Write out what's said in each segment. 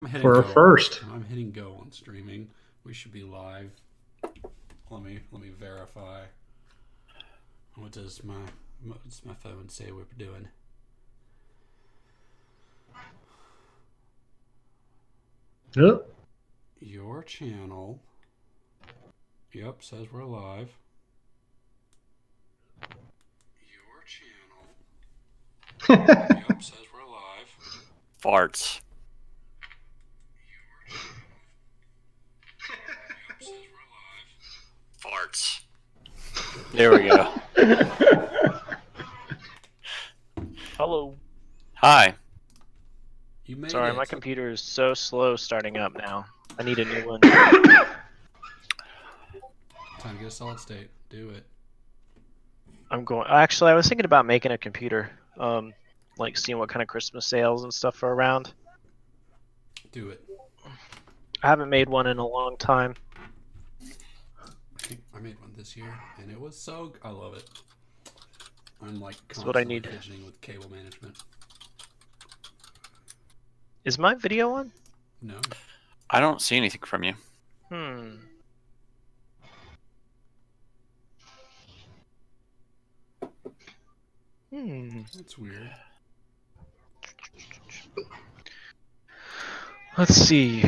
I'm hitting for a go on. first. I'm hitting go on streaming. We should be live. Let me verify. What does my phone say we're doing? Yep. Your channel. Yep, says we're live. Your channel. Yep, says we're live. Farts. Your channel. Yep, says we're live. Farts. There we go. Hello. Hi. You made Sorry, it. my computer is so slow starting up now. I need a new one. Time to get a solid state. Do it. Actually, I was thinking about making a computer. Like seeing what kind of Christmas sales and stuff are around. Do it. I haven't made one in a long time. I think I made one this year, and it was so. I love it. I'm like That's what I constantly need. fidgeting with cable management. Is my video on? No. I don't see anything from you. Hmm. That's weird. Let's see.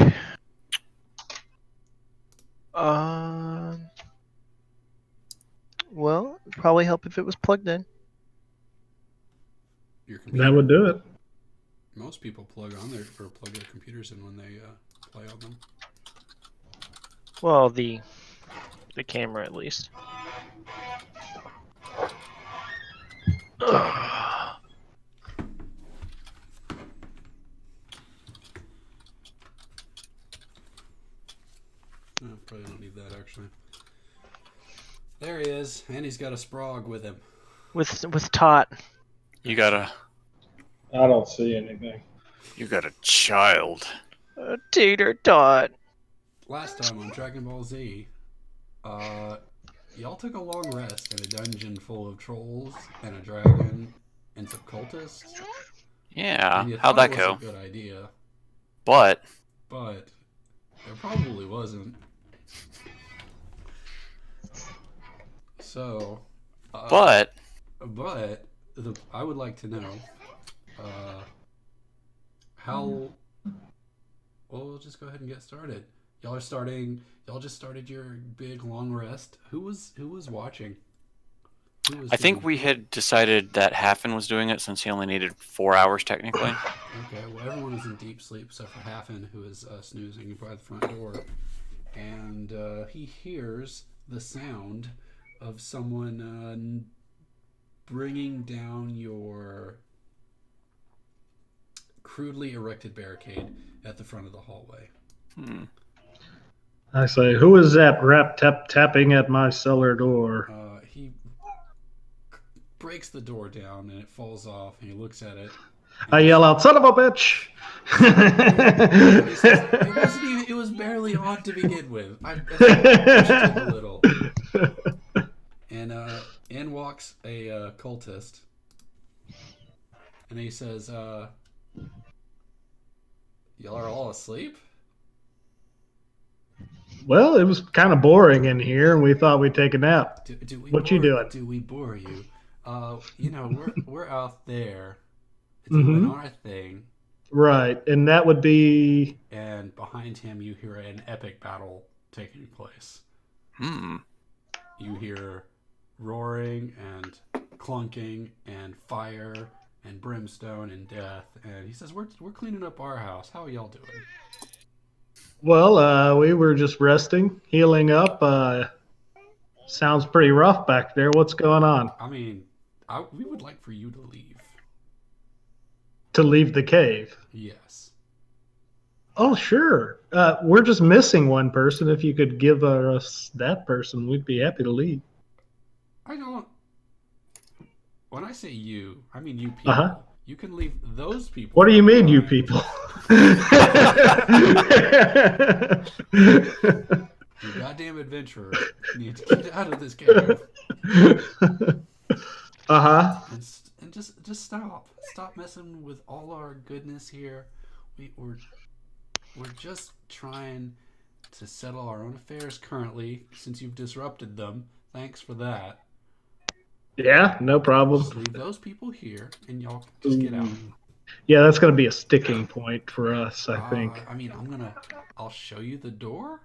Well, it'd probably help if it was plugged in. Your computer. That would do it. Most people plug their computers in when they play on them. Well, the camera at least. Probably don't need that actually. There he is, and he's got a Sprog with him. With Tot. You got a I don't see anything. child. Tater Tot. Last time on Dragon Ball Z, y'all took a long rest in a dungeon full of trolls and a dragon and some cultists. Yeah. And you How'd thought that it was go? a good idea, But but it probably wasn't. So, but I would like to know how. Well, we'll just go ahead and get started. Y'all are starting. Y'all just started your big long rest. Who was watching? I think we had decided that Hafen was doing it since he only needed 4 hours technically. Okay, well, everyone is in deep sleep except for Hafen, who is snoozing by the front door. And he hears the sound of someone bringing down your crudely erected barricade at the front of the hallway. I say, who is that rap tapping at my cellar door? He breaks the door down and it falls off, and he looks at it. I yell out, son of a bitch! He says, it was barely on to begin with. I pushed it a little. And in walks a cultist, and he says, "Y'all are all asleep?" Well, it was kind of boring in here, and we thought we'd take a nap. What you doing? Do we bore you? We're out there doing our thing. Right, and that would be... And behind him, you hear an epic battle taking place. You hear roaring and clunking and fire and brimstone and death. And he says, "We're cleaning up our house. How are y'all doing?" Well, we were just resting, healing up. Sounds pretty rough back there. What's going on? I mean, we would like for you to leave. To leave the cave? Yes. Oh, sure. We're just missing one person. If you could give us that person, we'd be happy to leave. I don't. When I say you, I mean you people. Uh-huh. You can leave those people. What do you mean, you people? You goddamn adventurer. You need to get out of this cave. Uh-huh. And just stop. Stop messing with all our goodness here. We're just trying to settle our own affairs currently, since you've disrupted them. Thanks for that. Yeah, no problem. Just leave those people here, and y'all just get out. Yeah, that's going to be a sticking point for us, I think. I mean, I'll show you the door.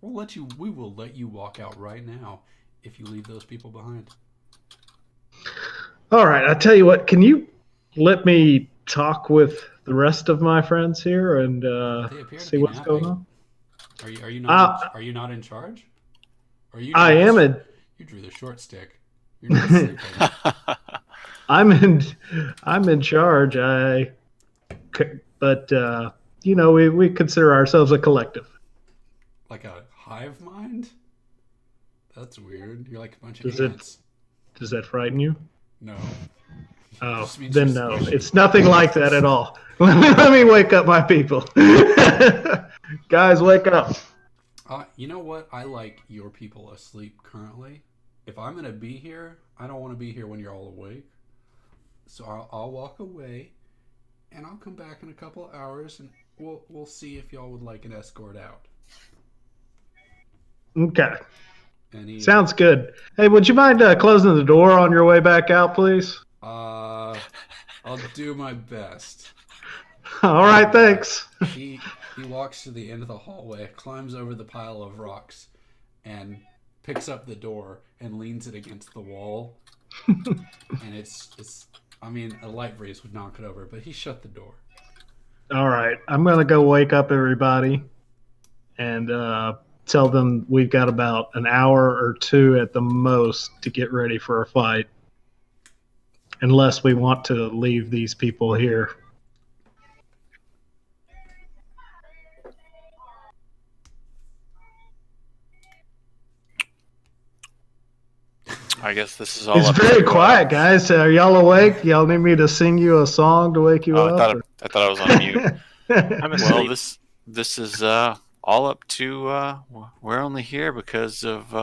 We will let you walk out right now if you leave those people behind. All right, I tell you what, can you let me talk with the rest of my friends here and see what's going on? Are you not in charge? Or you I am in. You drew the short stick. You're not sleeping. I'm in charge. But we consider ourselves a collective. Like a hive mind? That's weird. You're like a bunch of ants. Does that frighten you? No. Oh, then no. It's nothing like that at all. Let me wake up my people. Guys, wake up. You know what? I like your people asleep currently. If I'm going to be here, I don't want to be here when you're all awake. So I'll walk away, and I'll come back in a couple of hours, and we'll see if y'all would like an escort out. Okay. Sounds good. Hey, would you mind closing the door on your way back out, please? I'll do my best. All right, thanks. He walks to the end of the hallway, climbs over the pile of rocks, and picks up the door and leans it against the wall. And it's a light breeze would knock it over, but he shut the door. All right, I'm gonna go wake up everybody and tell them we've got about an hour or two at the most to get ready for a fight, unless we want to leave these people here. I guess this is all. It's very quiet, guys. Are y'all awake? Y'all need me to sing you a song to wake you up? I thought I was on mute. I'm asleep. Well, this is all up to. We're only here because of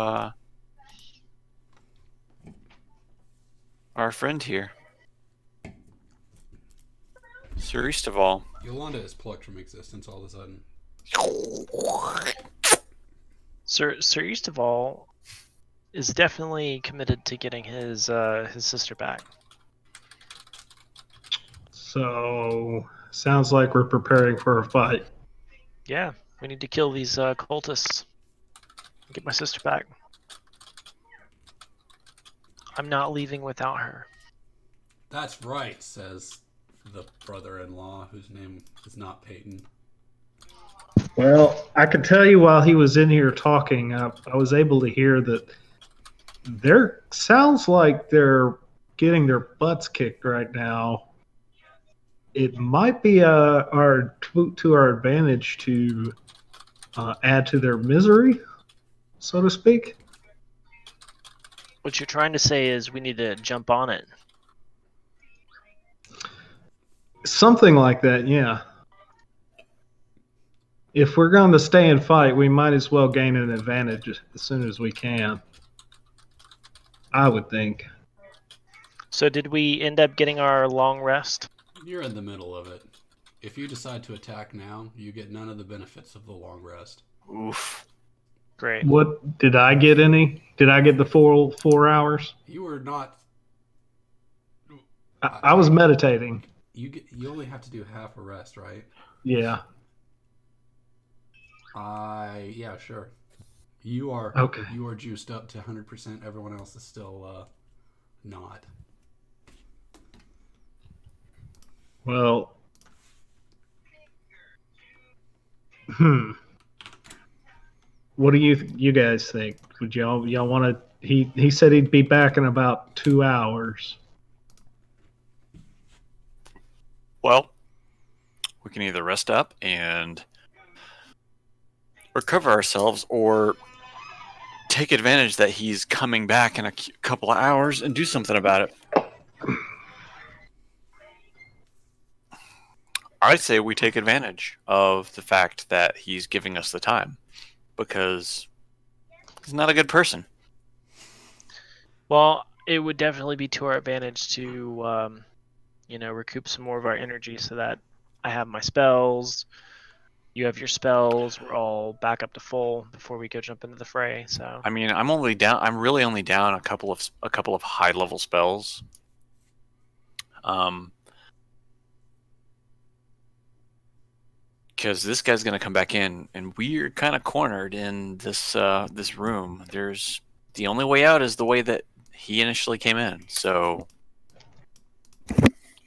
our friend here, Sir Isteval. Yolanda is plucked from existence all of a sudden. Sir Isteval is definitely committed to getting his sister back. So, sounds like we're preparing for a fight. Yeah, we need to kill these cultists and get my sister back. I'm not leaving without her. That's right, says the brother-in-law, whose name is not Peyton. Well, I could tell you while he was in here talking, I was able to hear that sounds like they're getting their butts kicked right now. It might be to our advantage to add to their misery, so to speak. What you're trying to say is we need to jump on it. Something like that, yeah. If we're going to stay and fight, we might as well gain an advantage as soon as we can. I would think. So did we end up getting our long rest? You're in the middle of it. If you decide to attack now, you get none of the benefits of the long rest. Oof. Great. What did I get any? Did I get the 4 hours? You were not. I was meditating. You only have to do half a rest, right? Yeah. Yeah, sure. You are okay. You are juiced up to 100%. Everyone else is still not. Well, what do you guys think? Would y'all want to? He said he'd be back in about 2 hours. Well, we can either rest up and recover ourselves, or take advantage that he's coming back in a couple of hours and do something about it. I'd say we take advantage of the fact that he's giving us the time, because he's not a good person. Well, it would definitely be to our advantage to, recoup some more of our energy so that I have my spells, You have your spells. We're all back up to full before we go jump into the fray. So I mean, I'm really only down a couple of high level spells. Because this guy's gonna come back in, and we're kind of cornered in this room. The only way out is the way that he initially came in. So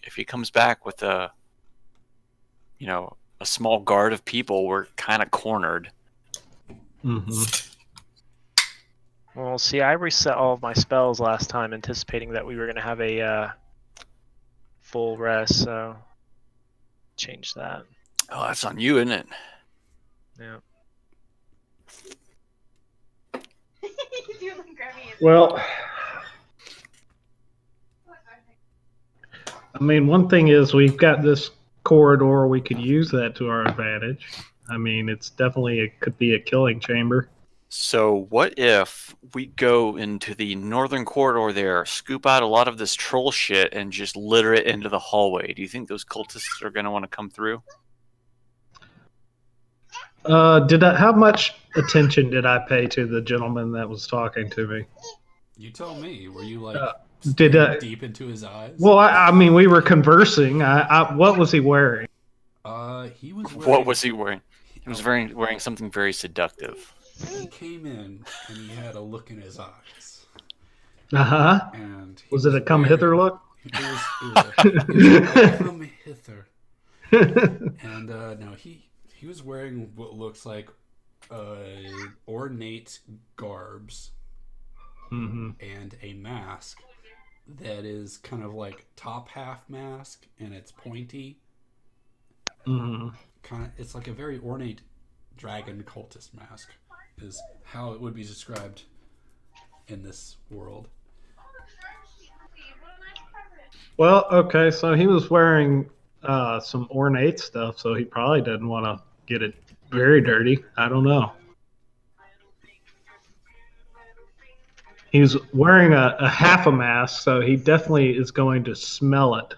if he comes back with a small guard of people, we're kind of cornered. Mm-hmm. well, see, I reset all of my spells last time, anticipating that we were gonna have a full rest. So change that. Oh, that's on you, isn't it? Yeah. Well, I mean, one thing is we've got this corridor. We could use that to our advantage. I mean, it could be a killing chamber. So what if we go into the northern corridor there, scoop out a lot of this troll shit, and just litter it into the hallway? Do you think those cultists are going to want to come through? How much attention did I pay to the gentleman that was talking to me? You tell me. Were you deep into his eyes? Well, I mean, we were conversing. What was he wearing? He was wearing. What was he wearing? He was wearing something very seductive. He came in and he had a look in his eyes. Uh-huh. And was it a come hither look? It was a come hither. And no, he was wearing what looks like ornate garbs and a mask that is kind of like top half mask and it's pointy. It's like a very ornate dragon cultist mask is how it would be described in this world. Well, okay, so he was wearing some ornate stuff, so he probably didn't want to get it very dirty. I don't know. He's wearing a half a mask, so he definitely is going to smell it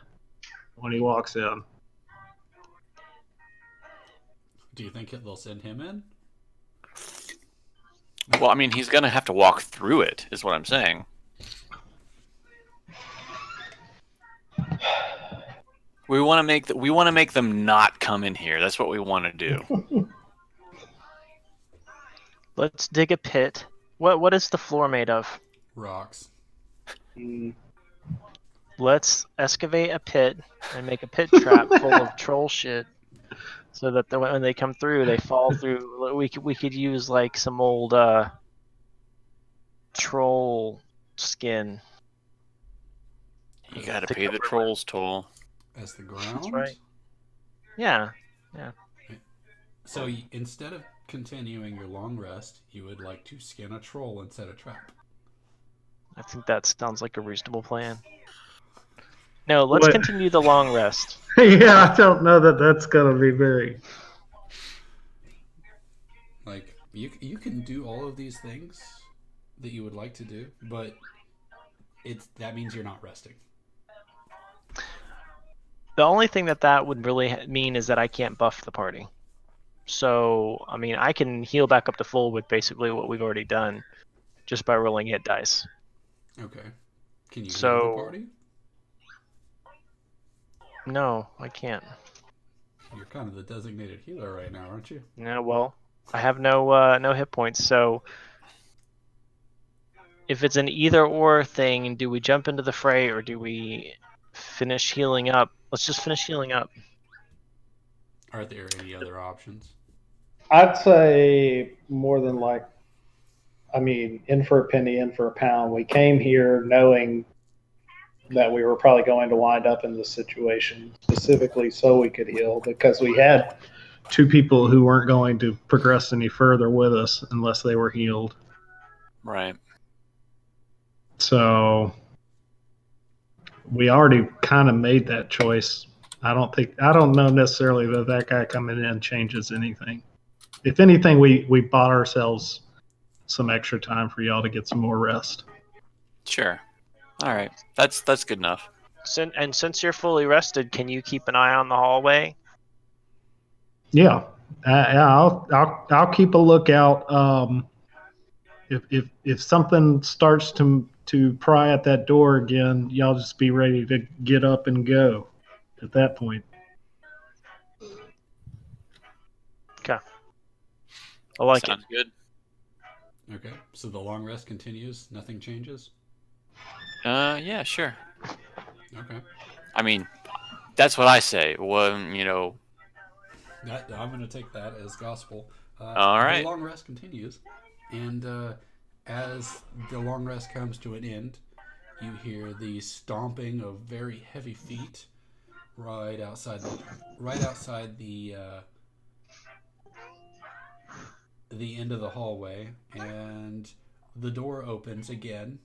when he walks in. Do you think they'll send him in? Well, I mean, he's going to have to walk through it, is what I'm saying. We want to make them not come in here. That's what we want to do. Let's dig a pit. What is the floor made of? Rocks. Let's excavate a pit and make a pit trap full of troll shit, so that when they come through, they fall through. We could use like some old troll skin. You gotta pay the troll's toll. As the ground? That's right. Yeah. So instead of continuing your long rest, you would like to skin a troll and set a trap. I think that sounds like a reasonable plan. No, let's continue the long rest. Yeah, I don't know that that's going to be very... Like, you can do all of these things that you would like to do, but that means you're not resting. The only thing that would really mean is that I can't buff the party. So, I mean, I can heal back up to full with basically what we've already done, just by rolling hit dice. Okay. Can you heal the party? No, I can't. You're kind of the designated healer right now, aren't you? No, well, I have no hit points, so if it's an either or thing, do we jump into the fray or do we finish healing up? Let's just finish healing up. Are there any other options? I'd say more than in for a penny, in for a pound. We came here knowing that we were probably going to wind up in this situation specifically so we could heal, because we had two people who weren't going to progress any further with us unless they were healed. Right. So we already kind of made that choice. I don't know necessarily that guy coming in changes anything. If anything, we bought ourselves some extra time for y'all to get some more rest. Sure. All right. That's good enough. And since you're fully rested, can you keep an eye on the hallway? Yeah. Yeah, I'll keep a lookout. If something starts to pry at that door again, y'all just be ready to get up and go at that point. Okay. I like Sounds good. Okay, so the long rest continues. Nothing changes. Yeah, sure. Okay, I mean, that's what I say. Well, I'm going to take that as gospel. all The right. long rest continues, and as the long rest comes to an end, you hear the stomping of very heavy feet right outside the end of the hallway, and the door opens again,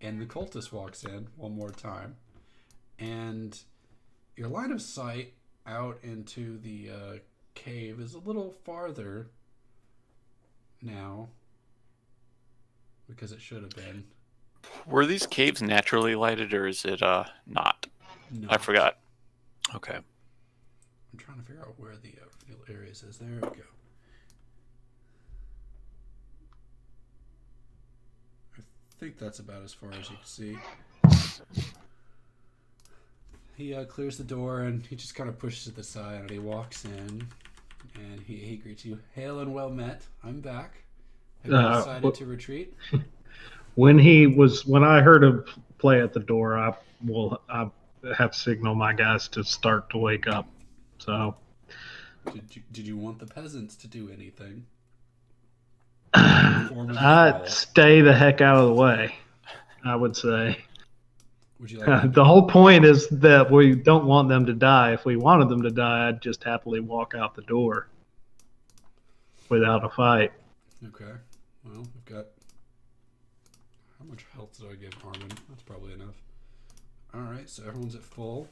and the cultist walks in one more time, and your line of sight out into the cave is a little farther now because it should have been. Were these caves naturally lighted, or is it not? No. I forgot. Okay. I'm trying to figure out where the reveal areas is. There we go. I think that's about as far as you can see. He clears the door and he just kind of pushes it aside and he walks in and he greets you. Hail and well met. I'm back. Have you decided to retreat? When I heard him play at the door, I have signal my guys to start to wake up. So, did you want the peasants to do anything? I'd stay the heck out of the way, I would say. Would you like the whole point is that we don't want them to die. If we wanted them to die, I'd just happily walk out the door without a fight. Okay. Well, we've got... How much health did I give Armin? That's probably enough. Alright, so everyone's at full.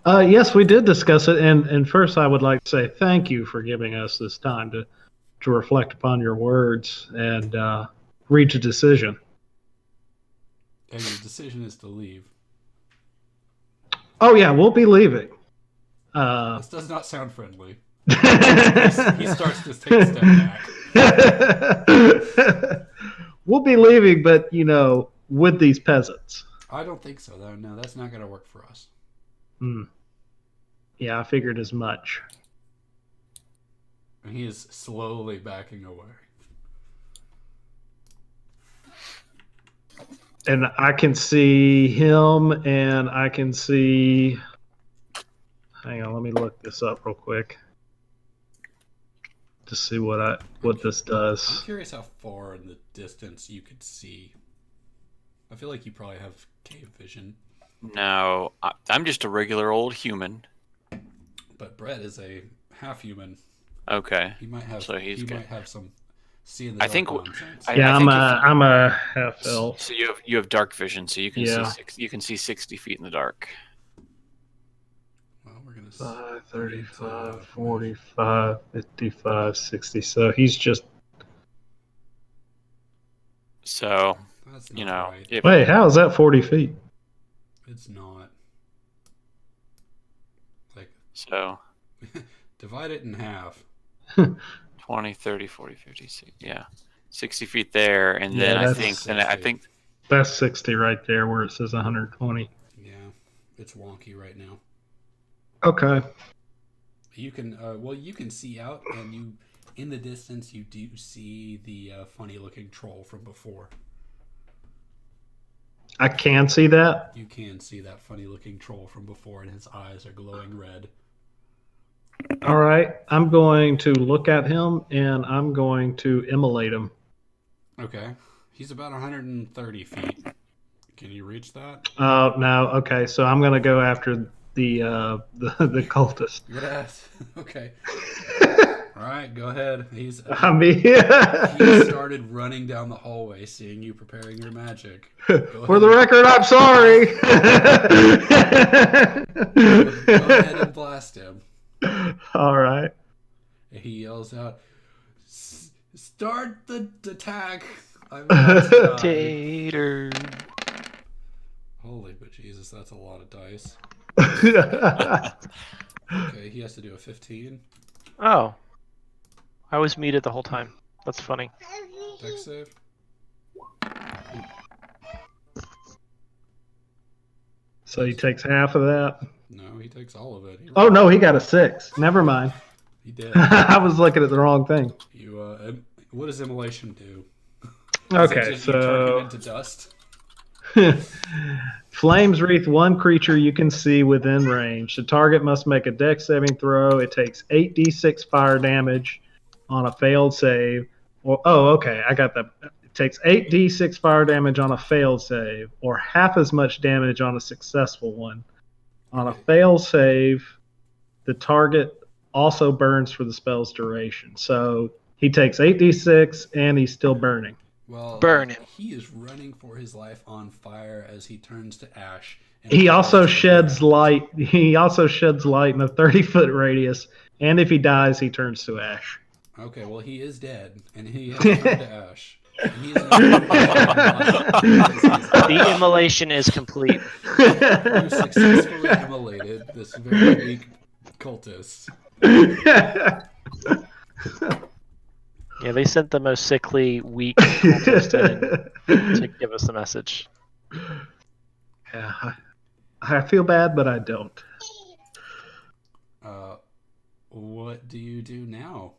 Yes, we did discuss it, and first I would like to say thank you for giving us this time to reflect upon your words and reach a decision. And your decision is to leave. Oh yeah, we'll be leaving. This does not sound friendly. He starts to take a step back. We'll be leaving, but with these peasants. I don't think so, though. No, that's not going to work for us. Yeah, I figured as much. And he is slowly backing away. And I can see him, and I can see... Hang on, let me look this up real quick to see what this does. I'm curious how far in the distance you could see. I feel like you probably have cave vision. No, I'm just a regular old human. But Brett is a half human. Okay. He might have. So might have some see in the dark I think. nonsense. I'm a half elf. So you have dark vision, so you can Yeah. see 60 feet in the dark. Well, we're gonna 5, 35, 45, 55, 60. So he's just... So That's not right. Wait, how is that 40 feet? It's not. Like So divide it in half. 20, 30, 40, 50, 60, yeah. 60 feet there, and Yeah, then I that's think that's 60 right there where it says 120. Yeah, it's wonky right now. Okay. You can you can see out, and in the distance you do see the funny looking troll from before. I can see that. You can see that funny looking troll from before, and his eyes are glowing red. All right. I'm going to look at him, and I'm going to immolate him. Okay. He's about 130 feet. Can you reach that? Oh, no. Okay. So I'm going to go after the cultist. Yes. Okay. All right, go ahead. He He started running down the hallway, seeing you preparing your magic. For the record, I'm sorry. Go ahead and blast him. All right. He yells out, "Start the attack!" I'm about to die. Tater. Holy but Jesus, that's a lot of dice. Okay, he has to do a 15. Oh. I was muted the whole time. That's funny. Dex save. So he takes half of that. No, he takes all of it. Oh no, he got a 6. Never mind. He did. I was looking at the wrong thing. You what does immolation do? Okay, you turn him so into dust. flames wreath one creature you can see within range. The target must make a dex saving throw. It takes 8d6 fire damage on a failed save. Okay, I got that. It takes 8d6 fire damage on a failed save, or half as much damage on a successful one. On a failed save, the target also burns for the spell's duration. So he takes 8d6 and he's still burning. Well, Burn him. He is running for his life on fire as he turns to ash. He also sheds light. He also sheds light in a 30-foot radius, and if he dies, he turns to ash. Okay, well he is dead, and he has turned to ash. And he is The immolation is complete. You successfully immolated this very weak cultist. Yeah, they sent the most sickly, weak cultist in to give us the message. Yeah, I feel bad, but I don't. What do you do now?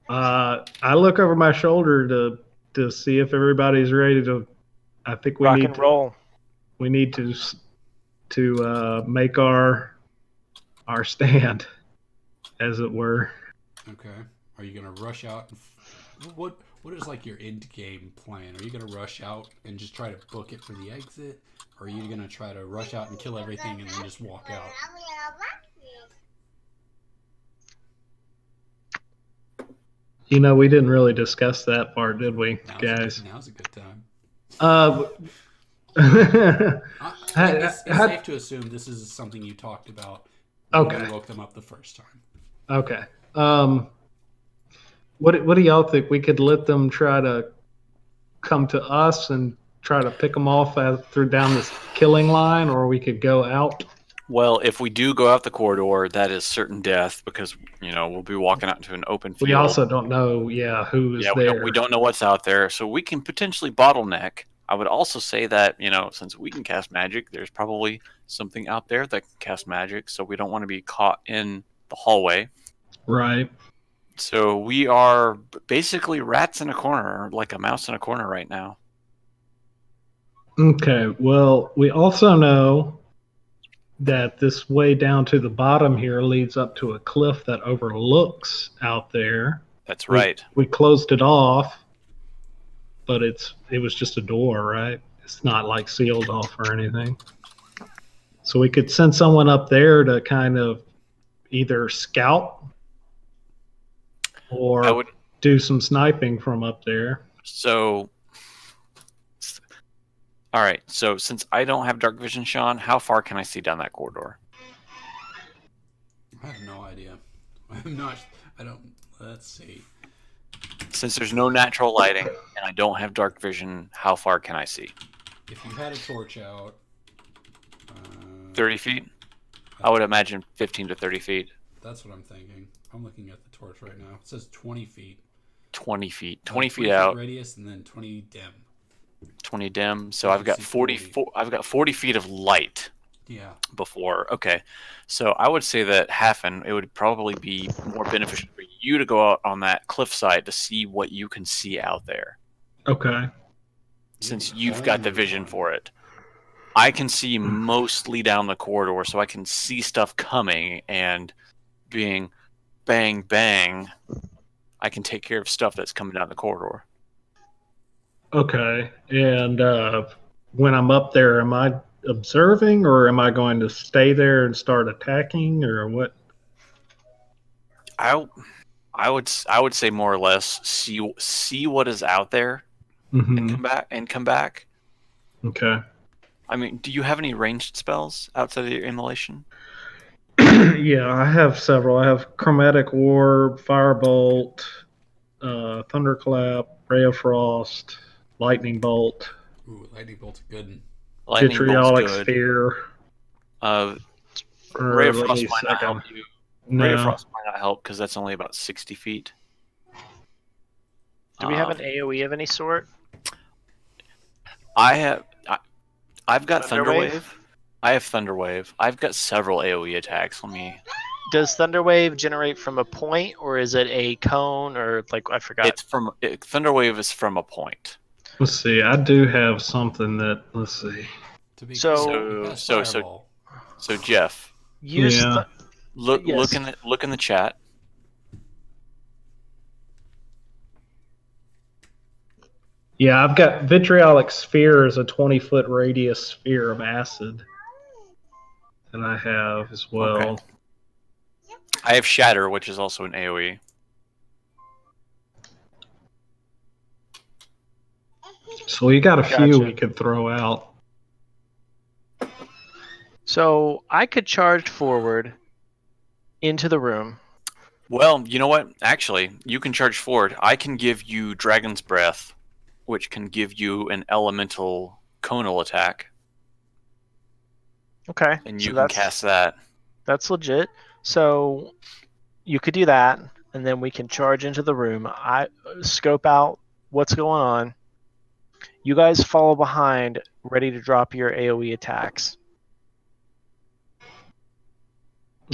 I look over my shoulder to see if everybody's ready to. I think we Rock need and roll. We need to make our stand, as it were. Okay. Are you gonna rush out? What is like your end game plan? Are you gonna rush out and just try to book it for the exit, or are you gonna try to rush out and kill everything and then just walk out? You know, we didn't really discuss that part, did we, guys? Now's a good time. It's safe to assume this is something you talked about when you woke them up the first time. Okay. What do y'all think? We could let them try to come to us and try to pick them off through down this killing line, or we could go out? Well, if we do go out the corridor, that is certain death because, we'll be walking out into an open field. We also don't know, who is there. We don't know what's out there, so we can potentially bottleneck. I would also say that, since we can cast magic, there's probably something out there that can cast magic, so we don't want to be caught in the hallway. Right. So we are basically rats in a corner, like a mouse in a corner right now. Okay, well, we also know that this way down to the bottom here leads up to a cliff that overlooks out there. That's right. We closed it off, but it was just a door, right? It's not like sealed off or anything. So we could send someone up there to kind of either scout or do some sniping from up there. So, all right. So since I don't have dark vision, Sean, how far can I see down that corridor? I have no idea. Let's see. Since there's no natural lighting and I don't have dark vision, how far can I see? If you had a torch out... 30 feet? I would imagine 15 to 30 feet. That's what I'm thinking. I'm looking at the torch right now. It says 20 feet. 20 feet. 20 feet out. Radius and then 20 dim. 20 dim. So I've got 40 feet of light. Yeah. Before. Okay. So I would say that it would probably be more beneficial for you to go out on that cliffside to see what you can see out there. Okay. Since you've got the vision for it. I can see mostly down the corridor, so I can see stuff coming and being bang, bang. I can take care of stuff that's coming down the corridor. Okay. And when I'm up there, am I observing or am I going to stay there and start attacking or what? I would say more or less see what is out there and come back. Okay. I mean, do you have any ranged spells outside of your immolation? Yeah, I have several. I have Chromatic Orb, Firebolt, Thunderclap, Ray of Frost, Lightning Bolt. Ooh, Lightning Bolt's good. Vitriolic Sphere. Ray of let Frost me might not help second. you. Ray of No. Frost might not help because that's only about 60 feet. Do we have an AoE of any sort? I've got Thunderwave? Thunderwave. I have Thunderwave. I've got several AoE attacks. Let me. Does Thunderwave generate from a point, or is it a cone, or like I forgot? It's from Thunderwave is from a point. Let's see. I do have something that. Let's see. To be So- clear, it has fireball. So Jeff, Use Yeah. look Yes. look in the chat. Yeah, I've got vitriolic sphere as a 20-foot radius sphere of acid that I have as well. Okay. I have Shatter, which is also an AoE. So we got a few Gotcha. we could throw out. So I could charge forward into the room. Well, you know what? Actually, you can charge forward. I can give you Dragon's Breath, which can give you an elemental conal attack, Okay. and so you can cast that. That's legit. So you could do that, and then we can charge into the room. I scope out what's going on. You guys follow behind, ready to drop your AoE attacks.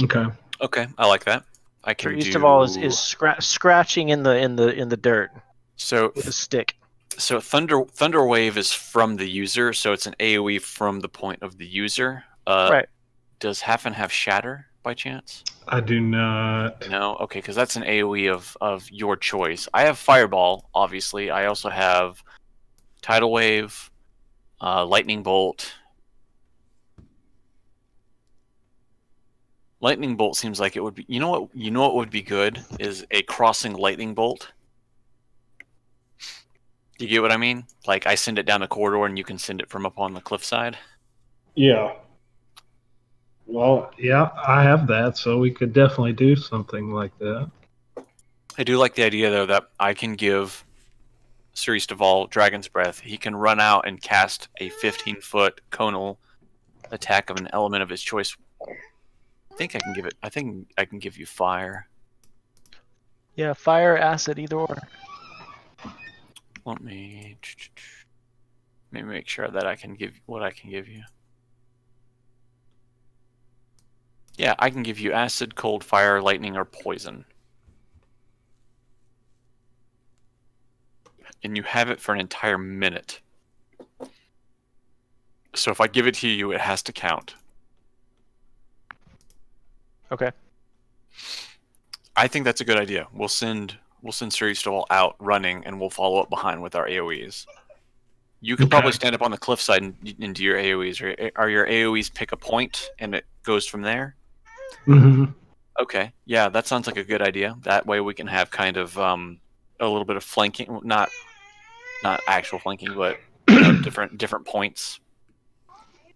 Okay. Okay, I like that. I Sir can do. Isteval is scratching in the dirt So with a stick. So Thunder Wave is from the user, so it's an AoE from the point of the user. Right. Does Hafen have Shatter by chance? I do not. No. Okay, because that's an AoE of your choice. I have Fireball, obviously. I also have Tidal Wave, Lightning Bolt. Lightning Bolt seems like it would be. You know what? You know what would be good is a crossing Lightning Bolt. Do you get what I mean? Like I send it down the corridor, and you can send it from up on the cliffside. Yeah. Well, yeah, I have that, so we could definitely do something like that. I do like the idea, though, that I can give Sir Isteval Dragon's Breath. He can run out and cast a 15-foot conal attack of an element of his choice. I think I can give you fire. Yeah, fire, acid, either or. Let me make sure that I can give what I can give you. Yeah, I can give you acid, cold, fire, lightning, or poison. And you have it for an entire minute. So if I give it to you, it has to count. Okay. I think that's a good idea. We'll send Sir Isteval out running, and we'll follow up behind with our AoEs. You can probably stand up on the cliffside and do your AoEs. Or your AoEs pick a point, and it goes from there? Mm-hmm. Okay. Yeah, that sounds like a good idea. That way we can have kind of a little bit of flanking. Not actual flanking, but different points.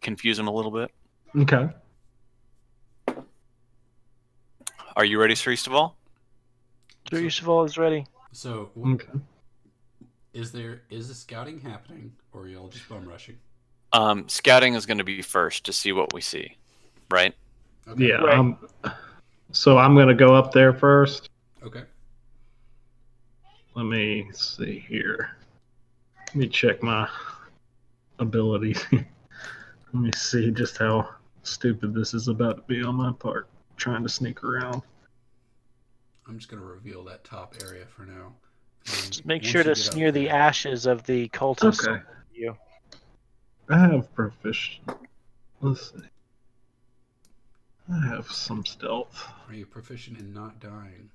Confuse them a little bit. Okay. Are you ready, Sir Isteval? Sir Isteval is ready. So, Okay. is the scouting happening, or are y'all just bum rushing? Scouting is going to be first to see what we see, right? Okay. Yeah. Right. So I'm going to go up there first. Okay. Let me see here. Let me check my abilities. Let me see just how stupid this is about to be on my part, trying to sneak around. I'm just going to reveal that top area for now. Just make Once sure you to get up smear the there- ashes of the cultists. Okay. You. I have proficient. Let's see. I have some stealth. Are you proficient in not dying?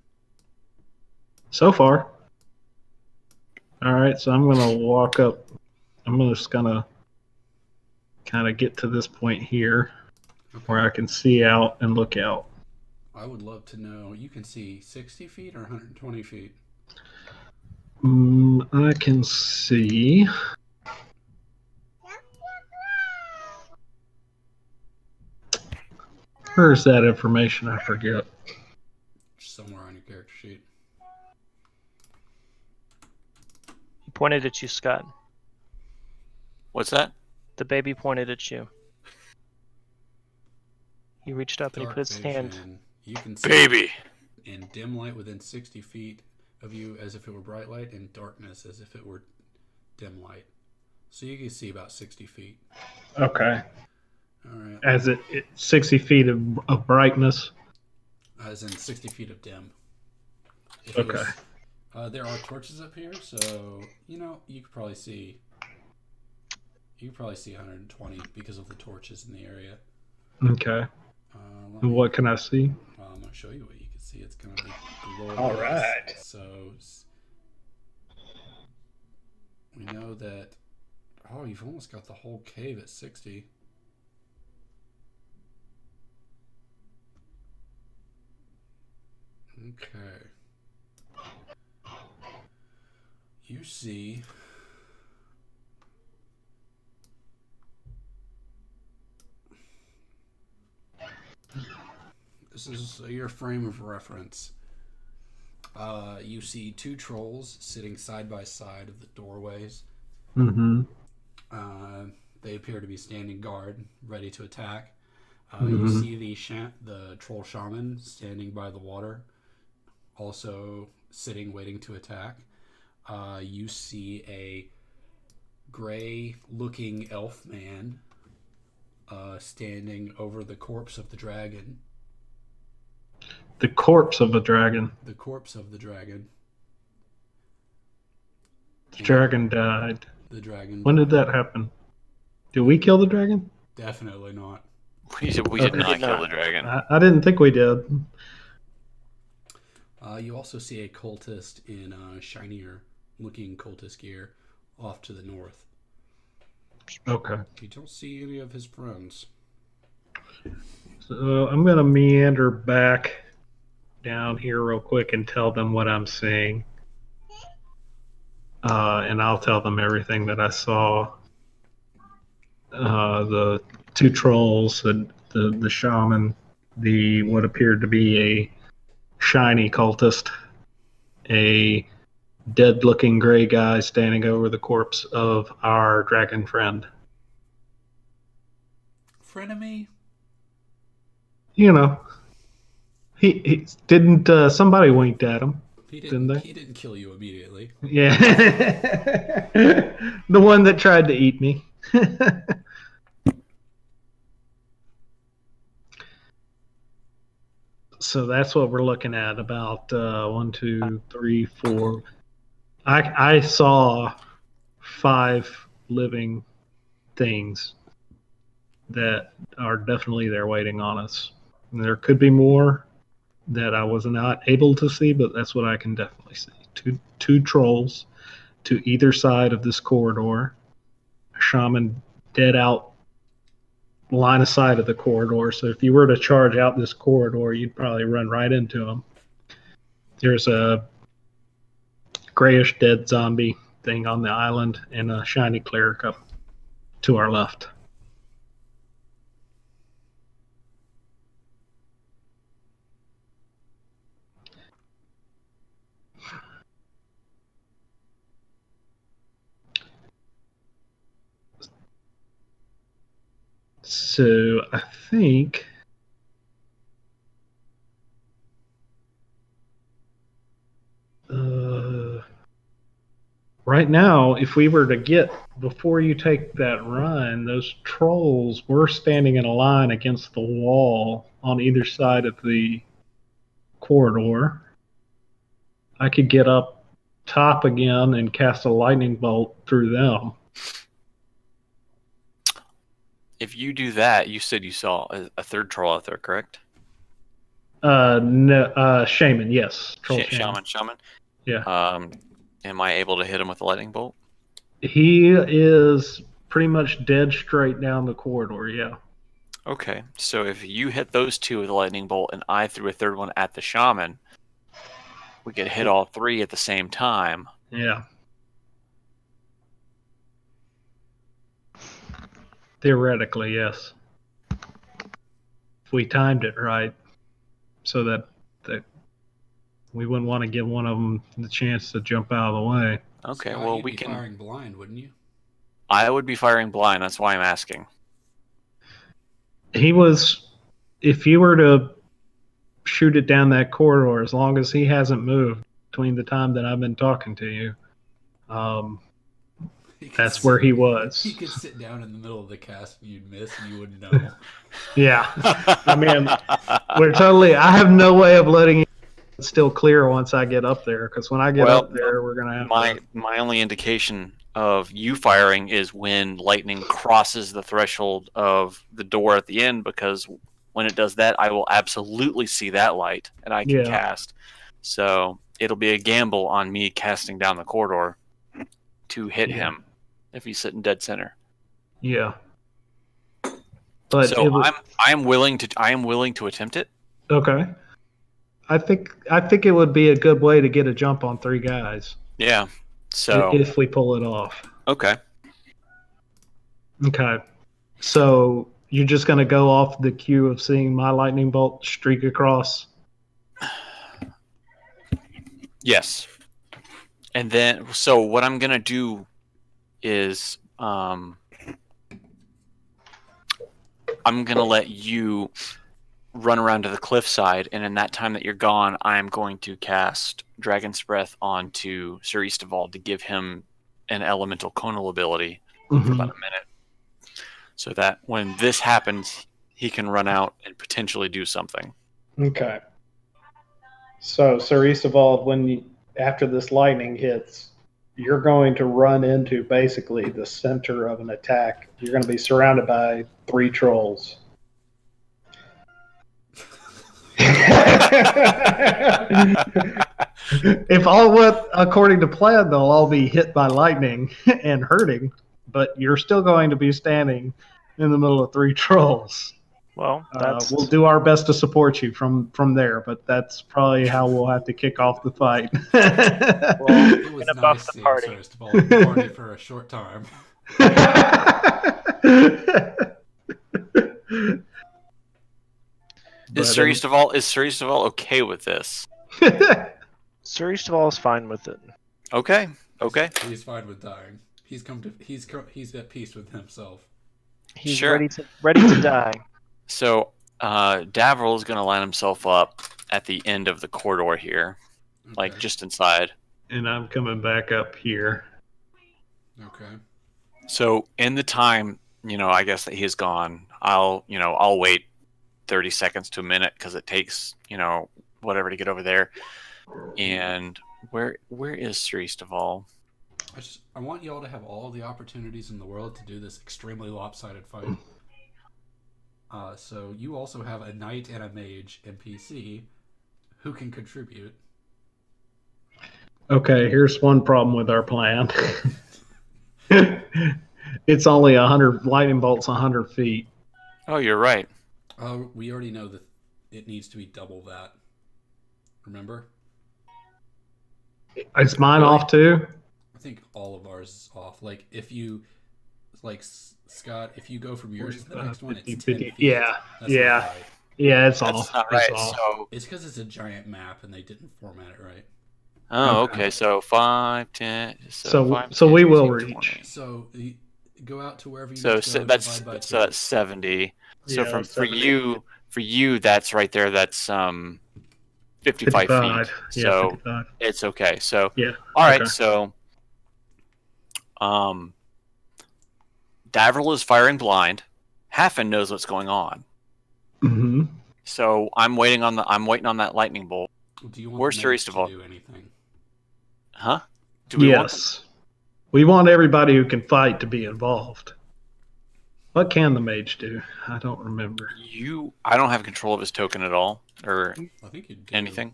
So far. All right, so I'm going to walk up. I'm just going to kind of get to this point here Okay. where I can see out and look out. I would love to know. You can see 60 feet or 120 feet? I can see. Where's that information? I forget. Somewhere on your character sheet. He pointed at you, Scott. What's that? The baby pointed at you. He reached up and he Dark put his hand. vision. You can see Baby. in dim light within 60 feet of you as if it were bright light, and darkness as if it were dim light. So you can see about 60 feet. Okay. All right. As it 60 feet of brightness. As in 60 feet of dim. If Okay. There are torches up here, so you could probably see. You could probably see 120 because of the torches in the area. Okay. What can I see? Well, I'm going to show you what you can see. It's going to be glorious. All right. So we know that. Oh, you've almost got the whole cave at 60. Okay. You see. This is your frame of reference. You see two trolls sitting side by side of the doorways. Mm-hmm. They appear to be standing guard, ready to attack. Mm-hmm. You see the troll shaman standing by the water, also sitting, waiting to attack. You see a gray-looking elf man standing over the corpse of the dragon. The corpse of a dragon. The corpse of the dragon. The dragon died. The dragon. When did that happen? Did we kill the dragon? Definitely not. We did not kill the dragon. I didn't think we did. You also see a cultist in shinier-looking cultist gear off to the north. Okay. You don't see any of his friends. So I'm going to meander back down here real quick and tell them what I'm seeing. And I'll tell them everything that I saw. The two trolls, the shaman, the what appeared to be a shiny cultist, a dead-looking gray guy standing over the corpse of our dragon friend. Frenemy? You know, he didn't. Somebody winked at him. Didn't they? He didn't kill you immediately. Yeah, the one that tried to eat me. So that's what we're looking at. About 1, 2, 3, 4. I saw 5 living things that are definitely there waiting on us. And there could be more that I was not able to see, but that's what I can definitely see. Two trolls to either side of this corridor. A shaman dead out line of sight of the corridor. So if you were to charge out this corridor, you'd probably run right into him. There's a grayish dead zombie thing on the island and a shiny cleric up to our left. So I think right now, if we were to get, before you take that run, those trolls were standing in a line against the wall on either side of the corridor. I could get up top again and cast a lightning bolt through them. If you do that, you said you saw a third troll out there, correct? No, shaman, yes. Troll Shaman. Yeah. Am I able to hit him with a lightning bolt? He is pretty much dead straight down the corridor, yeah. Okay, so if you hit those two with a lightning bolt and I threw a third one at the shaman, we could hit all 3 at the same time. Yeah. Theoretically, yes. If we timed it right, so that we wouldn't want to give one of them the chance to jump out of the way. Okay, Scott, well, you'd we be can. firing blind, wouldn't you? I would be firing blind. That's why I'm asking. He was if you were to shoot it down that corridor, as long as he hasn't moved between the time that I've been talking to you, that's where he was. He could sit down in the middle of the cast and you'd miss and you wouldn't know. Yeah. I mean, I have no way of letting you still clear once I get up there, because when I get up there, we're going to have my only indication of you firing is when lightning crosses the threshold of the door at the end, because when it does that, I will absolutely see that light and I can cast. So it'll be a gamble on me casting down the corridor to hit him if he's sitting dead center. Yeah. But so I am willing to attempt it. Okay. I think it would be a good way to get a jump on 3 guys. Yeah. So if we pull it off. Okay. Okay. So you're just going to go off the cue of seeing my lightning bolt streak across? Yes. And then, so what I'm going to do is I'm going to let you run around to the cliffside, and in that time that you're gone, I'm going to cast Dragon's Breath onto Sir Isteval to give him an elemental conal ability for about a minute. So that when this happens, he can run out and potentially do something. Okay. So, Sir Isteval, after this lightning hits, you're going to run into basically the center of an attack. You're going to be surrounded by 3 trolls. If all went according to plan, they'll all be hit by lightning and hurting, but you're still going to be standing in the middle of 3 trolls. Well, we'll do our best to support you from there, but that's probably how we'll have to kick off the fight. Well, it was nice seeing the party for a short time. Is Sir Isteval okay with this? Sir Isteval is fine with it. Okay. He's fine with dying. He's at peace with himself. He's ready to die. So Davril is going to line himself up at the end of the corridor here, like just inside. And I'm coming back up here. Okay. So in the time, I guess that he's gone, I'll wait 30 seconds to a minute because it takes, whatever to get over there. And where is Sir Isteval? I want y'all to have all the opportunities in the world to do this extremely lopsided fight. So you also have a knight and a mage NPC who can contribute. Okay, here's one problem with our plan. It's only 100 lightning bolts, 100 feet. Oh, you're right. We already know that it needs to be double that. Remember? Is mine off too? I think all of ours is off. Like Scott, if you go from yours to the next one, it's 10 feet. Yeah, That's not right. Yeah, it's That's off. not right. It's off. So it's because it's a giant map and they didn't format it right. Oh, okay. So 5, 10. So 5, so 10, we will 15, reach. 20. So go out to wherever you So need to go, that's divide by 2. that's 70. So Yeah, for you, that's right there. That's 55 feet. Yeah, So 55. it's okay. So Yeah. all right. Okay. So Davril is firing blind. Hafen knows what's going on. Mm-hmm. So I'm waiting on that lightning bolt. Do you want Where's the Sir mage to Isteval? do anything? Huh? Do we want them? Yes. We want everybody who can fight to be involved. What can the mage do? I don't remember. I don't have control of his token at all, or I think you do. anything.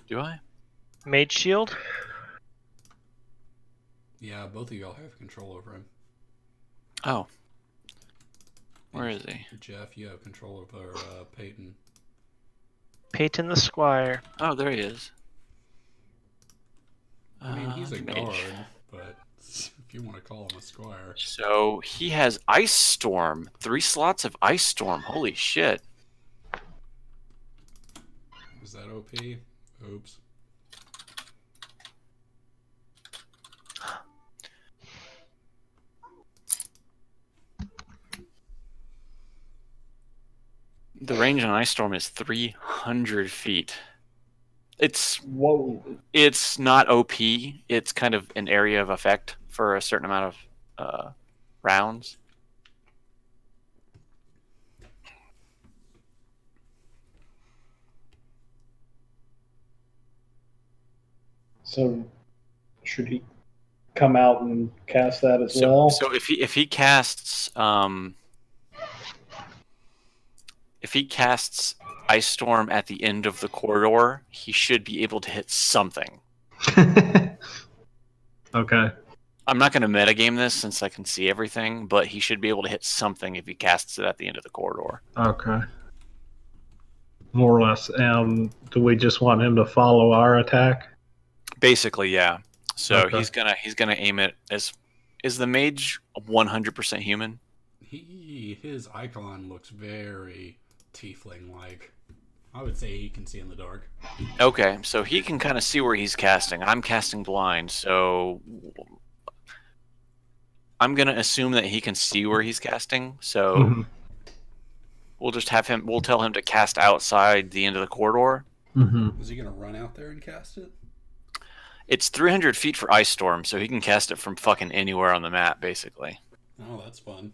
Do I? Mage shield? Yeah, both of y'all have control over him. Oh. Where is he? Jeff, you have control over Peyton. Peyton the Squire. Oh, there he is. I mean, he's a mage. guard, but if you want to call him a squire. So he has Ice Storm. 3 slots of Ice Storm. Holy shit. Is that OP? Oops. The range on Ice Storm is 300 feet. Whoa. It's not OP. It's kind of an area of effect for a certain amount of rounds. So, should he come out and cast that as well? So if he casts Ice Storm at the end of the corridor, he should be able to hit something. Okay. I'm not going to metagame this since I can see everything, but he should be able to hit something if he casts it at the end of the corridor. Okay. More or less. Do we just want him to follow our attack? Basically, yeah. So Okay. he's gonna aim it as. Is the mage 100% human? His icon looks very tiefling-like. I would say he can see in the dark. Okay, so he can kind of see where he's casting. I'm casting blind, so I'm gonna assume that he can see where he's casting. So Mhm. we'll just have him. We'll tell him to cast outside the end of the corridor. Mhm. Is he gonna run out there and cast it? It's 300 feet for Ice Storm, so he can cast it from fucking anywhere on the map, basically. Oh, that's fun.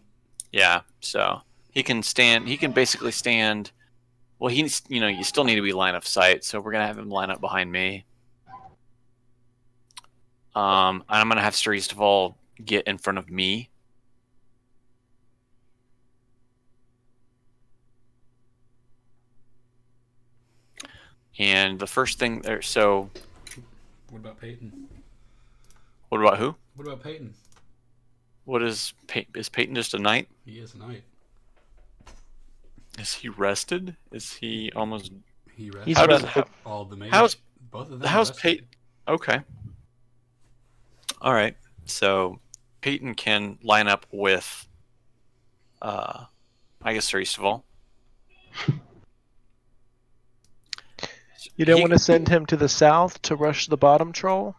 Yeah, so he can stand. He can basically stand. Well, you still need to be line of sight, so we're gonna have him line up behind me. And I'm gonna have Sir Isteval get in front of me. And the first thing there. So, What about Peyton? what about who? What about Peyton? What is Peyton? Is Peyton just a knight? He is a knight. Is he rested? Is he almost? He rested. He's How does rested. all the mages. how's both of them? how's rested. Peyton? Okay. All right. So Peyton can line up with, I guess Sir Isteval. You don't want to send him to the south to rush the bottom troll?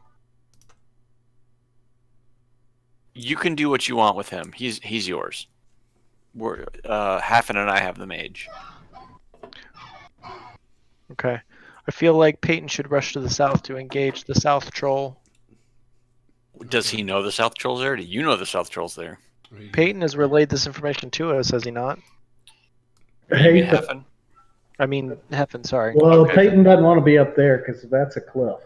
You can do what you want with him. He's yours. We're Haffen and I have the mage. Okay. I feel like Peyton should rush to the south to engage the south troll. Does he know the South Troll's there? Do you know the South Troll's there? Peyton has relayed this information to us, has he not? Maybe Hey, Haffen? I mean, Heffen, sorry. well, Okay. Peyton doesn't want to be up there because that's a cliff.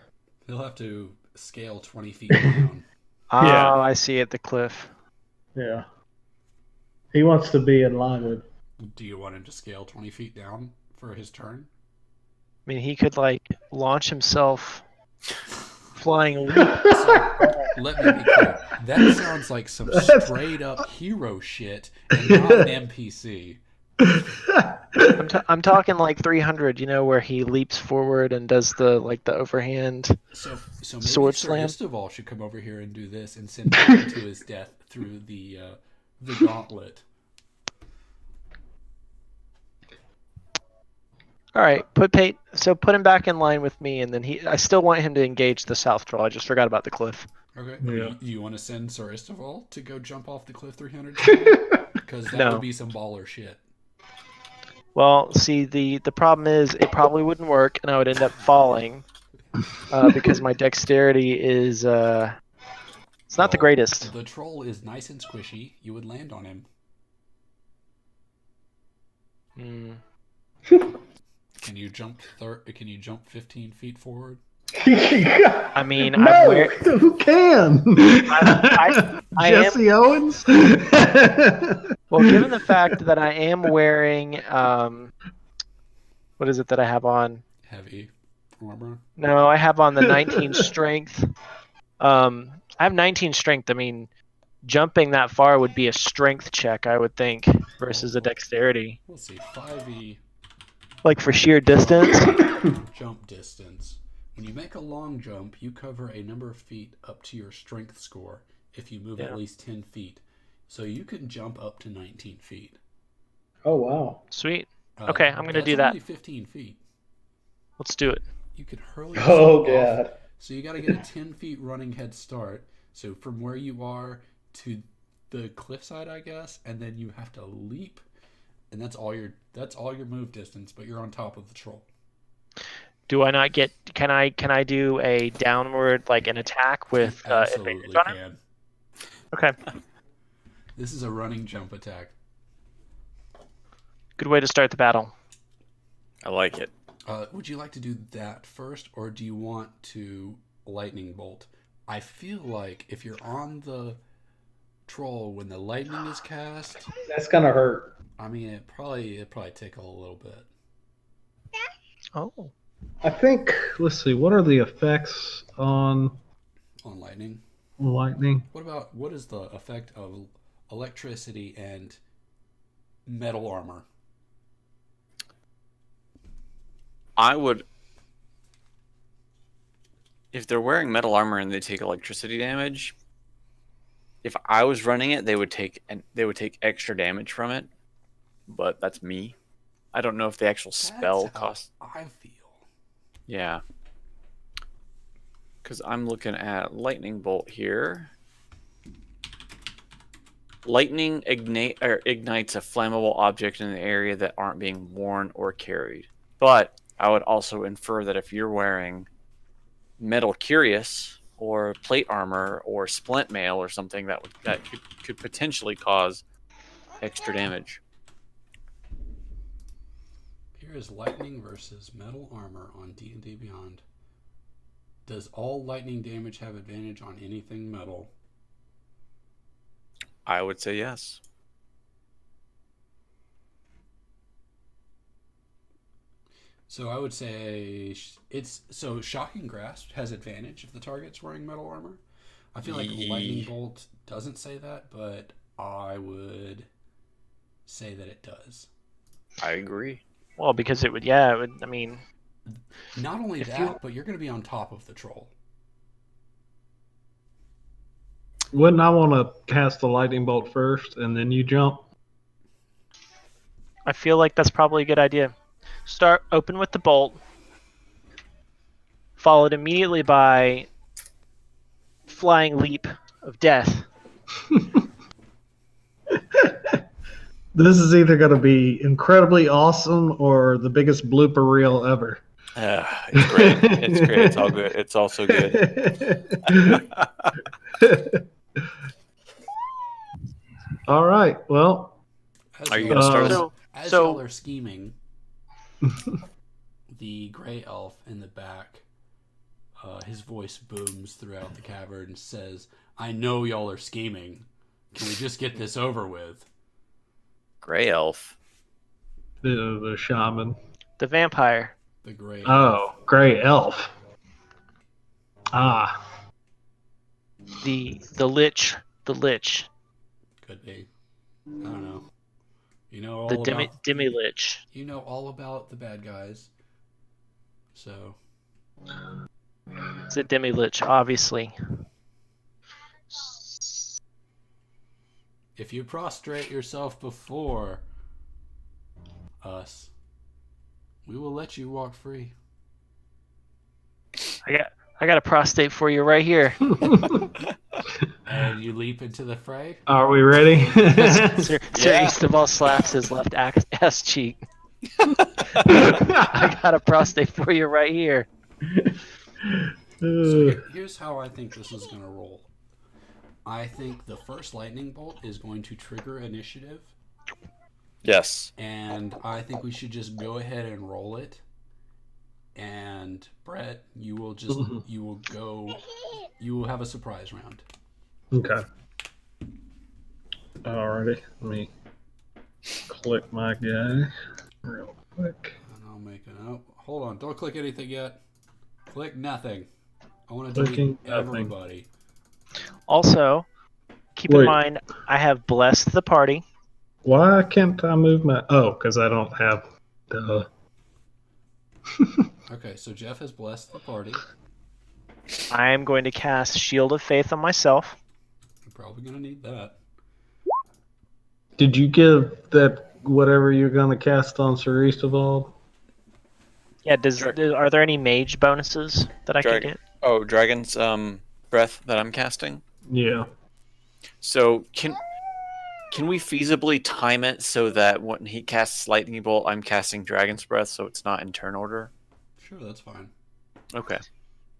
He'll have to scale 20 feet down. Oh, Yeah. I see it, the cliff. Yeah. He wants to be in line with. Do you want him to scale 20 feet down for his turn? I mean, he could, launch himself flying leap. Let me be clear. That sounds like some straight up hero shit and not an NPC. I'm talking like 300, where he leaps forward and does the overhand. So maybe Sword Sir slam? Isteval should come over here and do this and send him to his death through the gauntlet. All right, put him back in line with me, and then I still want him to engage the south troll. I just forgot about the cliff. Okay. Yeah. You want to send Sir Isteval to go jump off the cliff 300 feet? Because that No. would be some baller shit. Well, see, the problem is it probably wouldn't work, and I would end up falling because my dexterity is it's not the greatest. The troll is nice and squishy. You would land on him. Can you jump 15 feet forward? I mean, No, who can? I Jesse Owens. well, given the fact that I am wearing what is it that I have on? Heavy armor. No, I have on the 19 strength. I have 19 strength. I mean, jumping that far would be a strength check, I would think, versus a dexterity. Let's see. 5e Like for sheer distance. jump distance. When you make a long jump, you cover a number of feet up to your strength score if you move at least 10 feet. So you can jump up to 19 feet. Oh, wow. Sweet. Okay, I'm going to do that. Only 15 feet. Let's do it. You could hurl Oh, yourself off. God. So you got to get a 10 feet running head start. So from where you are to the cliffside, I guess, and then you have to leap and that's all your move distance. But you're on top of the troll. Do I not get? Can I do a downward like an attack with You absolutely advantage on it? can. Okay. This is a running jump attack. Good way to start the battle. I like it. Would you like to do that first, or do you want to lightning bolt? I feel like if you're on the troll when the lightning is cast, That's gonna hurt. I mean, it probably tickle a little bit. Oh. I think. Let's see. What are the effects on On lightning. lightning? What is the effect of electricity and metal armor? I would, if they're wearing metal armor and they take electricity damage, if I was running it, they would take extra damage from it. But that's me. I don't know if the actual spell That's how costs. I feel. Yeah. Because I'm looking at lightning bolt here. Lightning ignites a flammable object in the area that aren't being worn or carried. But I would also infer that if you're wearing metal cuirass or plate armor or splint mail or something, that could potentially cause extra damage. Here is lightning versus metal armor on D&D Beyond. Does all lightning damage have advantage on anything metal? I would say yes. So I would say shocking grasp has advantage if the target's wearing metal armor. I feel like lightning bolt doesn't say that, but I would say that it does. I agree. Well, because it would. I mean, Not only that, but you're going to be on top of the troll. Wouldn't I want to cast the lightning bolt first and then you jump? I feel like that's probably a good idea. Open with the bolt, followed immediately by flying leap of death. This is either going to be incredibly awesome or the biggest blooper reel ever. It's great. It's great. It's all good. It's also good. All right. Well, Are you going to start us? As y'all are scheming, the gray elf in the back, his voice booms throughout the cavern and says, I know y'all are scheming. Can we just get this over with? Gray elf. the shaman. The vampire. The gray elf. Oh, gray elf. Ah. The lich. The lich. Could be. I don't know. You know all The about demi lich. You know all about the bad guys. So It's a demi lich, obviously. if you prostrate yourself before us, we will let you walk free. I got a prostate for you right here. And you leap into the fray. Are we ready? Sir Isteval slaps his left ass cheek. I got a prostate for you right here. So here's how I think this is going to roll. I think the first lightning bolt is going to trigger initiative. Yes. And I think we should just go ahead and roll it. And Brett, you will have a surprise round. Okay. Alrighty. Let me click my guy real quick. And I'll make it out. Hold on. Don't click anything yet. Click nothing. I want to Clicking delete everybody. Also, keep in mind, I have blessed the party. Why can't I move my... Oh, because I don't have the... Okay, so Jeff has blessed the party. I am going to cast Shield of Faith on myself. You're probably going to need that. Did you give that whatever you're going to cast on Sir Isteval? Yeah, are there any mage bonuses that I can get? Oh, Dragon's breath that I'm casting? Yeah. So Can we feasibly time it so that when he casts lightning bolt, I'm casting dragon's breath, so it's not in turn order? Sure, that's fine. Okay.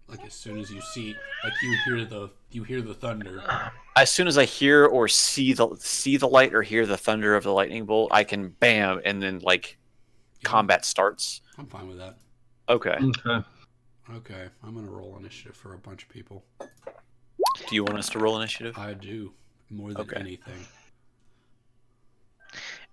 Like as soon as you see, like you hear the thunder. As soon as I hear or see the light or hear the thunder of the lightning bolt, I can bam, and then like combat starts. I'm fine with that. Okay. Okay, I'm gonna roll initiative for a bunch of people. Do you want us to roll initiative? I do, more than anything.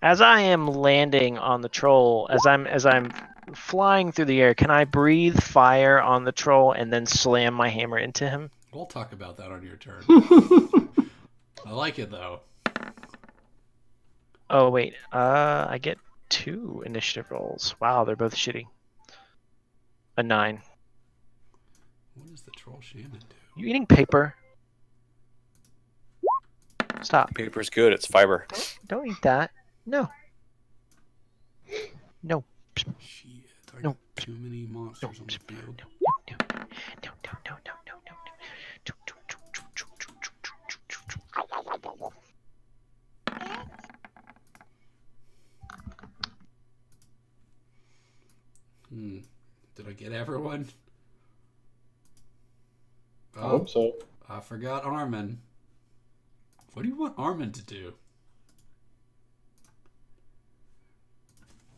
As I am landing on the troll, as I'm flying through the air, can I breathe fire on the troll and then slam my hammer into him? We'll talk about that on your turn. I like it though. Oh wait, I get 2 initiative rolls. Wow, they're both shitty. A 9. What does the troll shaman do? You eating paper? Stop. Paper's good. It's fiber. Don't eat that. No. No. Shit, I got too many monsters on the field. Did I get everyone? I hope so. I forgot Armin. What do you want Armin to do?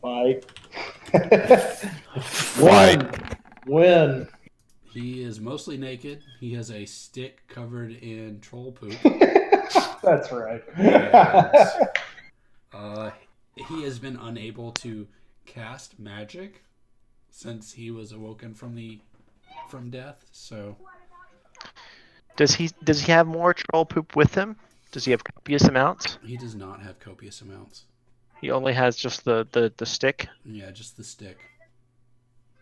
Fight. Fight. Win. He is mostly naked. He has a stick covered in troll poop. That's right. And, he has been unable to cast magic since he was awoken from death. So, Does he have more troll poop with him? Does he have copious amounts? he does not have copious amounts. He only has just the stick. Yeah, just the stick.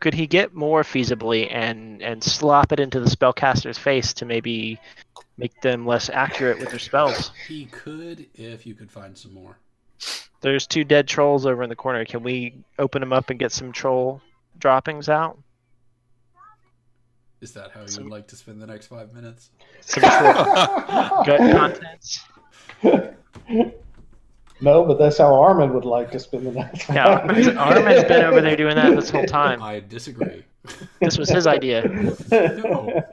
Could he get more feasibly and slop it into the spellcaster's face to maybe make them less accurate with their spells? He could if you could find some more. There's 2 dead trolls over in the corner. Can we open them up and get some troll droppings out? Is that how you would like to spend the next 5 minutes? Some troll gut contents? No, but that's how Armin would like to spend the next. Yeah, Armin's been over there doing that this whole time. I disagree. This was his idea. No.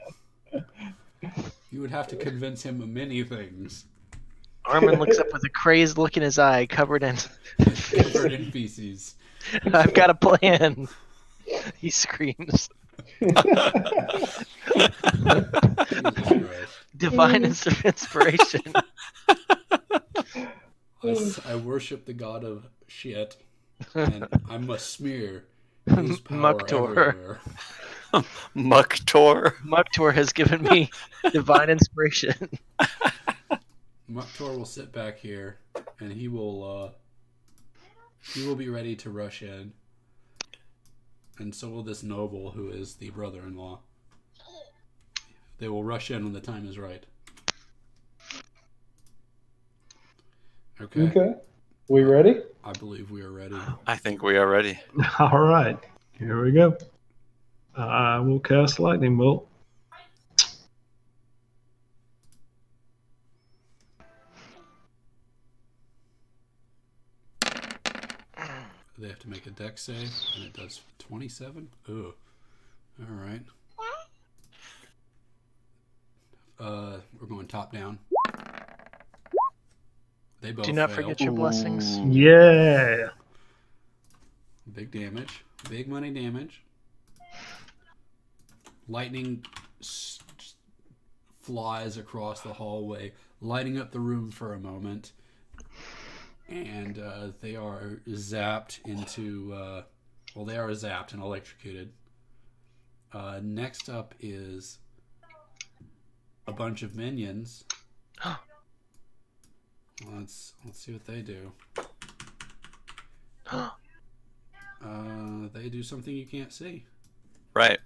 You would have to convince him of many things. Armin looks up with a crazed look in his eye, covered in feces. I've got a plan. He screams. Divine inspiration. I worship the god of shit, and I must smear his power everywhere. Muktor. Muktor has given me divine inspiration. Muktor will sit back here, and he will be ready to rush in, and so will this noble who is the brother-in-law. They will rush in when the time is right. Okay. We ready? I believe we are ready. I think we are ready. All right. Here we go. I will cast lightning bolt. They have to make a dex save, and it does 27. Ooh. All right. We're going top down. They both Do not fail. forget your blessings. Yeah. Big damage. Big money damage. Lightning flies across the hallway, lighting up the room for a moment. And they are zapped into... they are zapped and electrocuted. Next up is a bunch of minions. Let's see what they do. They do something you can't see. Right.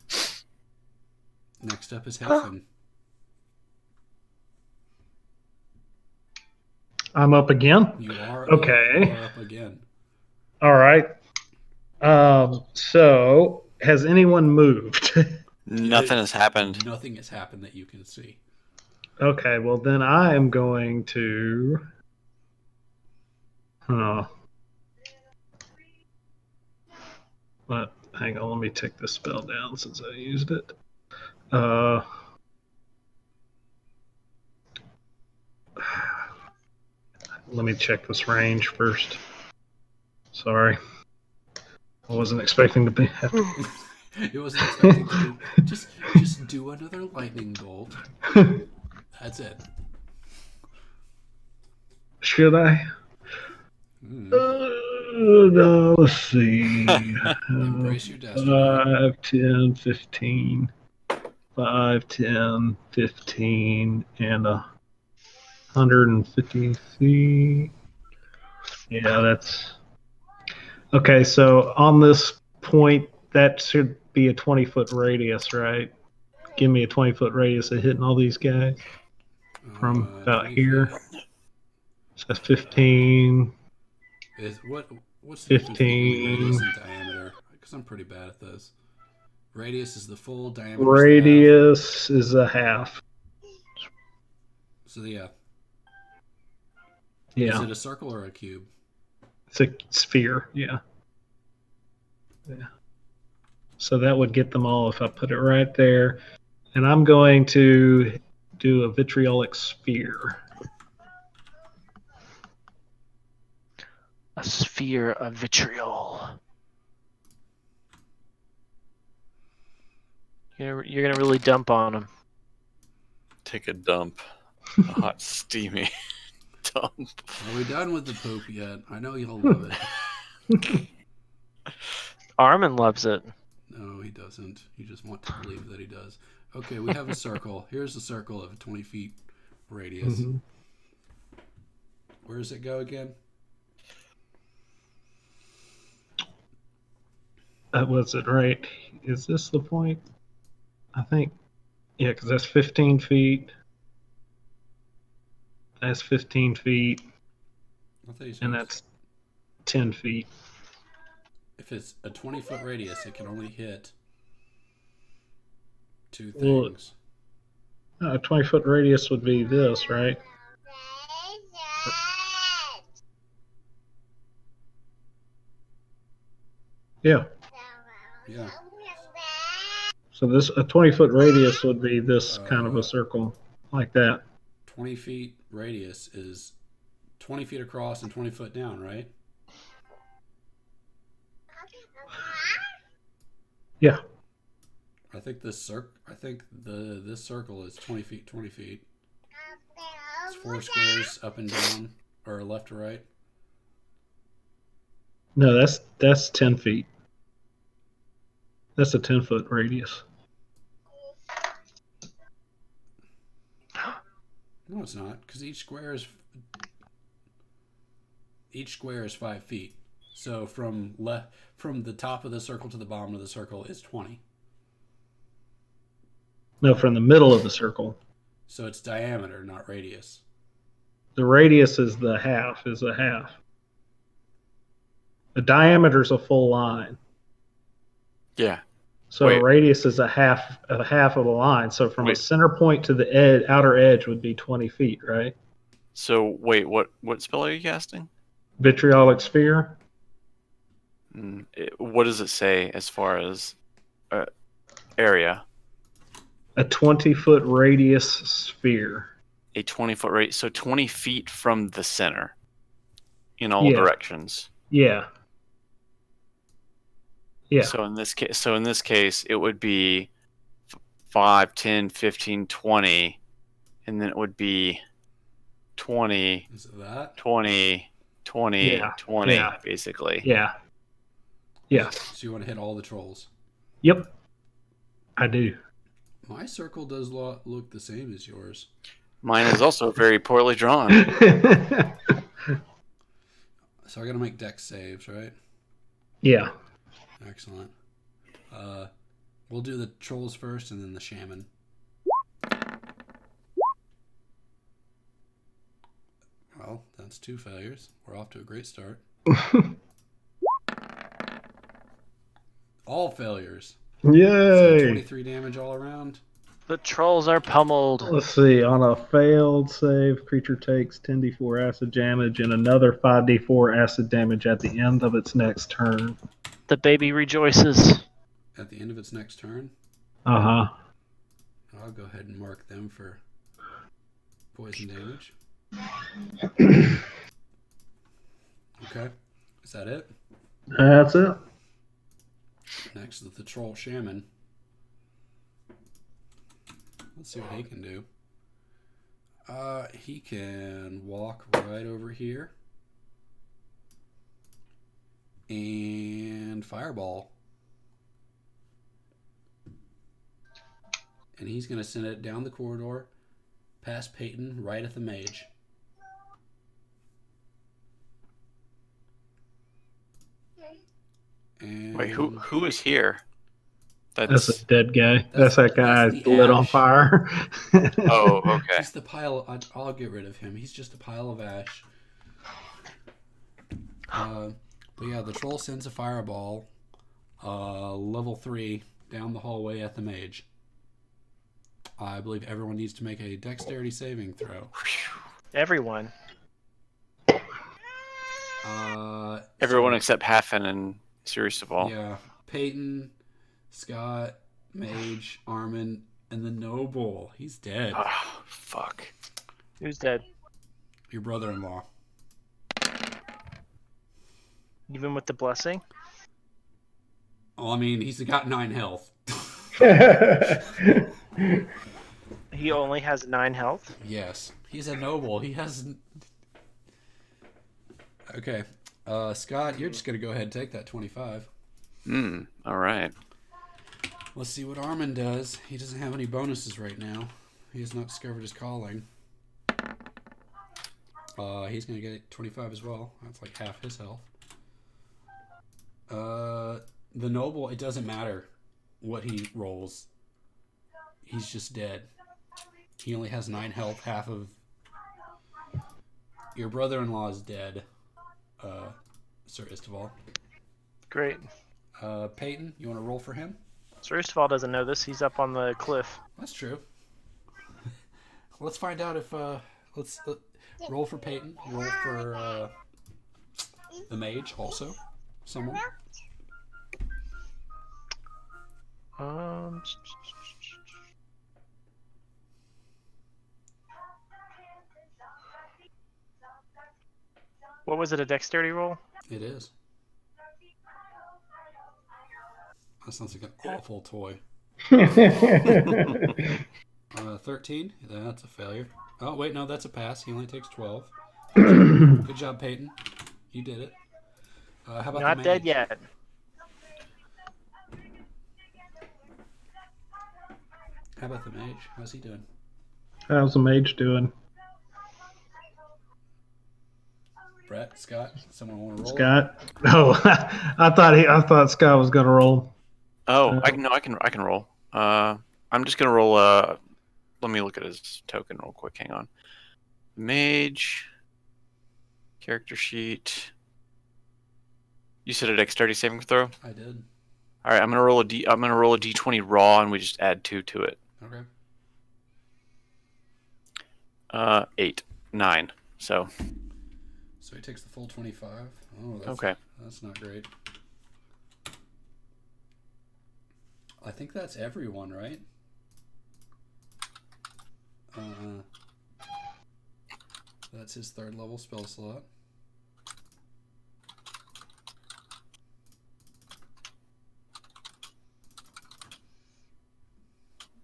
Next up is Helfen. I'm up again. You are Okay. You are up again. All right. So has anyone moved? Nothing has happened. Nothing has happened that you can see. Okay, well then I am going to Oh. But hang on, let me take this spell down since I used it. Let me check this range first. Sorry. I wasn't expecting to be. It wasn't expecting to be. Just do another lightning bolt. That's it. Should I? No, let's see. Embrace your destiny. 5, 10, 15. 5, 10, 15, and 150 feet. Yeah, that's... Okay, so on this point, that should be a 20-foot radius, right? Give me a 20-foot radius of hitting all these guys from about 20 here. feet. So that's 15. What's the difference between 15. radius and diameter? Because I'm pretty bad at this. Radius is the full, diameter is the half. Radius is a half. So yeah. Yeah. Is it a circle or a cube? It's a sphere, yeah. So that would get them all if I put it right there. And I'm going to do a vitriolic sphere. A sphere of vitriol. You're gonna really dump on them. Take a dump. A hot, steamy dump. Are we done with the poop yet? I know you'll love it. Armin loves it. No, he doesn't. You just want to believe that he does. Okay, we have a circle. Here's a circle of a 20 feet radius. Mm-hmm. Where does it go again? Was it right? Is this the point? I think. Yeah, because that's 15 feet. That's 15 feet. I thought you said And that's 10 feet. if it's a 20-foot radius, it can only hit two Well, things. A 20-foot radius would be this, right? Yeah. Yeah. So a 20-foot radius would be this kind of a circle, like that. 20 feet radius is 20 feet across and 20 foot down, right? Yeah. I think this this circle is 20 feet, 20 feet. It's 4 squares up and down, or left to right. No, that's 10 feet. That's a 10-foot radius. No, it's not, because each square is 5 feet. So from the top of the circle to the bottom of the circle is 20. No, from the middle of the circle. So it's diameter, not radius. The radius is a half. The diameter is a full line. Yeah. So Wait. a radius is a half of a line. So from a Wait. center point to the outer edge would be 20 feet, right? So wait, what spell are you casting? Vitriolic sphere. What does it say as far as area? A 20-foot radius sphere. A 20-foot radius, so 20 feet from the center, in all Yeah. directions. Yeah. Yeah. So in this case, it would be 5, 10, 15, 20, and then it would be 20, Is it that? 20, 20, Yeah. 20, Yeah. basically. Yeah. Yeah. So you want to hit all the trolls. Yep. I do. My circle does look the same as yours. Mine is also very poorly drawn. So I got to make dex saves, right? Yeah. Excellent. We'll do the trolls first and then the shaman. Well, that's 2 failures. We're off to a great start. All failures. So Yay. 23 damage all around. The trolls are pummeled. Let's see. On a failed save, creature takes 10d4 acid damage and another 5d4 acid damage at the end of its next turn. The baby rejoices. At the end of its next turn, Uh-huh. I'll go ahead and mark them for poison damage. Okay. Is that it? That's it. Next is the troll shaman. Let's see what he can do. He can walk right over here and fireball. And he's going to send it down the corridor, past Peyton, right at the mage. And Wait, who is here? That's a dead guy. That's That's- that guy that's the lit on ash. fire. Oh, okay. Just the pile. I'll get rid of him. He's just a pile of ash. But yeah, the troll sends a fireball, level 3, down the hallway at the mage. I believe everyone needs to make a dexterity saving throw. Everyone. Everyone So, except Hafen and Isteval. yeah, Peyton, Scott, Mage, Armin, and the Noble. He's dead. Oh, fuck. Who's dead? Your brother-in-law. Even with the blessing? Well, I mean, he's got 9 health. He only has 9 health? Yes, he's a noble. He has. Okay, Scott, you're just gonna go ahead and take that 25. All right. Let's see what Armin does. He doesn't have any bonuses right now. He has not discovered his calling. He's gonna get 25 as well. That's like half his health. The noble, it doesn't matter what he rolls. He's just dead. He only has 9 health. Half of your brother-in-law is dead. Sir Isteval. Great. Peyton, you want to roll for him? Sir Isteval doesn't know this. He's up on the cliff. That's true. Let's find out if let's roll for Peyton. Roll for the mage also. Someone. What was it, a dexterity roll? It is. That sounds like an awful toy. 13. That's a failure. Oh wait, no, that's a pass. He only takes 12. Good job, Peyton. You did it. How about Not the dead mage? yet. How about the mage? How's he doing? How's the mage doing? Brett, Scott, someone want to roll? Scott? Oh, I thought Scott was gonna roll. Oh, I can roll. I'm just gonna roll. Let me look at his token real quick. Hang on. Mage. Character sheet. You said a dexterity saving throw. I did. All right, I'm gonna roll a d20 raw, and we just add 2 to it. Okay. 8, 9. So he takes the full 25. Oh, that's, okay. That's not great. I think that's everyone, right? That's his 3rd level spell slot.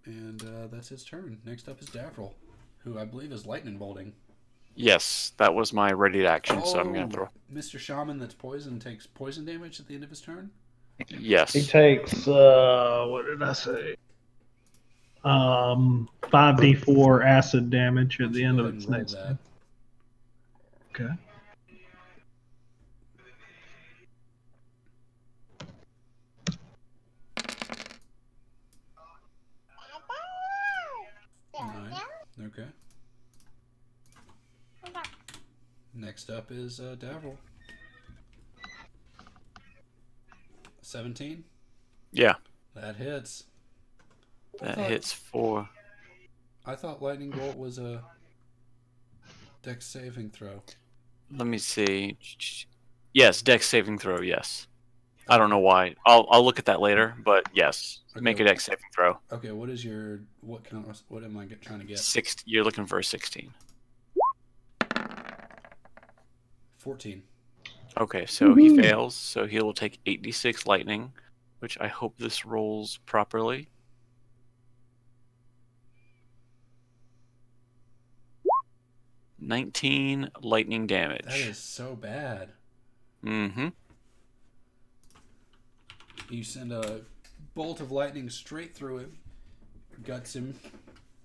And that's his turn. Next up is Davril, who I believe is lightning bolting. Yes, that was my ready action. So I'm gonna throw. Mr. Shaman that's poison takes poison damage at the end of his turn? Yes. He takes what did I say? 5d4 acid damage at the end of its next turn. Okay. Okay. Next up is Davril. 17? Yeah. That hits. That hits 4. I thought lightning bolt was a dex saving throw. Let me see. Yes, dex saving throw. Yes. I don't know why. I'll look at that later, but yes, make a dex saving throw. Okay, what is your what am I trying to get? You're looking for a 16. 14. Okay, so he fails, so he will take 8d6 lightning, which I hope this rolls properly. $19 lightning damage. That is so bad. Mm-hmm. You send a bolt of lightning straight through him, guts him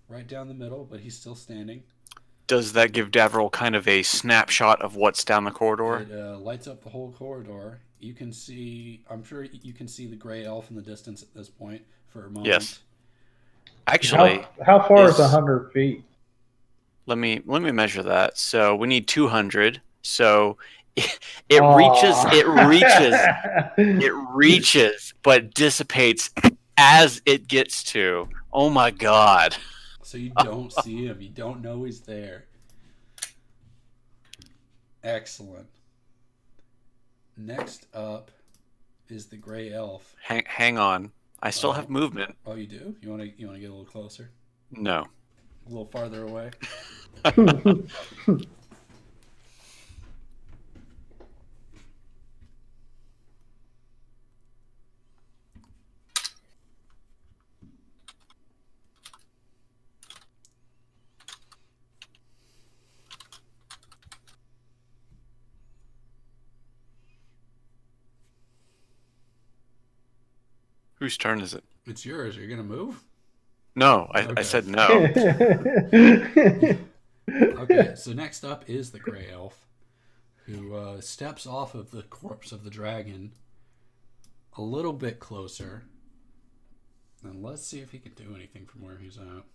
right down the middle, but he's still standing. Does that give Davriel kind of a snapshot of what's down the corridor? It lights up the whole corridor. You can see, I'm sure you can see the gray elf in the distance at this point for a moment. Yes. Actually, how far is 100 feet? Let me measure that. So we need 200. So it reaches, but dissipates as it gets to. Oh my god. So you don't see him. You don't know he's there. Excellent. Next up is the gray elf. Hang on. I still have movement. Oh, you do? You want to get a little closer? No. A little farther away? Whose turn is it? It's yours. Are you going to move? No, I Okay. said no. Okay, so next up is the gray elf, who steps off of the corpse of the dragon a little bit closer. And let's see if he can do anything from where he's at.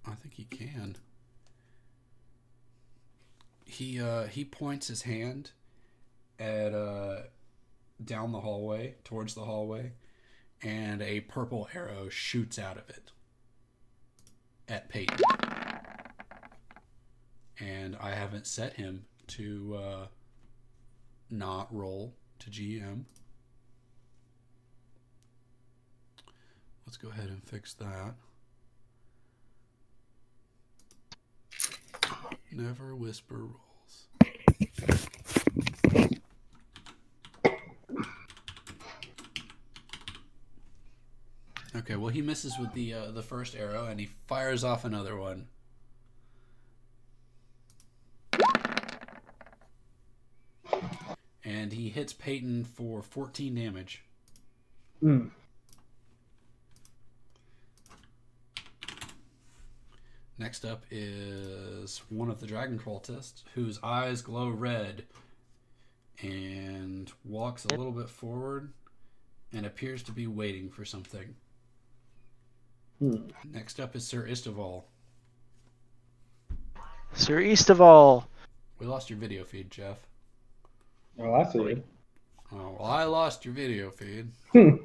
I think he can. He points his hand at down the hallway, towards the hallway, and a purple arrow shoots out of it at Peyton. And I haven't set him to not roll to GM. Let's go ahead and fix that. Never whisper rolls. Okay, well he misses with the first arrow and he fires off another one. And he hits Peyton for 14 damage. Next up is one of the dragon cultists whose eyes glow red and walks a little bit forward and appears to be waiting for something. Next up is Sir Isteval. Sir Isteval. We lost your video feed, Jeff. Oh, I see it. Oh, well, I lost your video feed.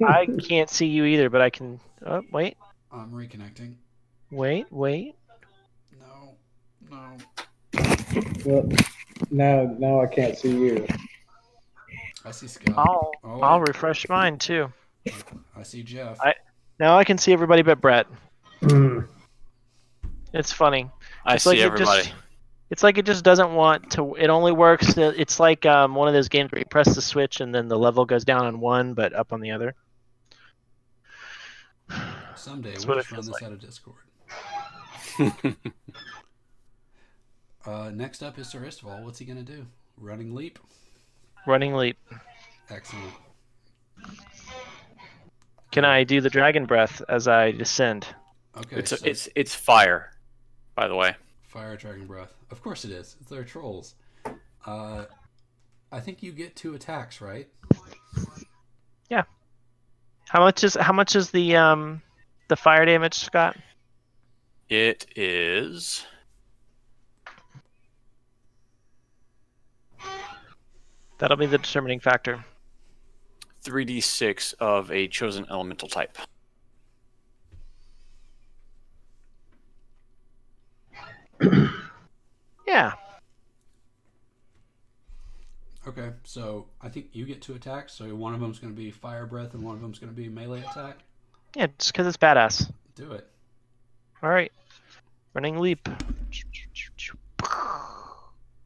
I can't see you either, but I can. Oh, wait. I'm reconnecting. Wait. No. Well, now I can't see you. I see Scott. I'll refresh mine too. I see Jeff. Now I can see everybody but Brett. It's funny. I see everybody. It's like it just doesn't want to. It only works. It's like one of those games where you press the switch and then the level goes down on one but up on the other. Someday we'll just run this out of Discord. Next up is Sir Isteval. What's he going to do? Running leap? Running leap. Excellent. Can I do the dragon breath as I descend? Okay. It's fire, by the way. Fire dragon breath. Of course it is. They're trolls. I think you get 2 attacks, right? Yeah. How much is the fire damage, Scott? It is That'll be the determining factor. 3d6 of a chosen elemental type. Yeah. Okay, so I think you get 2 attacks. So one of them's going to be fire breath, and one of them's going to be melee attack. Yeah, just because it's badass. Do it. All right. Running leap.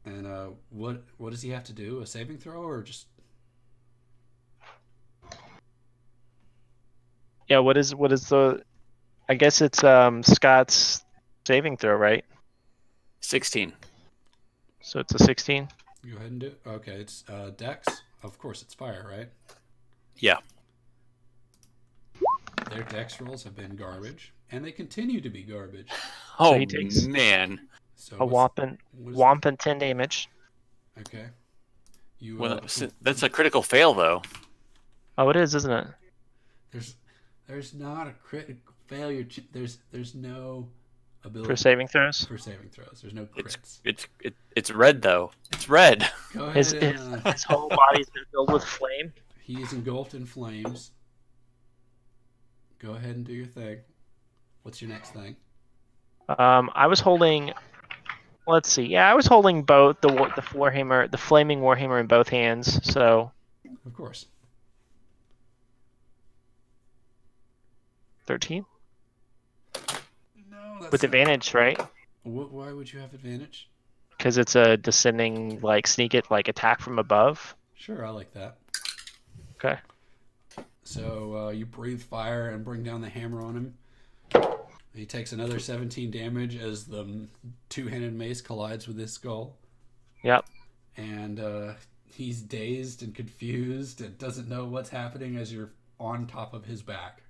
And what does he have to do? A saving throw or just? Yeah. What is the? I guess it's Scott's saving throw, right? 16. So it's a 16. Go ahead and do it. Okay, it's Dex. Of course, it's fire, right? Yeah. Their Dex rolls have been garbage, and they continue to be garbage. Oh, he takes man. So A whopping 10 damage. Okay. You. Well, that's a critical fail, though. Oh, it is, isn't it? There's not a critical failure. There's no ability For saving throws. for saving throws. There's no crits. It's red, though. It's red. Go ahead. His, and, his whole body's been filled with flame. he is engulfed in flames. Go ahead and do your thing. What's your next thing? I was holding. Let's see. Yeah, I was holding both the warhammer, the flaming warhammer in both hands. So Of course. 13 No, that's with advantage, right? Why would you have advantage? Because it's a descending sneak it attack from above. Sure, I like that. Okay. So you breathe fire and bring down the hammer on him. He takes another 17 damage as the two-handed mace collides with his skull. Yep. And he's dazed and confused and doesn't know what's happening as you're on top of his back.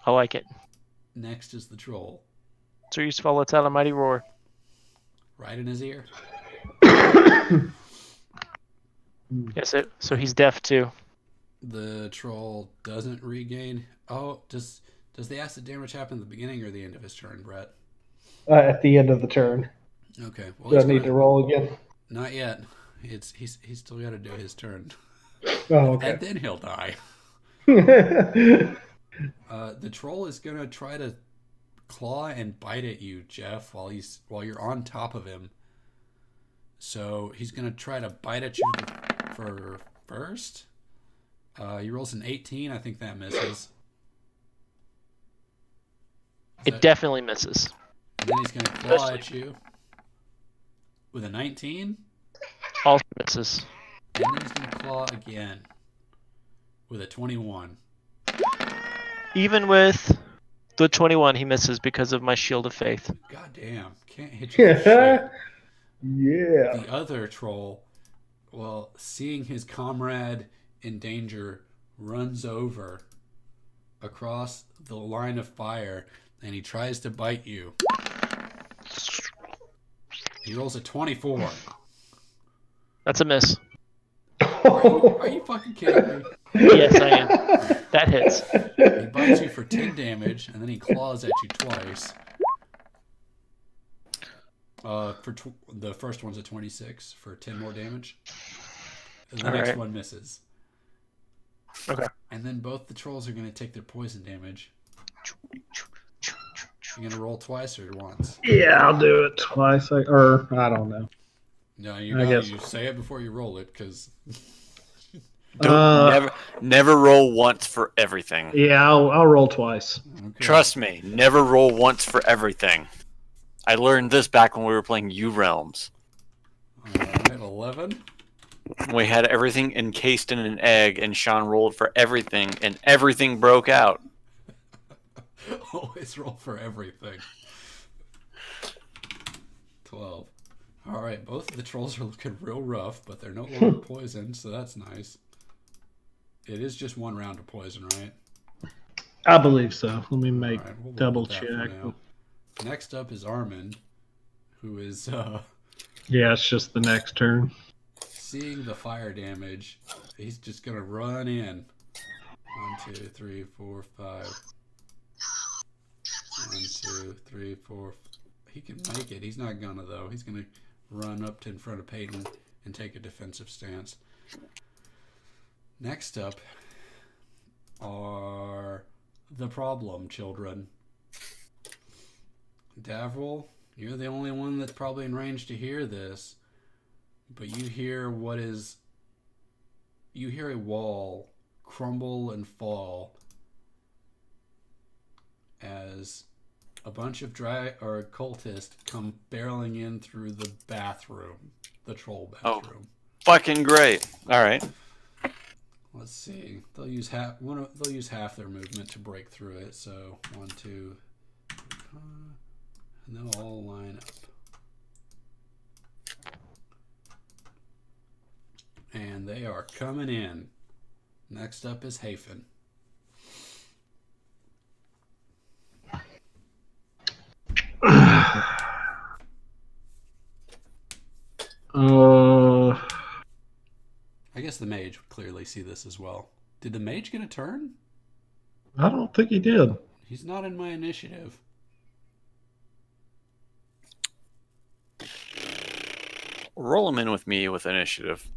I like it. Next is the troll. So Isteval lets out a mighty roar. Right in his ear. Yes. So he's deaf too. The troll doesn't regain. Oh, does the acid damage happen at the beginning or the end of his turn, Brett? At the end of the turn. Okay. Well, Do I need to roll again? Not yet. He's still got to do his turn, Oh, okay. and then he'll die. The troll is gonna try to claw and bite at you, Jeff, while you're on top of him. So he's gonna try to bite at you for first. He rolls an 18. I think that misses. It definitely misses. And then he's gonna claw at you with a 19. Also misses. And then he's gonna claw again with a 21. Even with the 21, he misses because of my shield of faith. God damn, can't hit you for shit. Yeah. The other troll, well, seeing his comrade in danger, runs over across the line of fire, and he tries to bite you. He rolls a 24. That's a miss. Are you fucking kidding me? Yes, I am. That hits. He bites you for 10 damage, and then he claws at you twice. The first one's a 26 for 10 more damage. And the next one misses. Okay. And then both the trolls are going to take their poison damage. You're going to roll twice or once? Yeah, I'll do it twice. Or I don't know. No, guess. you say it before you roll it, because... Never roll once for everything. Yeah, I'll roll twice. Okay. Trust me, never roll once for everything. I learned this back when we were playing U Realms. Alright, 11. We had everything encased in an egg, and Sean rolled for everything, and everything broke out. Always roll for everything. 12. Alright, both of the trolls are looking real rough, but they're no longer poisoned, so that's nice. It is just one round of poison, right? I believe so. Let me make Alright, we'll double with that for check. now. Next up is Armin, who is Yeah, it's just the next turn. seeing the fire damage. He's just gonna run in. 1, 2, 3, 4, 5. 1, 2, 3, 4. He can make it. He's not gonna though. He's gonna run up to in front of Peyton and take a defensive stance. Next up are the problem children. Davril, you're the only one that's probably in range to hear this, but you hear a wall crumble and fall as a bunch of cultists come barreling in through the bathroom, the troll bathroom. Oh, fucking great! All right. Let's see. They'll use half their movement to break through it. So 1, 2, and they'll all line up. And they are coming in. Next up is Hafen. I guess the mage would clearly see this as well. Did the mage get a turn? I don't think he did. He's not in my initiative. Roll him in with me with initiative.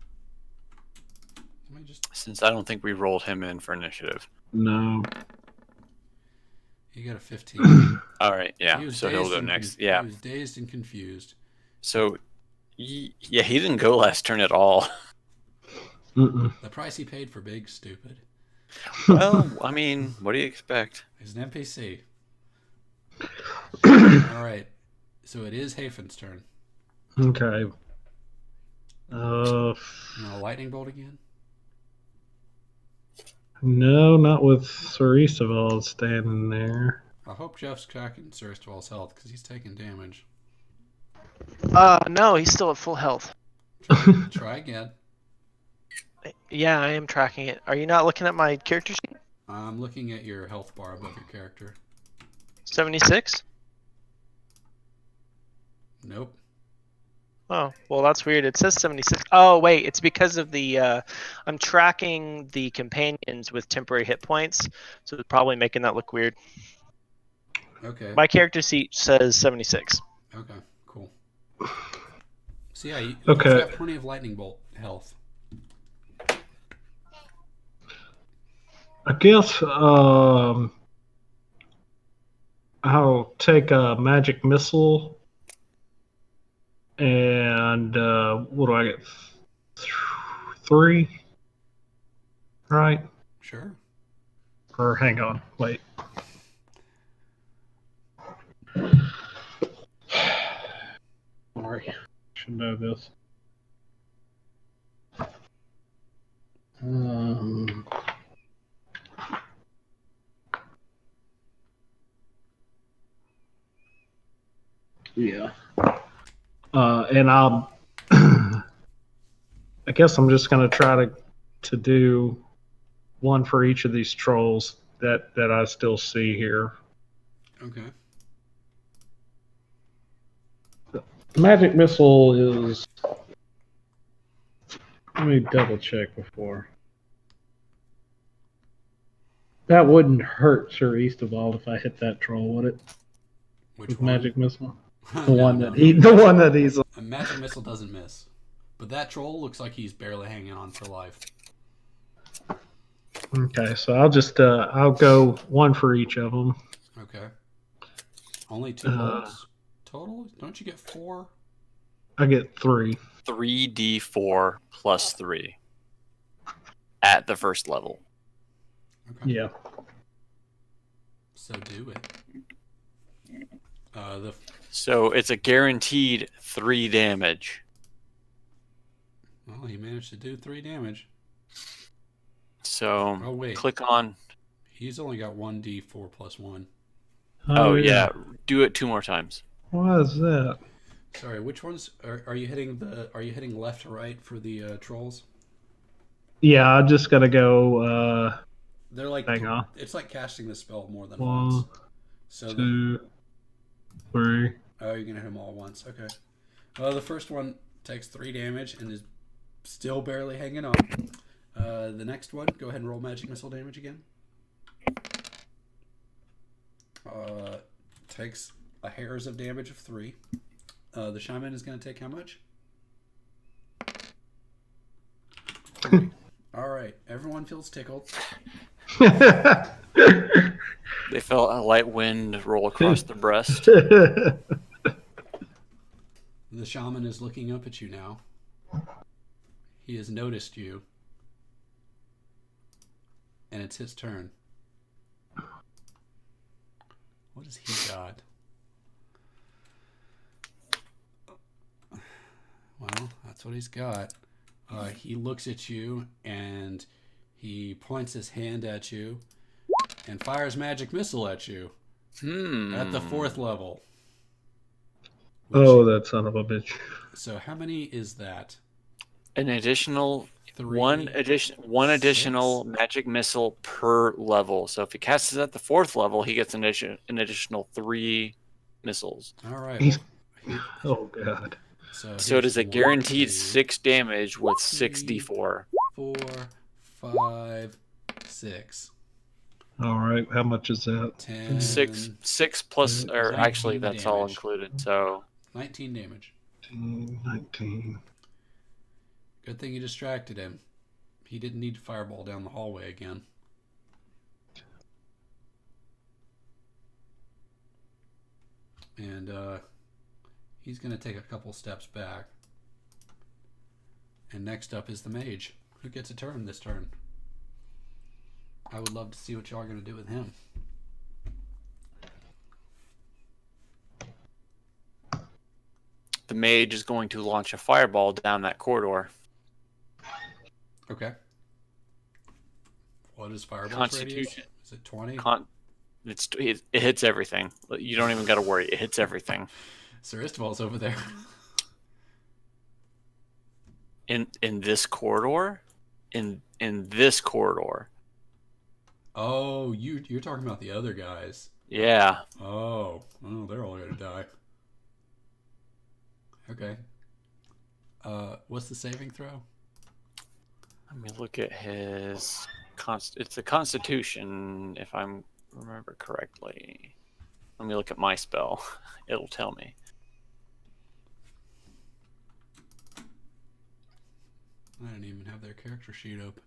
Since I don't think we rolled him in for initiative. No. He got a 15. All right, yeah. So he'll go next. Yeah. He was dazed and confused. So, he didn't go last turn at all. Mm-mm. The price he paid for Big Stupid. Well, I mean, what do you expect? He's an NPC. All right. So it is Hafen's turn. Okay. You want a lightning bolt again? No, not with Sir Isteval standing there. I hope Jeff's tracking Sir Isteval's health because he's taking damage. No, he's still at full health. Try again. Yeah, I am tracking it. Are you not looking at my character sheet? I'm looking at your health bar above your character. 76? Nope. Oh, well, that's weird. It says 76. Oh, wait, it's because of the, I'm tracking the companions with temporary hit points, so it's probably making that look weird. Okay. My character sheet says 76. Okay, cool. So yeah, you've Okay. got plenty of lightning bolt health. I guess I'll take a magic missile and what do I get? 3? Right? Sure. Or hang on, wait. Sorry, should know this. Yeah. And I'll I guess I'm just gonna try to do one for each of these trolls that I still see here. Okay. Magic missile is, let me double check before. That wouldn't hurt Sir Isteval if I hit that troll, would it? Which With one? magic missile? The No, one no. that he's A magic missile doesn't miss. But that troll looks like he's barely hanging on for life. Okay, so I'll just I'll go one for each of them. Okay. Only 2 bolts total? Don't you get 4? I get 3. 3d4 plus 3 at the first level. Okay. Yeah. So do it. So it's a guaranteed 3 damage. Well, he managed to do 3 damage. So Oh wait, click on. he's only got 1d4 plus 1. Oh yeah, do it 2 more times. Why is that? Sorry, which ones are you hitting? Are you hitting left or right for the trolls? Yeah, I just gotta go. They're like, Hang on. it's like casting the spell more than 1, once. So 2, 3. oh, you're gonna hit them all at once. Okay. Well, the first one takes 3 damage and is still barely hanging on. The next one, go ahead and roll magic missile damage again. Takes a hairs of damage of 3. The shaman is going to take how much? 3. All right. Everyone feels tickled. They felt a light wind roll across their breast. The shaman is looking up at you now. He has noticed you. And it's his turn. What has he got? Well, that's what he's got. He looks at you and he points his hand at you and fires magic missile at you at the 4th level. Oh, that son of a bitch. So how many is that? An additional 3, one additional 6. magic missile per level. So if he casts it at the 4th level, he gets an additional 3 missiles. All right. Oh, God. So it is a 1, guaranteed 2, 6 damage with 6 3, d4. 4, 5, 6. All right. How much is that? 10. 6 plus, or 19 actually that's all damage. included. So 19 damage. 19. Good thing you distracted him. He didn't need to fireball down the hallway again. And he's going to take a couple steps back. And next up is the mage, who gets a turn this turn. I would love to see what y'all are going to do with him. the mage is going to launch a fireball down that corridor. Okay. What is fireball's Constitution. radius? Is it 20? It hits everything. You don't even got to worry. It hits everything. Sir Isteval's over there. In this corridor, in this corridor. Oh, you're talking about the other guys. Yeah. Oh, they're all gonna die. Okay. What's the saving throw? Let me look at his it's a Constitution, if I remember correctly. Let me look at my spell. It'll tell me. I didn't even have their character sheet open.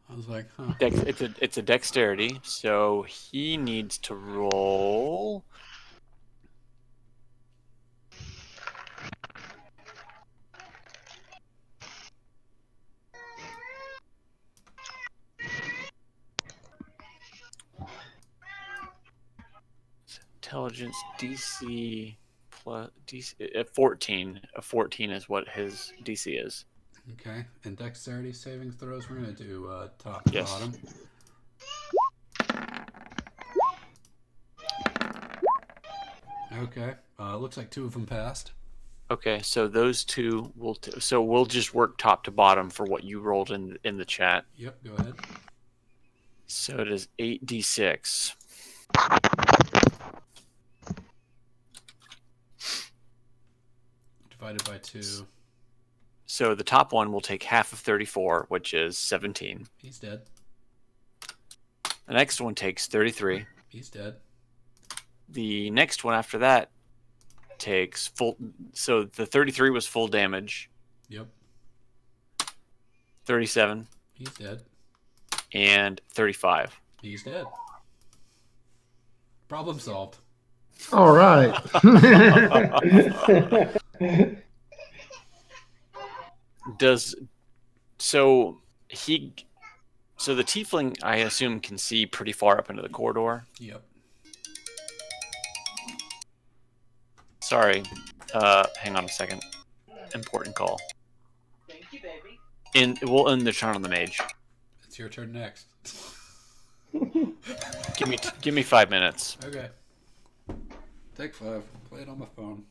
I was like, huh. It's a dexterity, so he needs to roll. Intelligence DC plus DC 14. A 14 is what his DC is. Okay, and dexterity saving throws, we're going to do top to Yes. bottom. Okay, looks like 2 of them passed. Okay, so those two will. So we'll just work top to bottom for what you rolled in the chat. Yep, go ahead. So it is 8d6. Divided by 2. So the top one will take half of 34, which is 17. He's dead. The next one takes 33. He's dead. The next one after that takes full. So the 33 was full damage. Yep. 37 He's dead. and 35. He's dead. Problem solved. All right. So the tiefling, I assume, can see pretty far up into the corridor. Yep. Sorry. Hang on a second. Important call. Thank you, baby. We'll end the turn on the mage. It's your turn next. Give me 5 minutes. Okay. Take 5. Play it on my phone.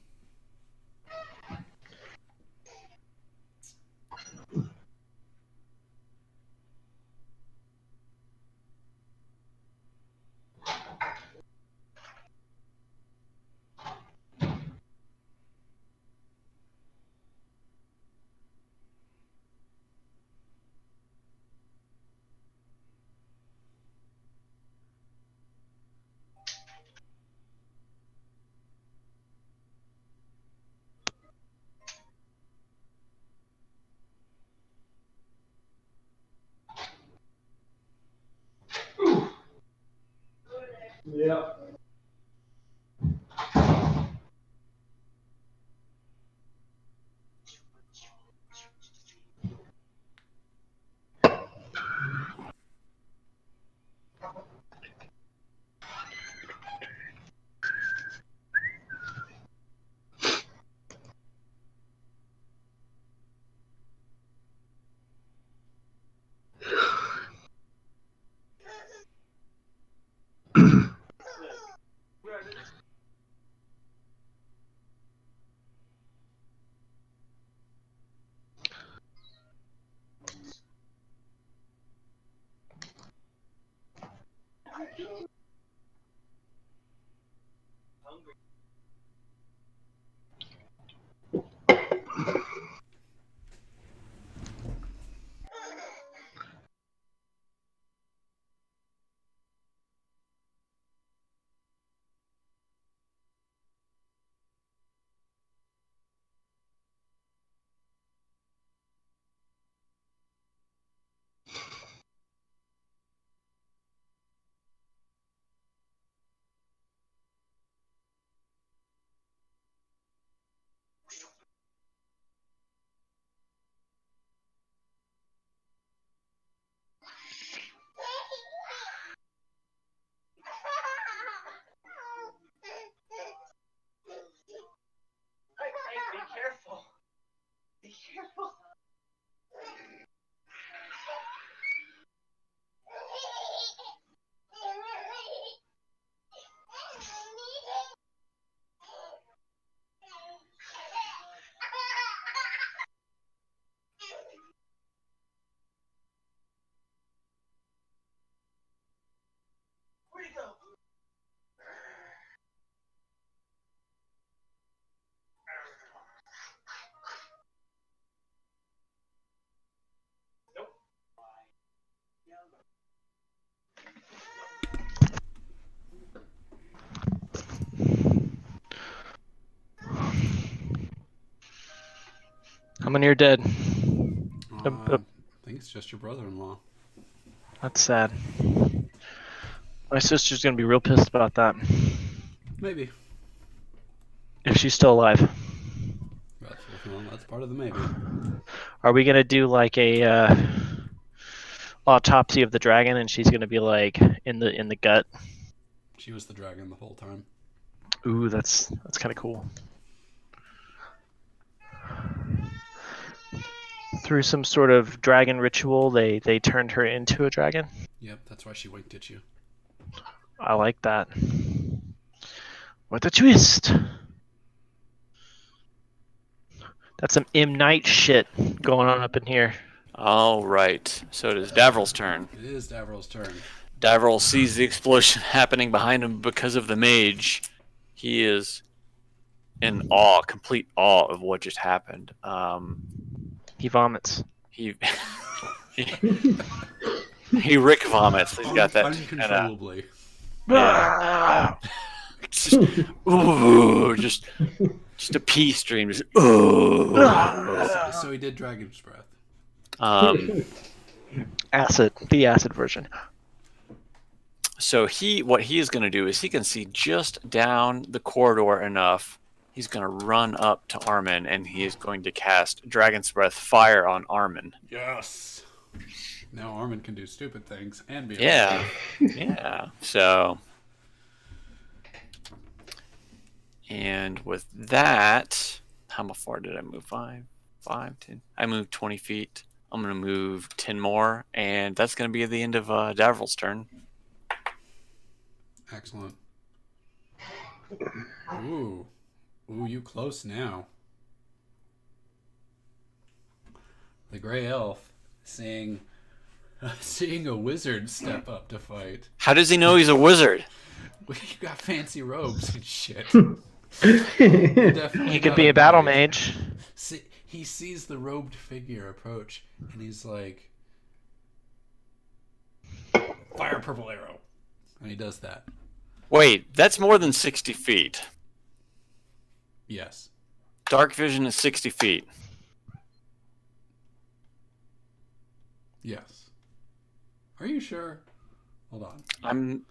Yeah. Be careful. Be careful. Where'd he go? Nope. How many are dead? I think it's just your brother-in-law. That's sad. My sister's gonna be real pissed about that. Maybe. If she's still alive. That's part of the maybe. Are we gonna do like a autopsy of the dragon, and she's gonna be like in the gut? She was the dragon the whole time. Ooh, that's kind of cool. Through some sort of dragon ritual, they turned her into a dragon. Yep, that's why she winked at you. I like that. What a twist! That's some M. Night shit going on up in here. All right. So it is Davril's turn. It is Davril's turn. Davril sees the explosion happening behind him because of the mage. He is in awe, complete awe of what just happened. He vomits. He he Rick vomits. He's got that uncontrollably. Yeah. just, ooh, just a pee stream. Just, ooh. So he did Dragon's Breath. Acid, the acid version. So what he is going to do is he can see just down the corridor enough. He's going to run up to Armin, and he is going to cast Dragon's Breath Fire on Armin. Yes. Now Armin can do stupid things and be Yeah. Yeah. So, and with that, how far did I move? 5, 10. I moved 20 feet. I'm going to move 10 more, and that's going to be the end of Davril's turn. Excellent. Ooh, you close now. The Gray Elf seeing a wizard step up to fight. How does he know he's a wizard? You got fancy robes and shit. He could be a battle mage. He sees the robed figure approach, and he's like, "Fire purple arrow," and he does that. Wait, that's more than 60 feet. Yes. Dark vision is 60 feet. Yes. Are you sure? Hold on.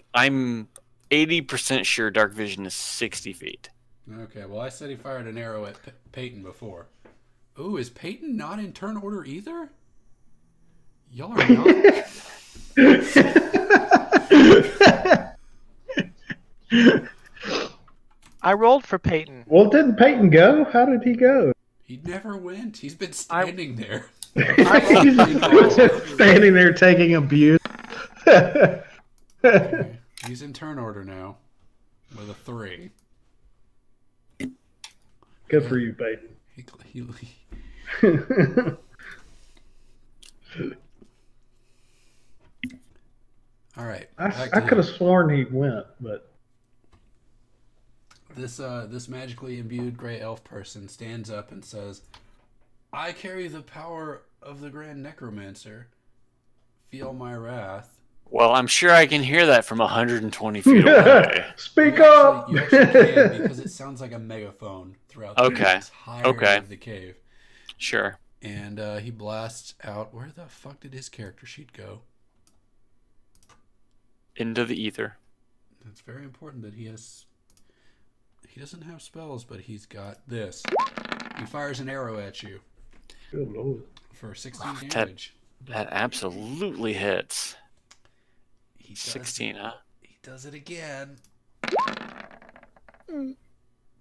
80% sure dark vision is 60 feet. Okay, well, I said he fired an arrow at Peyton before. Ooh, is Peyton not in turn order either? Y'all are not. I rolled for Peyton. Well, didn't Peyton go? How did he go? He never went. He's been standing there. He's just standing there taking abuse. Okay, he's in turn order now with a 3. Good for you, Peyton. All right. I could have sworn he went, but this magically imbued gray elf person stands up and says, "I carry the power of the Grand Necromancer. Feel my wrath." Well, I'm sure I can hear that from 120 feet away. Speak up. You actually can, because it sounds like a megaphone throughout the entirety of the cave. Sure. And he blasts out. Where the fuck did his character sheet go? Into the ether. It's very important that he has... He doesn't have spells, but he's got this. He fires an arrow at you. Good Lord. For 16 damage. That absolutely hits. He 16, huh? He does it again.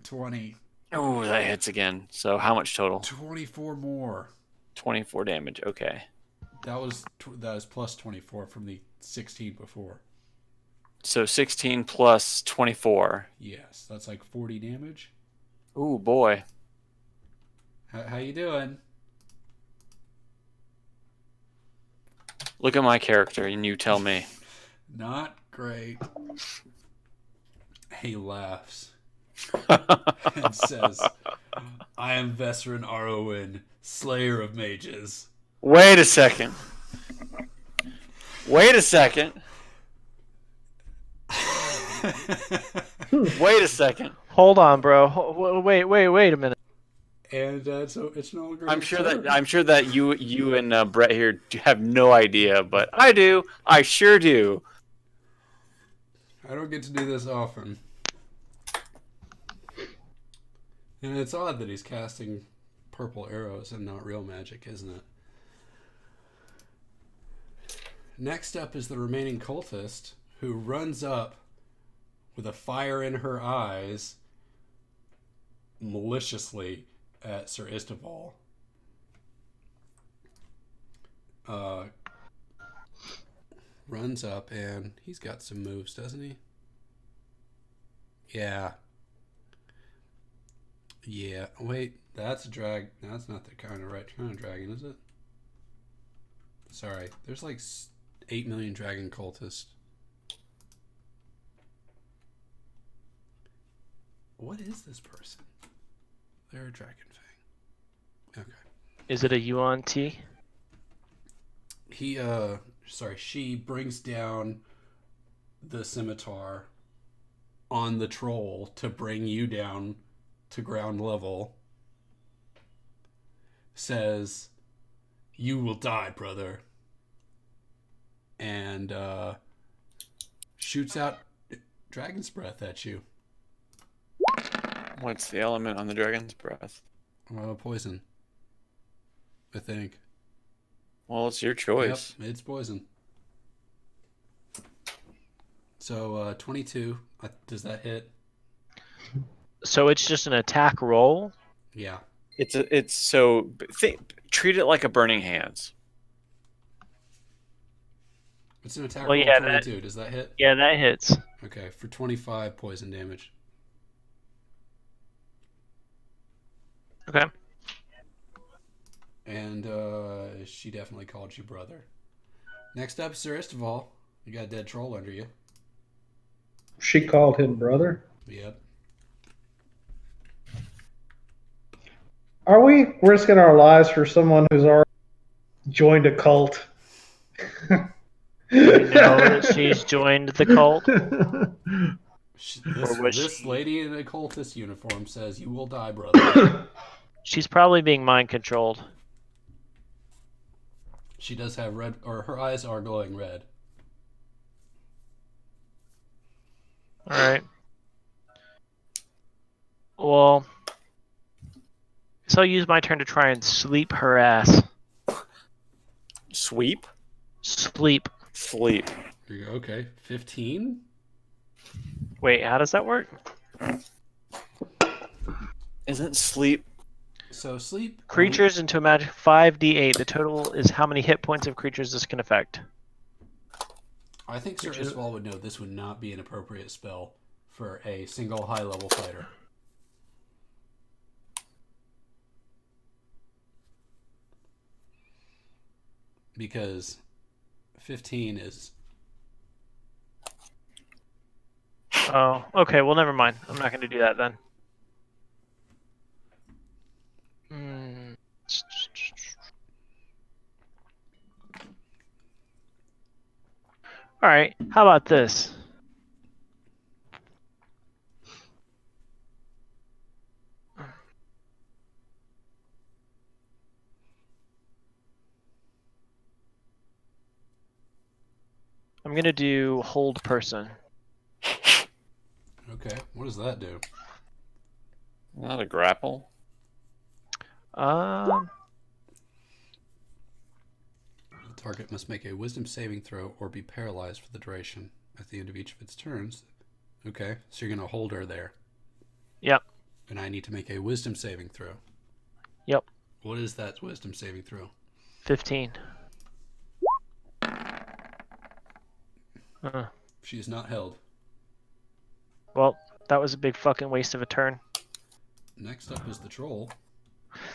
20. Oh, that hits again. So how much total? 24 more. 24 damage. Okay. That was plus 24 from the 16 before. So 16 plus 24. Yes, that's like 40 damage. Ooh, boy. How you doing? Look at my character and you tell me. Not great. He laughs and says, "I am Vesrin Arwen, Slayer of Mages." Wait a second. Wait a second. Wait a second. Hold on, bro. Wait a minute. And so it's no longer. I'm sure that you and Brett here have no idea, but I do. I sure do. I don't get to do this often. And it's odd that he's casting purple arrows and not real magic, isn't it? Next up is the remaining cultist, who runs up with a fire in her eyes maliciously at Sir Isteval. Runs up, and he's got some moves, doesn't he? Yeah. Wait, that's a drag. That's not the kind of dragon, is it? Sorry, there's like 8 million dragon cultists. What is this person? They're a dragon fang. Okay. Is it a Yuan T? She brings down the scimitar on the troll to bring you down to ground level. Says, "You will die, brother." And shoots out dragon's breath at you. What's the element on the dragon's breath? Poison. I think. Well, it's your choice. Yep, it's poison. So 22. Does that hit? So it's just an attack roll? Yeah. Treat it like a burning hands. It's an attack Well, roll yeah, 22. Does that hit? Yeah, that hits. Okay, for 25 poison damage. Okay. And she definitely called you brother. Next up, Sir Isteval. You got a dead troll under you. She called him brother. Yep. Are we risking our lives for someone who's already joined a cult? We know that she's joined the cult. This lady in a cultist uniform says, "You will die, brother." She's probably being mind controlled. She does have red, or her eyes are glowing red. All right. Well, so I'll use my turn to try and sleep her ass. Sweep? Sleep. Sleep. Here you go. Okay, 15. Wait, how does that work? Isn't sleep? So sleep. Creatures into a magic 5d8. The total is how many hit points of creatures this can affect. I think Sir Isteval would know this would not be an appropriate spell for a single high-level fighter. Because 15 is... Oh, okay. Well, never mind. I'm not going to do that then. All right. How about this? I'm going to do hold person. Okay, what does that do? Not a grapple. The target must make a wisdom saving throw or be paralyzed for the duration at the end of each of its turns. Okay, so you're going to hold her there. Yep. And I need to make a wisdom saving throw. Yep. What is that wisdom saving throw? 15. She is not held. Well, that was a big fucking waste of a turn. Next up is the troll.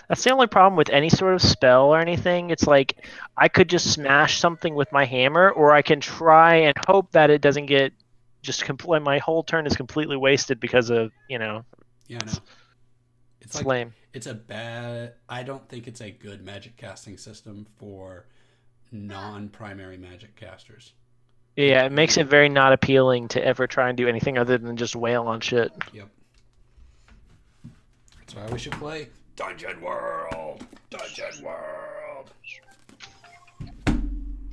That's the only problem with any sort of spell or anything. It's like I could just smash something with my hammer, or I can try and hope that it doesn't get just complete. My whole turn is completely wasted because of Yeah, I know. It's like lame. it's a bad. I don't think it's a good magic casting system for non-primary magic casters. Yeah, it makes it very not appealing to ever try and do anything other than just wail on shit. Yep. That's why we should play Dungeon World. Dungeon World.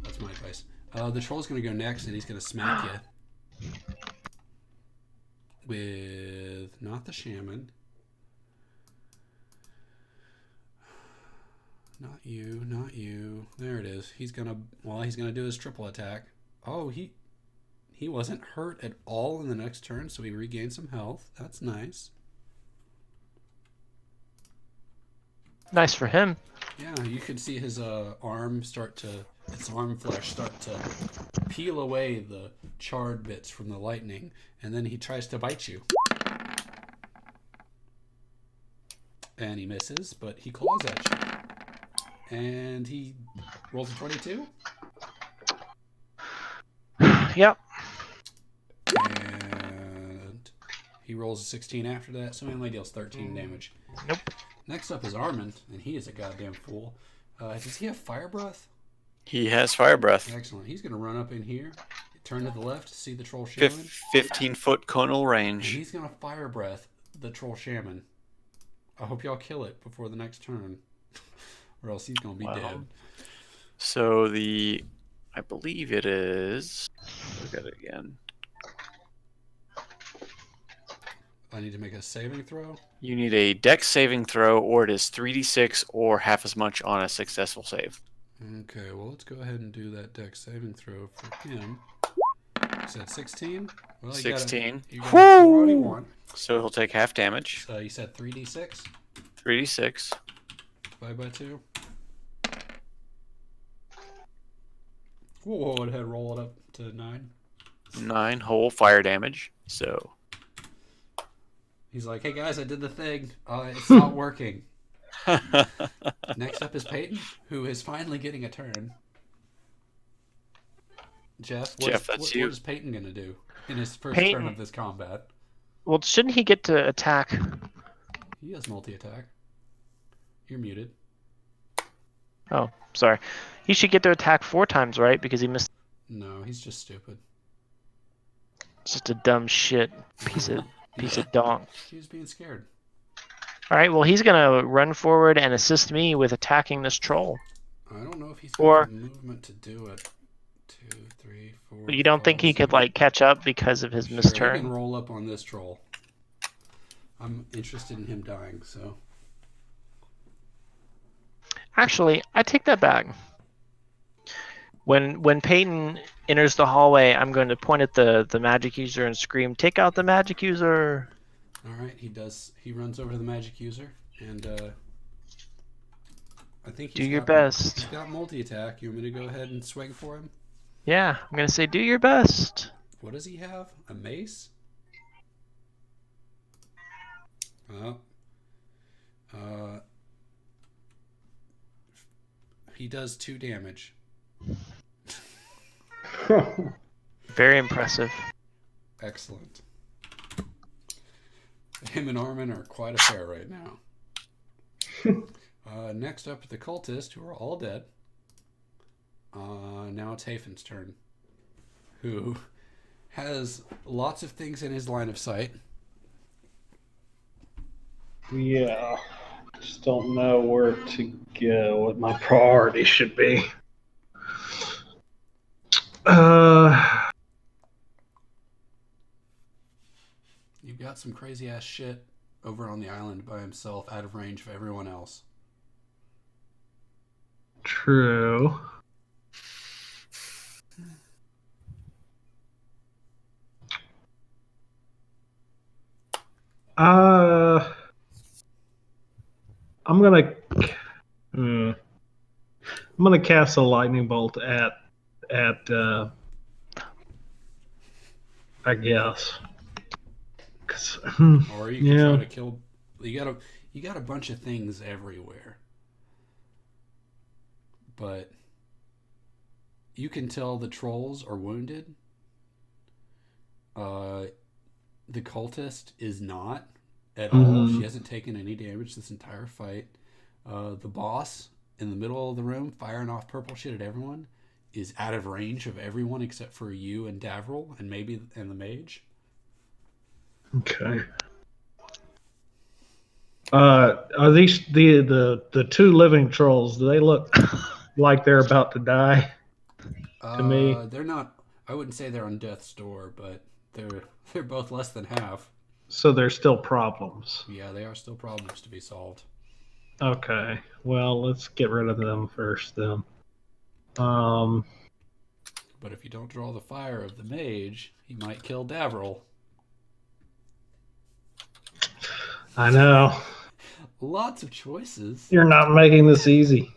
That's my advice. The troll's gonna go next, and he's gonna smack you with not the shaman. Not you, not you. There it is. He's gonna do his triple attack. Oh, he wasn't hurt at all in the next turn, so he regained some health. That's nice. Nice for him. Yeah, you can see his arm his arm flesh start to peel away the charred bits from the lightning, and then he tries to bite you. And he misses, but he claws at you. And he rolls a 22. Yep. And he rolls a 16 after that, so he only deals 13 damage. Nope. Next up is Armand, and he is a goddamn fool. Does he have fire breath? He has fire breath. Excellent. He's going to run up in here, turn to the left, see the troll shaman. 15-foot conal And range. he's going to fire breath the troll shaman. I hope y'all kill it before the next turn, or else he's going to be dead. So I believe it is. Look at it again. I need to make a saving throw. You need a dex saving throw, or it is 3d6 or half as much on a successful save. Okay, well, let's go ahead and do that dex saving throw for him. You said 16? Well, 16. You got a 41. So he'll take half damage. So you said 3d6? 3d6. Divided by 2. Whoa, it had roll it up to 9. 9 whole fire damage. So He's like, hey guys, I did the thing. It's not working. Next up is Peyton, who is finally getting a turn. Jeff, what is Peyton going to do in his first turn of this combat? Well, shouldn't he get to attack? He has multi-attack. You're muted. Oh, sorry. He should get to attack 4 times, right? Because he missed. No, he's just stupid. Just a dumb shit piece of donk. He's being scared. All right, well, he's going to run forward and assist me with attacking this troll. I don't know if he's got the movement to do it, 2, 3, 4. But you don't think he could like catch up because of his Sure, missed he can turn? roll up on this troll. I'm interested in him dying, so. Actually, I take that back. When Peyton enters the hallway, I'm going to point at the magic user and scream, "Take out the magic user!" All right, he does. He runs over to the magic user, and I think Do your best. He's got multi-attack. You want me to go ahead and swing for him? Yeah, I'm going to say, "Do your best." What does he have? A mace? Oh. He does 2 damage. Very impressive. Excellent. Him and Armin are quite a pair right now. Next up, the cultists, who are all dead. Now it's Haven's turn, who has lots of things in his line of sight. Yeah. Just don't know where to go, what my priority should be. You've got some crazy ass shit over on the island by himself, out of range of everyone else. True. I'm gonna cast a lightning bolt at I guess. Or you can try to kill. You got a bunch of things everywhere, but you can tell the trolls are wounded. The cultist is not at all. She hasn't taken any damage this entire fight. The boss in the middle of the room, firing off purple shit at everyone, is out of range of everyone except for you and Davril and the mage. Okay. Are these the 2 living trolls? Do they look like they're about to die? To me, They're not. I wouldn't say they're on death's door, but they're both less than half. so there's still problems. Yeah, they are still problems to be solved. Okay. Well, let's get rid of them first then. But if you don't draw the fire of the mage, he might kill Davril. I know. Lots of choices. You're not making this easy.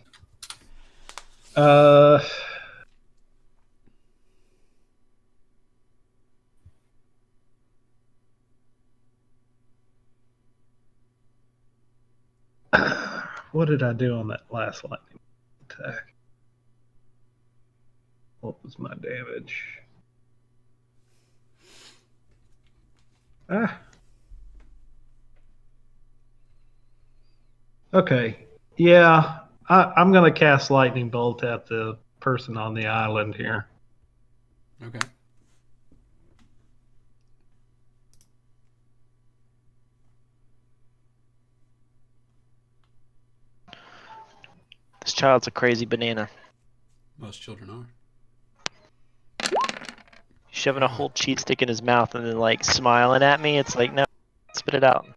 What did I do on that last lightning attack? What was my damage? Okay. Yeah, I'm going to cast lightning bolt at the person on the island here. Okay. This child's a crazy banana. Most children are. Shoving a whole cheat stick in his mouth and then like smiling at me. It's like, no, spit it out.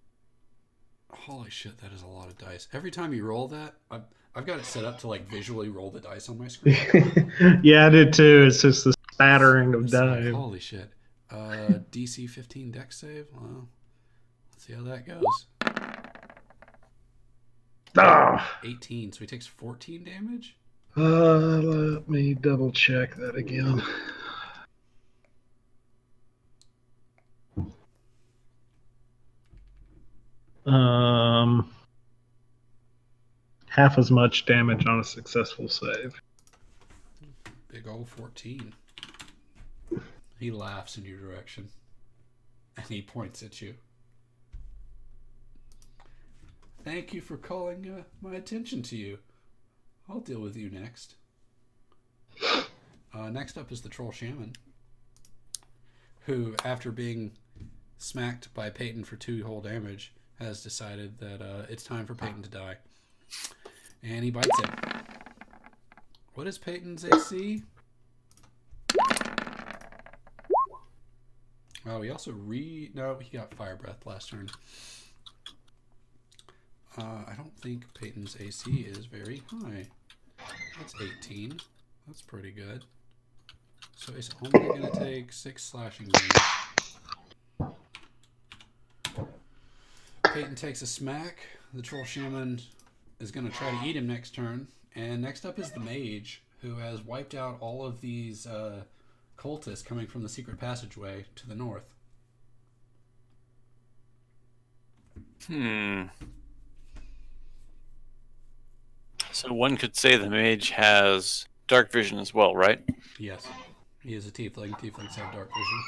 Holy shit, that is a lot of dice. Every time you roll that, I've got it set up to like visually roll the dice on my screen. Yeah, I did too. It's just the spattering of It's like, dice. holy shit. DC 15 dex save. Well, let's see how that goes. Ah! 18, so he takes 14 damage? Let me double check that again. Half as much damage on a successful save. Big old 14. He laughs in your direction. And he points at you. Thank you for calling my attention to you. I'll deal with you next. Next up is the Troll Shaman, who, after being smacked by Peyton for 2 whole damage, has decided that it's time for Peyton to die. And he bites him. What is Peyton's AC? Oh, he also no, he got fire breath last turn. I don't think Peyton's AC is very high. That's 18. That's pretty good. So he's only going to take 6 slashing damage. Peyton takes a smack. The Troll Shaman is going to try to eat him next turn. And next up is the Mage, who has wiped out all of these cultists coming from the secret passageway to the north. So one could say the mage has dark vision as well, right? Yes. He is a tiefling. Tieflings have dark vision.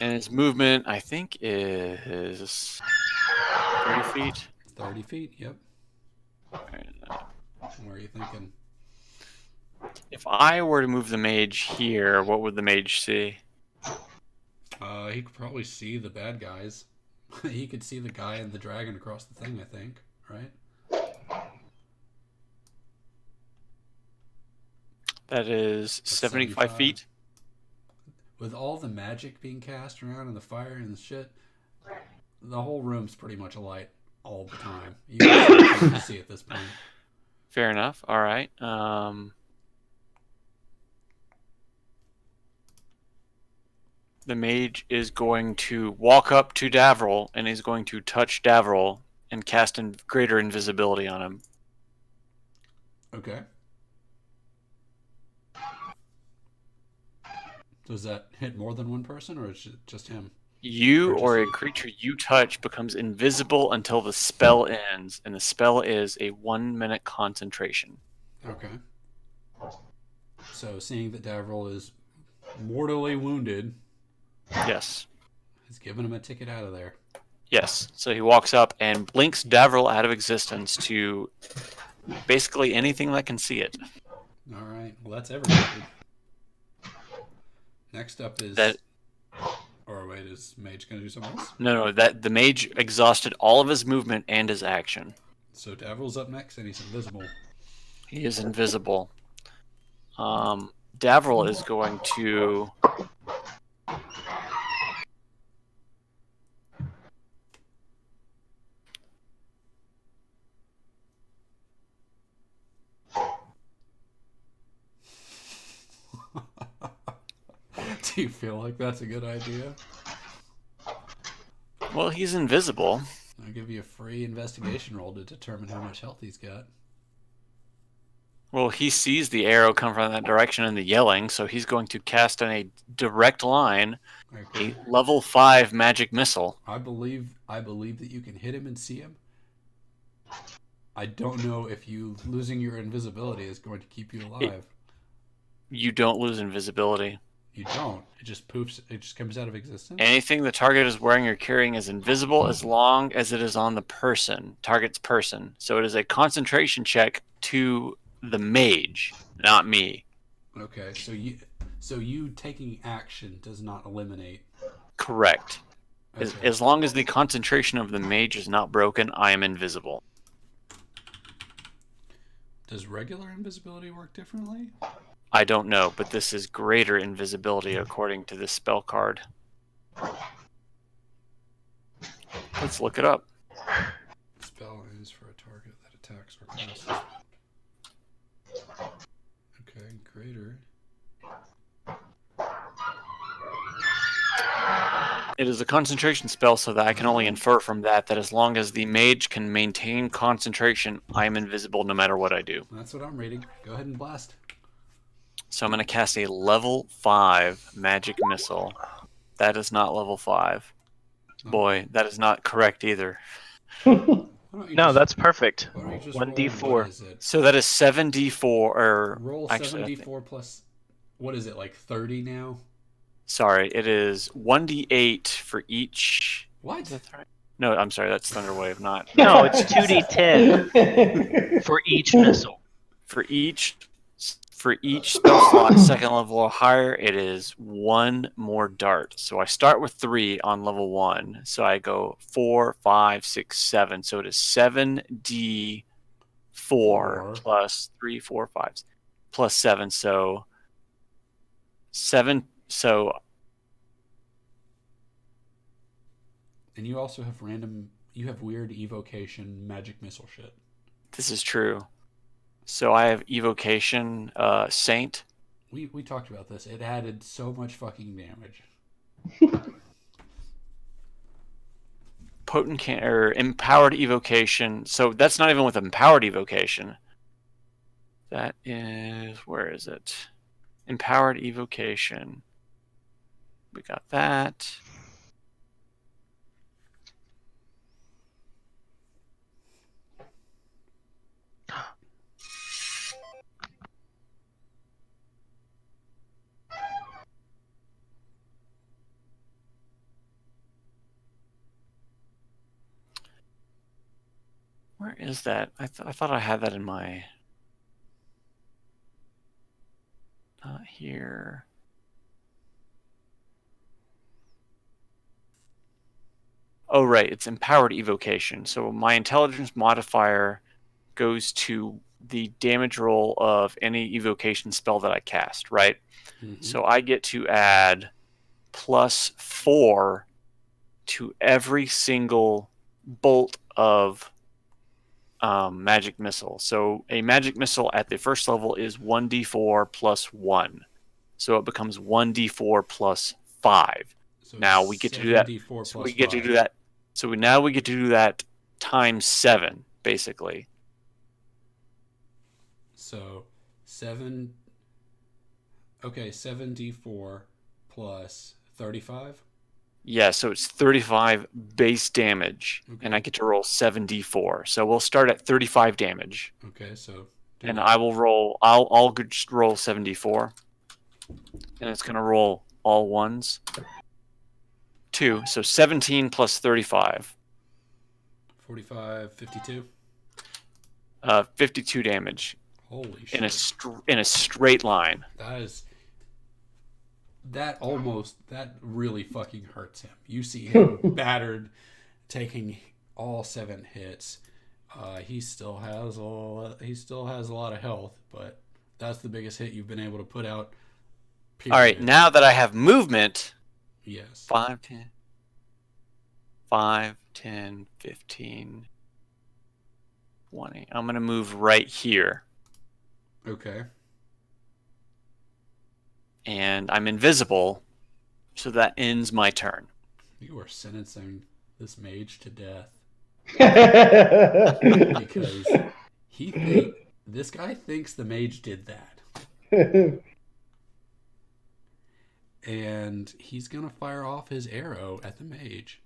And his movement, I think, is 30 feet. 30 feet, yep. Right. Where are you thinking? If I were to move the mage here, what would the mage see? He could probably see the bad guys. He could see the guy and the dragon across the thing, I think, right? That is 75 feet. With all the magic being cast around and the fire and the shit, the whole room's pretty much alight all the time. You can see at this point. Fair enough. All right. The mage is going to walk up to Davril, and he's going to touch Davril and cast greater invisibility on him. Okay. Does that hit more than one person, or is it just him? You or a creature you touch becomes invisible until the spell ends, and the spell is a 1-minute concentration. Okay. So, seeing that Davril is mortally wounded, yes, he's giving him a ticket out of there. Yes. So he walks up and blinks Davril out of existence to basically anything that can see it. All right. Well, that's everybody. Next up is that. Or wait, is Mage going to do something else? No. That the mage exhausted all of his movement and his action. So Davril's up next, and he's invisible. He is invisible. Davril is going to. Do you feel like that's a good idea? Well, he's invisible. I'll give you a free investigation roll to determine how much health he's got. Well, he sees the arrow come from that direction and the yelling, so he's going to cast in a direct line a level 5 magic missile. I believe that you can hit him and see him. I don't know if you losing your invisibility is going to keep you alive. You don't lose invisibility. You don't. It just poofs. It just comes out of existence. Anything the target is wearing or carrying is invisible as long as it is on the target's person. So it is a concentration check to the mage, not me. Okay, so you taking action does not eliminate. Correct. Okay. As long as the concentration of the mage is not broken, I am invisible. Does regular invisibility work differently? I don't know, but this is greater invisibility according to this spell card. Let's look it up. Spell is for a target that attacks or passes. Okay, greater. It is a concentration spell, so that I can only infer from that as long as the mage can maintain concentration, I am invisible no matter what I do. That's what I'm reading. Go ahead and blast. So I'm going to cast a level 5 magic missile. That is not level 5. Boy, that is not correct either. No, that's perfect. 1d4. So that is 7d4, or roll 7d4 plus. What is it, like 30 now? Sorry, it is 1d8 for each. What? Is that right? No, I'm sorry, that's Thunderwave, not. No, it's 2d10 for each missile. For each spell slot, second level or higher, it is 1 more dart. So I start with 3 on level 1. So I go 4, 5, 6, 7. So it is 7d4 plus 3, 4, 5 plus 7. So 7. So And you also have you have weird evocation magic missile shit. This is true. So I have evocation Saint. We talked about this. It added so much fucking damage. Potent or empowered evocation. So that's not even with empowered evocation. That is, where is it? Empowered evocation. We got that. Where is that? I thought I had that in my... Not here. Oh, right. It's empowered evocation. So my intelligence modifier goes to the damage roll of any evocation spell that I cast, right? Mm-hmm. So I get to add +4 to every single bolt of magic missile. So a magic missile at the first level is 1d4 plus 1. So it becomes 1d4 plus 5. So Now we get to do that. 7d4 So plus we get to 5. do that. So now we get to do that times 7, basically. So 7d4 plus 35. Yeah, so it's 35 base damage, and I get to roll 7d4. So we'll start at 35 damage. Okay, so And I will roll. I'll just roll 7d4, and it's gonna roll all ones. 2, so 17 plus 35. 45, 52. 52 damage Holy shit! in a straight line. That really fucking hurts him. You see him battered, taking all 7 hits. He still has a lot of health, but that's the biggest hit you've been able to put out. Period. All right, now that I have movement, yes, 5, 10, 15, 20. I'm gonna move right here, okay. and I'm invisible, so that ends my turn. You are sentencing this mage to death Yeah. because this guy thinks the mage did that. And he's gonna fire off his arrow at the mage.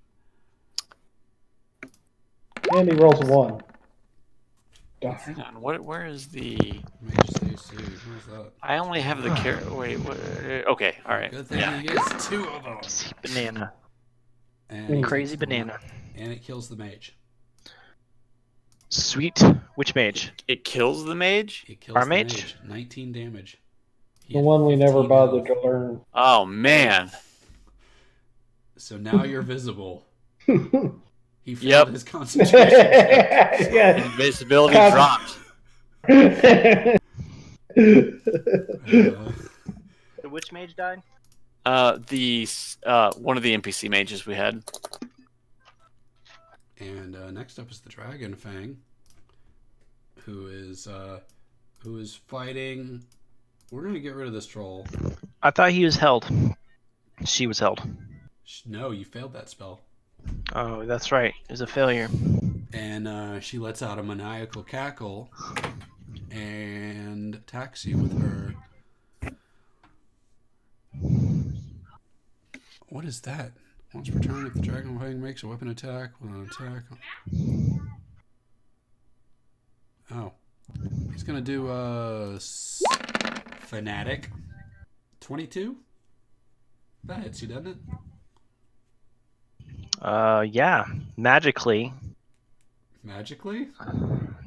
And he rolls a 1. Darn. Hang on, where is the... Mage's AC, where's that? I only have the wait, okay, all right. Good thing Yeah. he gets 2 of them. Banana. And he Crazy takes the banana. And it kills the mage. Sweet. Which mage? It kills the mage? It kills Our the mage? mage. 19 damage. He The had one we never 15 bothered health. to learn. Oh, man. So now you're visible. He failed Yep. his concentration check. Yeah. Invisibility God. dropped. Which mage died? One of the NPC mages we had. And next up is the Dragon Fang, who is fighting. We're gonna get rid of this troll. I thought he was held. She was held. No, you failed that spell. Oh, that's right. It was a failure. And she lets out a maniacal cackle and attacks you with her. What is that? Once per turn, if the Dragon Fang makes a weapon attack, with an attack. Oh. He's gonna do Fanatic. 22? That hits you, doesn't it? Yeah. Magically. Magically?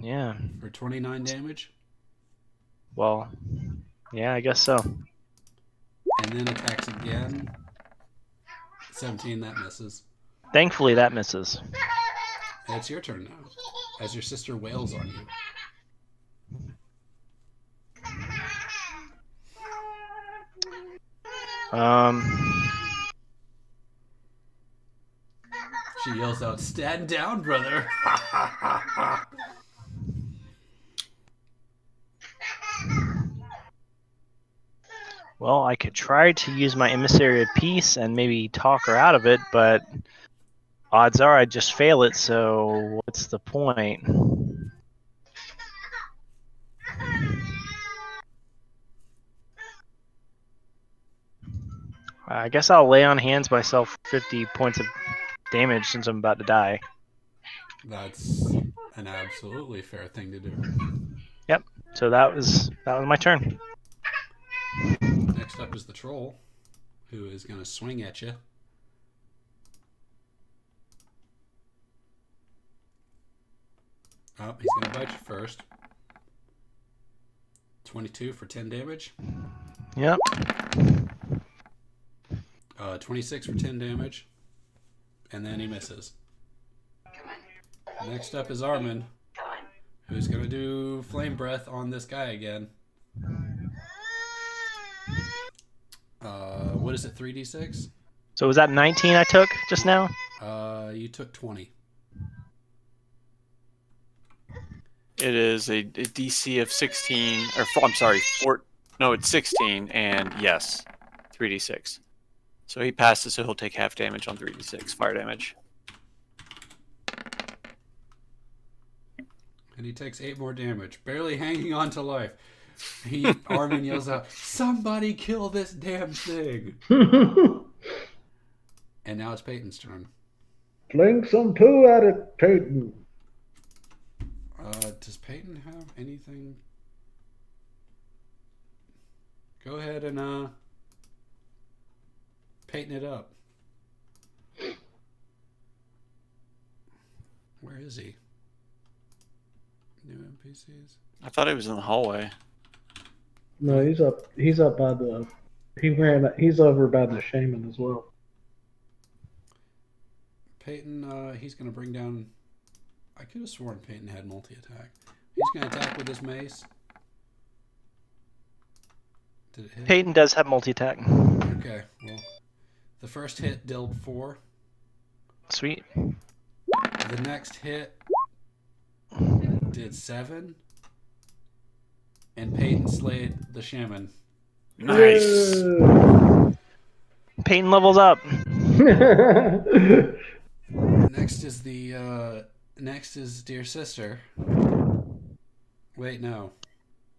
Yeah. For 29 damage? Well, yeah, I guess so. And then attacks again. 17, that misses. Thankfully, that misses. And it's your turn now, as your sister wails on you. She yells out, "Stand down, brother!" Well, I could try to use my emissary of peace and maybe talk her out of it, but odds are I'd just fail it, so what's the point? I guess I'll lay on hands myself 50 points of damage since I'm about to die. That's an absolutely fair thing to do. Yep. So that was my turn. Next up is the troll, who is going to swing at you. Oh, he's going to bite you first. 22 for 10 damage. Yep. 26 for 10 damage. And then he misses. Next up is Armin, who's going to do flame breath on this guy again. What is it, 3d6? So was that 19 I took just now? You took 20. It is a DC of 16, or I'm sorry, no, it's 16, and yes, 3d6. So he passes, so he'll take half damage on 3d6 fire damage. And he takes 8 more damage, barely hanging on to life. Armin yells out, "Somebody kill this damn thing!" And now it's Peyton's turn. Fling some poo at it, Peyton. Does Peyton have anything? Go ahead and Peyton it up. Where is he? New NPCs. I thought he was in the hallway. No, he's up. He's up by the. He's over by the shaman as well. Peyton, he's going to bring down... I could have sworn Peyton had multi-attack. He's going to attack with his mace. Did it hit? Peyton does have multi-attack. Okay, well, the first hit dealt 4. Sweet. The next hit did 7. And Peyton slayed the shaman. Nice. Peyton levels up. Next is Dear Sister. Wait, no.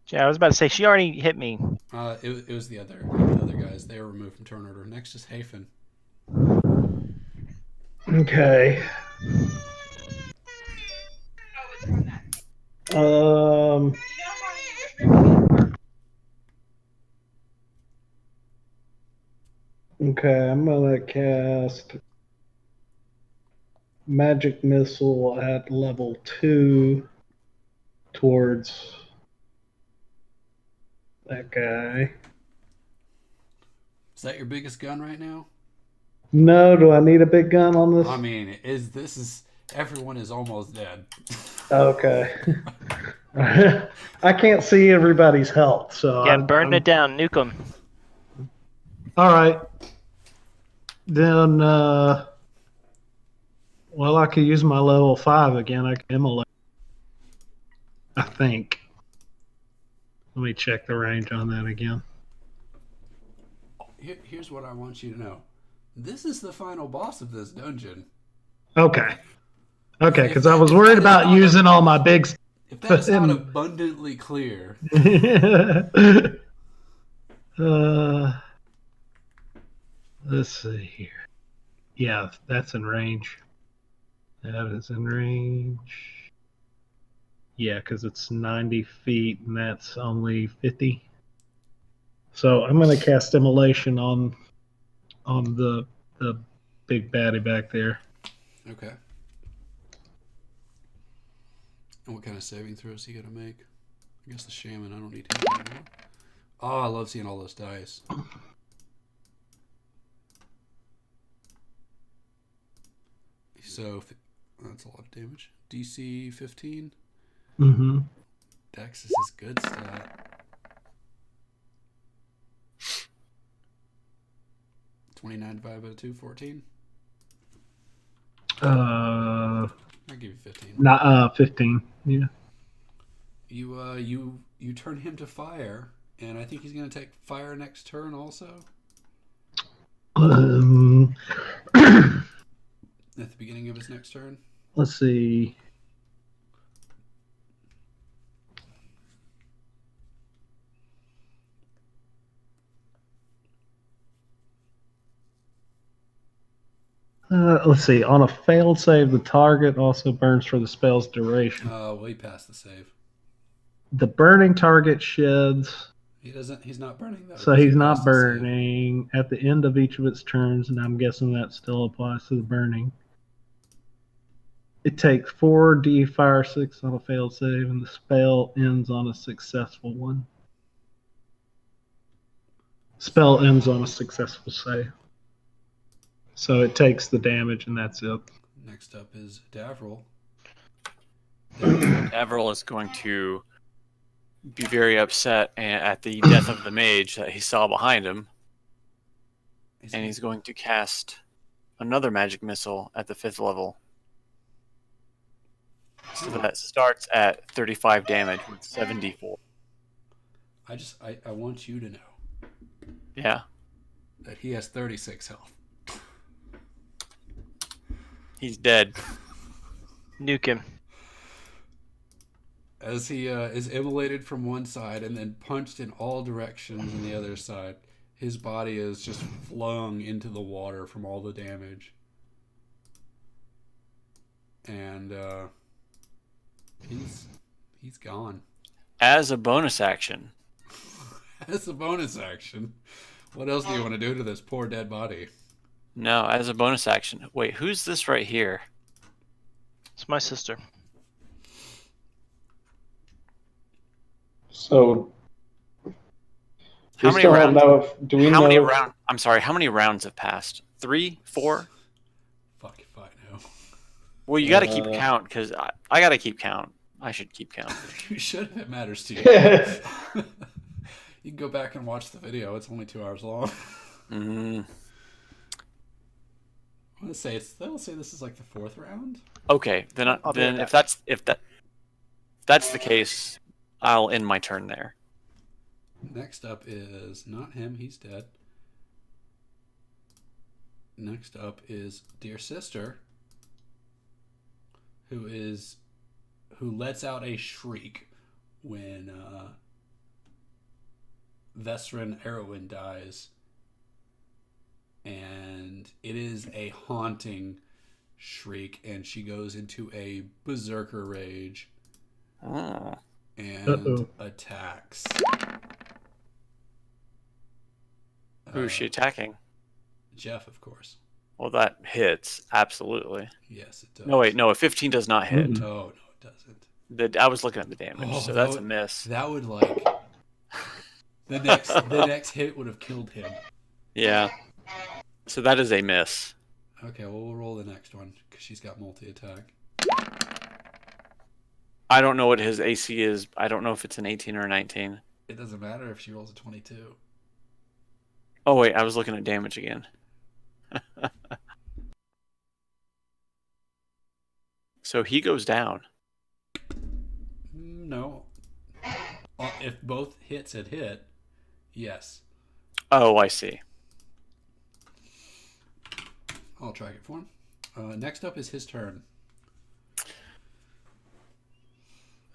Yeah, I was about to say she already hit me. It was the other guys. They were removed from turn order. Next is Hafen. Okay. Okay, I'm gonna cast Magic Missile at level 2 towards that guy. Is that your biggest gun right now? No, do I need a big gun on this? I mean, everyone is almost dead. Okay. I can't see everybody's health, so Yeah, burn it down, nuke them. All right. Then, well, I could use my level 5 again. I can immolate. I think. Let me check the range on that again. Here's what I want you to know. This is the final boss of this dungeon. Okay. Okay, because I was worried about using all my big... If that's not abundantly clear. Let's see here. Yeah, that's in range. That is in range. Yeah, because it's 90 feet and that's only 50. So I'm going to cast Immolation on the big baddie back there. Okay. And what kind of saving throws he gonna make? I guess the shaman. I don't need him anymore. Oh, I love seeing all those dice. So that's a lot of damage. DC 15. Mm-hmm. Dex is his good stat. 29 divided by 2, 14. Uh, I'll give you 15. not 15. Yeah. You turn him to fire, and I think he's going to take fire next turn also. Um, At the beginning of his next turn. let's see. Let's see. On a failed save, the target also burns for the spell's duration. Well, he passed the save. The burning target sheds, He doesn't. He's not burning though. so 'cause he he's not passed the save. burning at the end of each of its turns, and I'm guessing that still applies to the burning. It takes 4d fire 6 on a failed save, and the spell ends on a successful one. Spell ends on a successful save. So it takes the damage, and that's it. Next up is Davril. Avril is going to be very upset at the death of the mage that he saw behind him, and he's going to cast another magic missile at the 5th level. So that starts at 35 damage with 74. I want you to know Yeah, that he has 36 health. he's dead. Nuke him. As he is immolated from one side and then punched in all directions on the other side, his body is just flung into the water from all the damage. And he's gone. As a bonus action, As a bonus action, what else do you want to do to this poor dead body? no, as a bonus action. Wait, who's this right here? It's my sister. So How we many still don't rounds? know if do we How know many if- rounds? I'm sorry. How many rounds have passed? 3, 4? Fuck if I know. Well, you got to keep count because I got to keep count. I should keep count. You should if it matters to you. You can go back and watch the video. It's only 2 hours long. Mm. I want to say they'll say this is like the 4th round. Okay, then I'll be then right if that's the case, I'll end my turn there. Next up is not him. He's dead. Next up is Dear Sister, who lets out a shriek when Vesrin Erwin dies. And it is a haunting shriek, and she goes into a berserker rage Oh. and attacks. Who's she attacking? Jeff, of course. Well, that hits absolutely. Yes, it does. No, wait, no, a 15 does not hit. Mm-mm. No, it doesn't. I was looking at the damage, Oh, so that's that a miss. That would like the next hit would have killed him. Yeah. So that is a miss. Okay, well we'll roll the next one because she's got multi-attack. I don't know what his AC is. I don't know if it's an 18 or a 19. It doesn't matter if she rolls a 22. Oh wait, I was looking at damage again. So he goes down. No. If both hits had hit, yes. Oh, I see. I'll track it for him. Next up is his turn.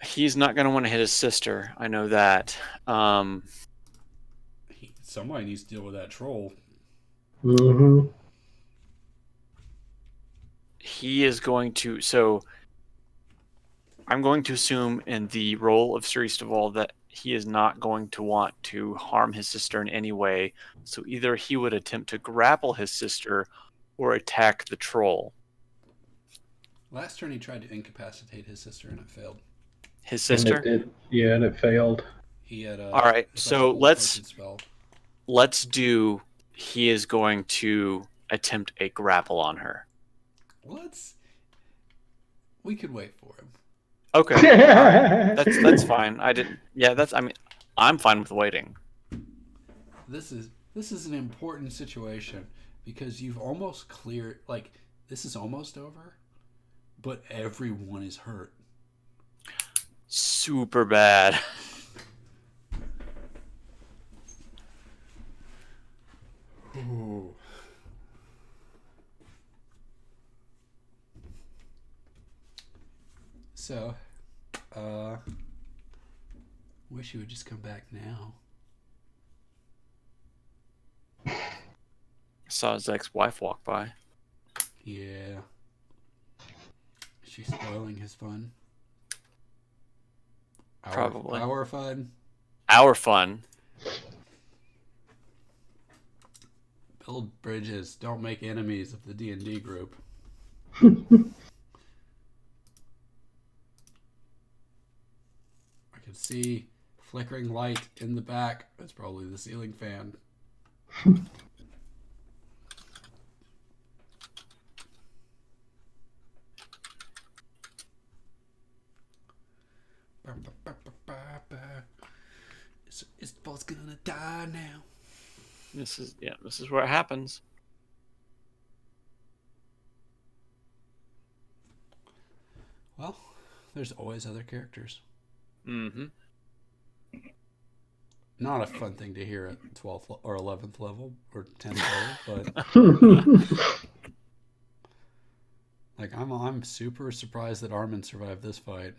He's not going to want to hit his sister. I know that. Somebody needs to deal with that troll. Mm-hmm. He is going to. So I'm going to assume in the role of Sir Isteval that he is not going to want to harm his sister in any way. So either he would attempt to grapple his sister or attack the troll. Last turn he tried to incapacitate his sister and it failed. His sister? And it did, yeah, and it failed. He had a All right, so let's spell. do. He is going to attempt a grapple on her. We could wait for him. Okay, all right. That's fine. I didn't. Yeah, that's. I mean, I'm fine with waiting. This is an important situation because you've almost cleared. Like This is almost over, but everyone is hurt. Super bad. Ooh. So, wish you would just come back now. I saw his ex-wife walk by. Yeah. She's spoiling his fun. Probably. Our fun. Our fun. Build bridges. Don't make enemies of the D&D group. I can see flickering light in the back. That's probably the ceiling fan. Isteval's gonna die now. This is where it happens. Well, there's always other characters. Mm-hmm. Not a fun thing to hear at 12th or 11th level or 10th level, but like I'm super surprised that Armin survived this fight.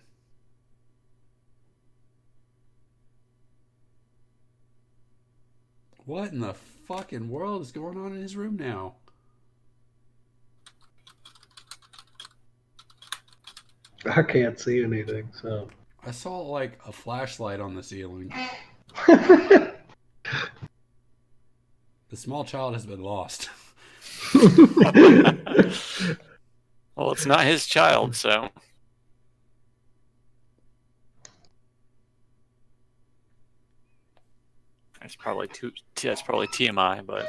What in the fucking world is going on in his room now? I can't see anything, so. I saw like a flashlight on the ceiling. The small child has been lost. Well, it's not his child, so. That's probably TMI, but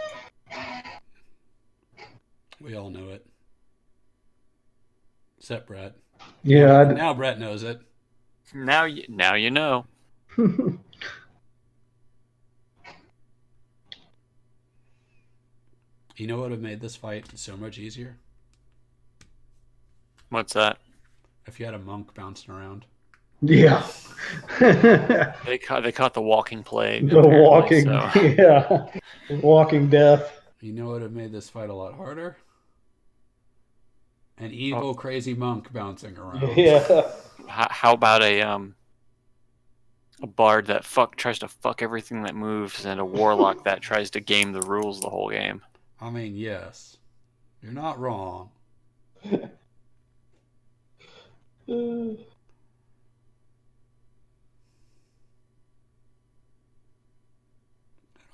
We all know it. Except Brett. Yeah, Now Brett knows it. now you know. You know what would have made this fight so much easier? What's that? If you had a monk bouncing around. yeah. They caught the walking plague. The apparently, walking, so. yeah, walking death. You know what would have made this fight a lot harder? An evil, crazy monk bouncing around. Yeah. How about a bard that tries to fuck everything that moves, and a warlock that tries to game the rules the whole game? I mean, yes. You're not wrong. I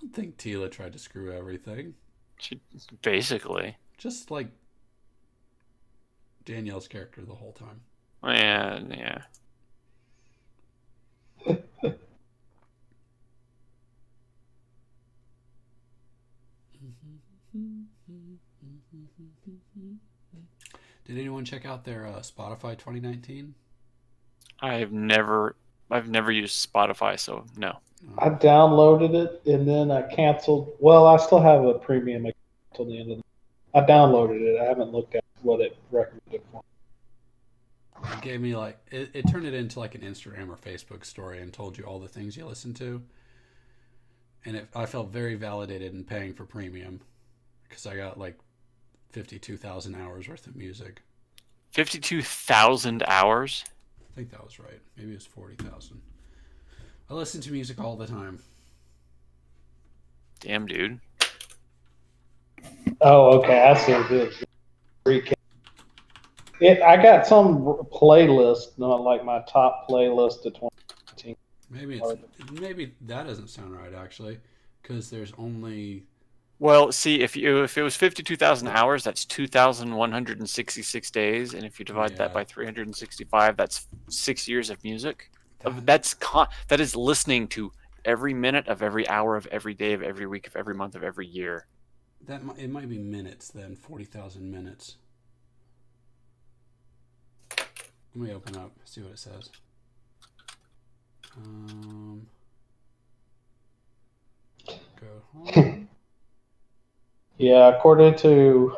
don't think Tila tried to screw everything. Basically. Just like Danielle's character the whole time. And yeah. Did anyone check out their Spotify 2019? I've never used Spotify, so no. I downloaded it and then I canceled. Well, I still have a premium account until the end of the. I downloaded it. I haven't looked at what it recommended for. It gave me like it turned it into like an Instagram or Facebook story and told you all the things you listen to. And I felt very validated in paying for premium because I got like 52,000 hours worth of music. 52,000 hours? I think that was right. Maybe it was 40,000. I listen to music all the time. Damn, dude. Oh, okay. I see this recap. I got some playlist, not like my top playlist of 2019. Maybe that doesn't sound right actually, because there's only. Well, see, if it was 52,000 hours, that's 2,166 days, and if you divide that by 365, that's 6 years of music. That is listening to every minute of every hour of every day of every week of every month of every year. It might be minutes then. 40,000 minutes. Let me open up, see what it says. Go home. Yeah, according to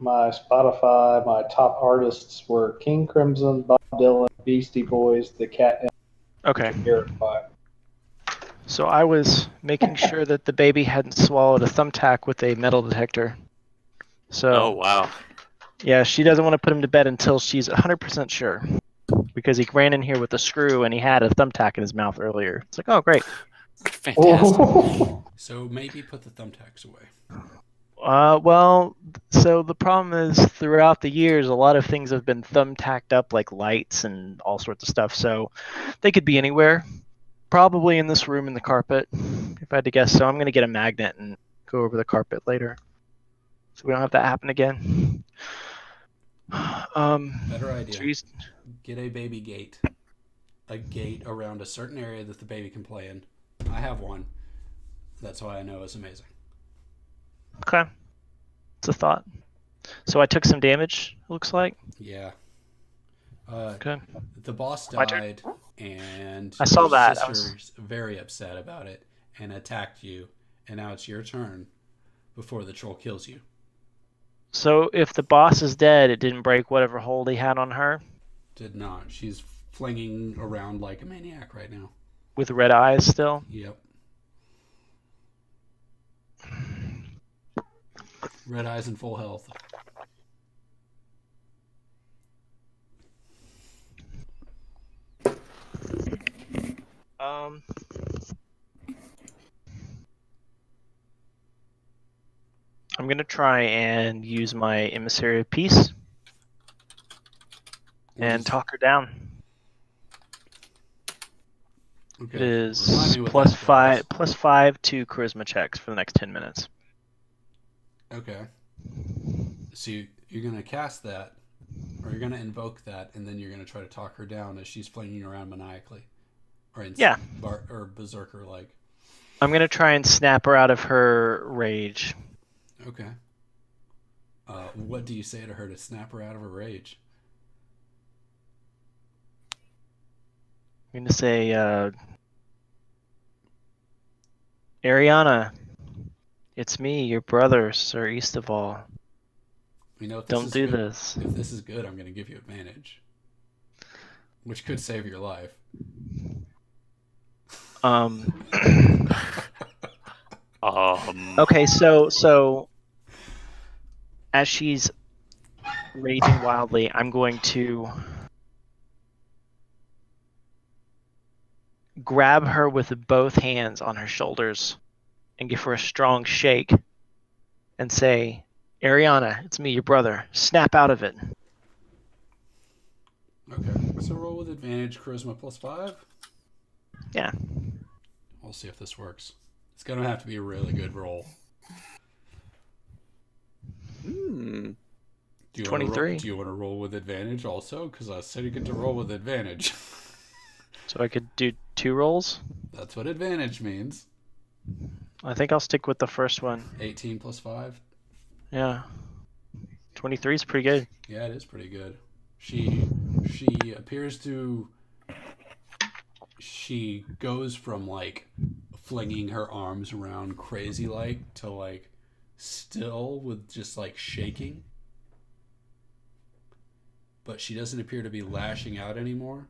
my Spotify, my top artists were King Crimson, Bob Dylan, Beastie Boys, The Cat, Okay. and Garrett Five. So I was making sure that the baby hadn't swallowed a thumbtack with a metal detector. So, Oh wow. yeah, she doesn't want to put him to bed until she's 100% sure. Because he ran in here with a screw and he had a thumbtack in his mouth earlier. It's like, oh, great. Fantastic. So maybe put the thumbtacks away. Well, so the problem is throughout the years, a lot of things have been thumbtacked up, like lights and all sorts of stuff. So they could be anywhere. Probably in this room in the carpet, if I had to guess. So I'm going to get a magnet and go over the carpet later. So we don't have that happen again. Better idea. Trees. Get a baby gate. A gate around a certain area that the baby can play in. I have one. That's why I know it's amazing. Okay. It's a thought. So I took some damage, it looks like. Yeah. Okay. The boss My turn? died, and I saw your that. sister's very upset about it and attacked you. And now it's your turn before the troll kills you. So if the boss is dead, it didn't break whatever hold he had on her Did not. She's flinging around like a maniac right now. with red eyes still. Yep. Red eyes and full health. I'm going to try and use my Emissary of Peace and talk her down. Okay. It is Remind me what plus that does. plus 5 to charisma checks for the next 10 minutes. Okay. So you're going to cast that, or you're going to invoke that, and then you're going to try to talk her down as she's flinging around maniacally. Or Yeah. Or berserker-like. I'm going to try and snap her out of her rage. Okay. What do you say to her to snap her out of her rage? I'm going to say, Ariana, it's me, your brother, Sir Isteval. You know, if this Don't is do good, this. If this is good, I'm going to give you advantage, which could save your life. Okay, so as she's raging wildly, I'm going to grab her with both hands on her shoulders and give her a strong shake and say, Ariana, it's me, your brother. Snap out of it. Okay. So roll with advantage, charisma plus 5. Yeah. We'll see if this works. It's going to have to be a really good roll. Hmm. Do you 23. Do you want to roll with advantage also? Because I said you get to roll with advantage. So I could do 2 rolls? That's what advantage means. I think I'll stick with the first one. 18 plus 5. Yeah. 23 is pretty good. Yeah, it is pretty good. She appears to... She goes from, like, flinging her arms around crazy-like to, like, still with just, like, shaking. But she doesn't appear to be lashing out anymore.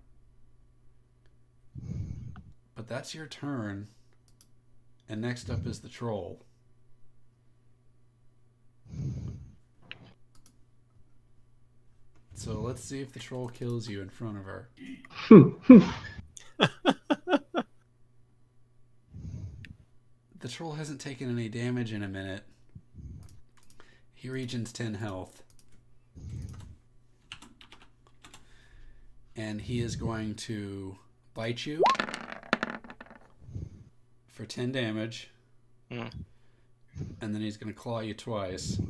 But that's your turn. And next up is the troll. So let's see if the troll kills you in front of her. The troll hasn't taken any damage in a minute. He regens 10 health. And he is going to bite you for 10 damage. Mm. And then he's going to claw you twice.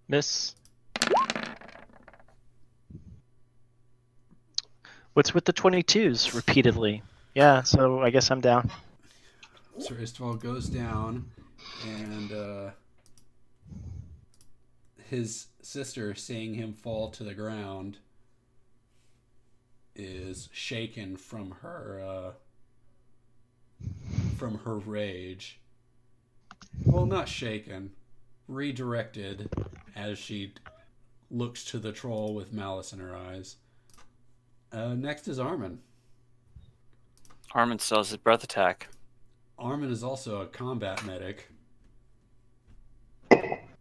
Miss. What's with the 22s repeatedly? Yeah, so I guess I'm down. Sir Isteval goes down, and his sister, seeing him fall to the ground, is shaken from her rage. Well, not shaken. redirected as she looks to the troll with malice in her eyes. Next is Armin. Armin still has his breath attack. Armin is also a combat medic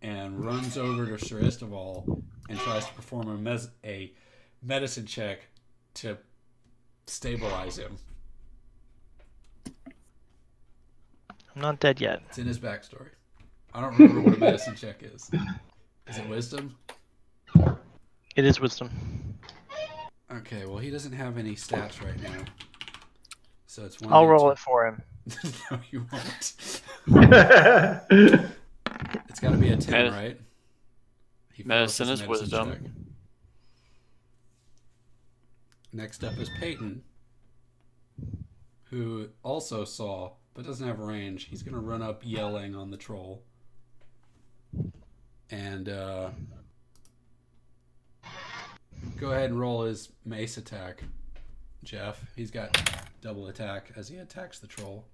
and runs over to Sir Isteval and tries to perform a medicine check to stabilize him. I'm not dead yet. It's in his backstory. I don't remember what a medicine check is. Is it wisdom? It is wisdom. Okay, well, he doesn't have any stats right now. So it's one. I'll roll it for him. No, you won't. It's got to be a 10, right? He failed Medicine his is wisdom. check. Next up is Peyton, who also saw, but doesn't have range. He's going to run up yelling on the troll. And go ahead and roll his mace attack, Jeff. He's got double attack as he attacks the troll.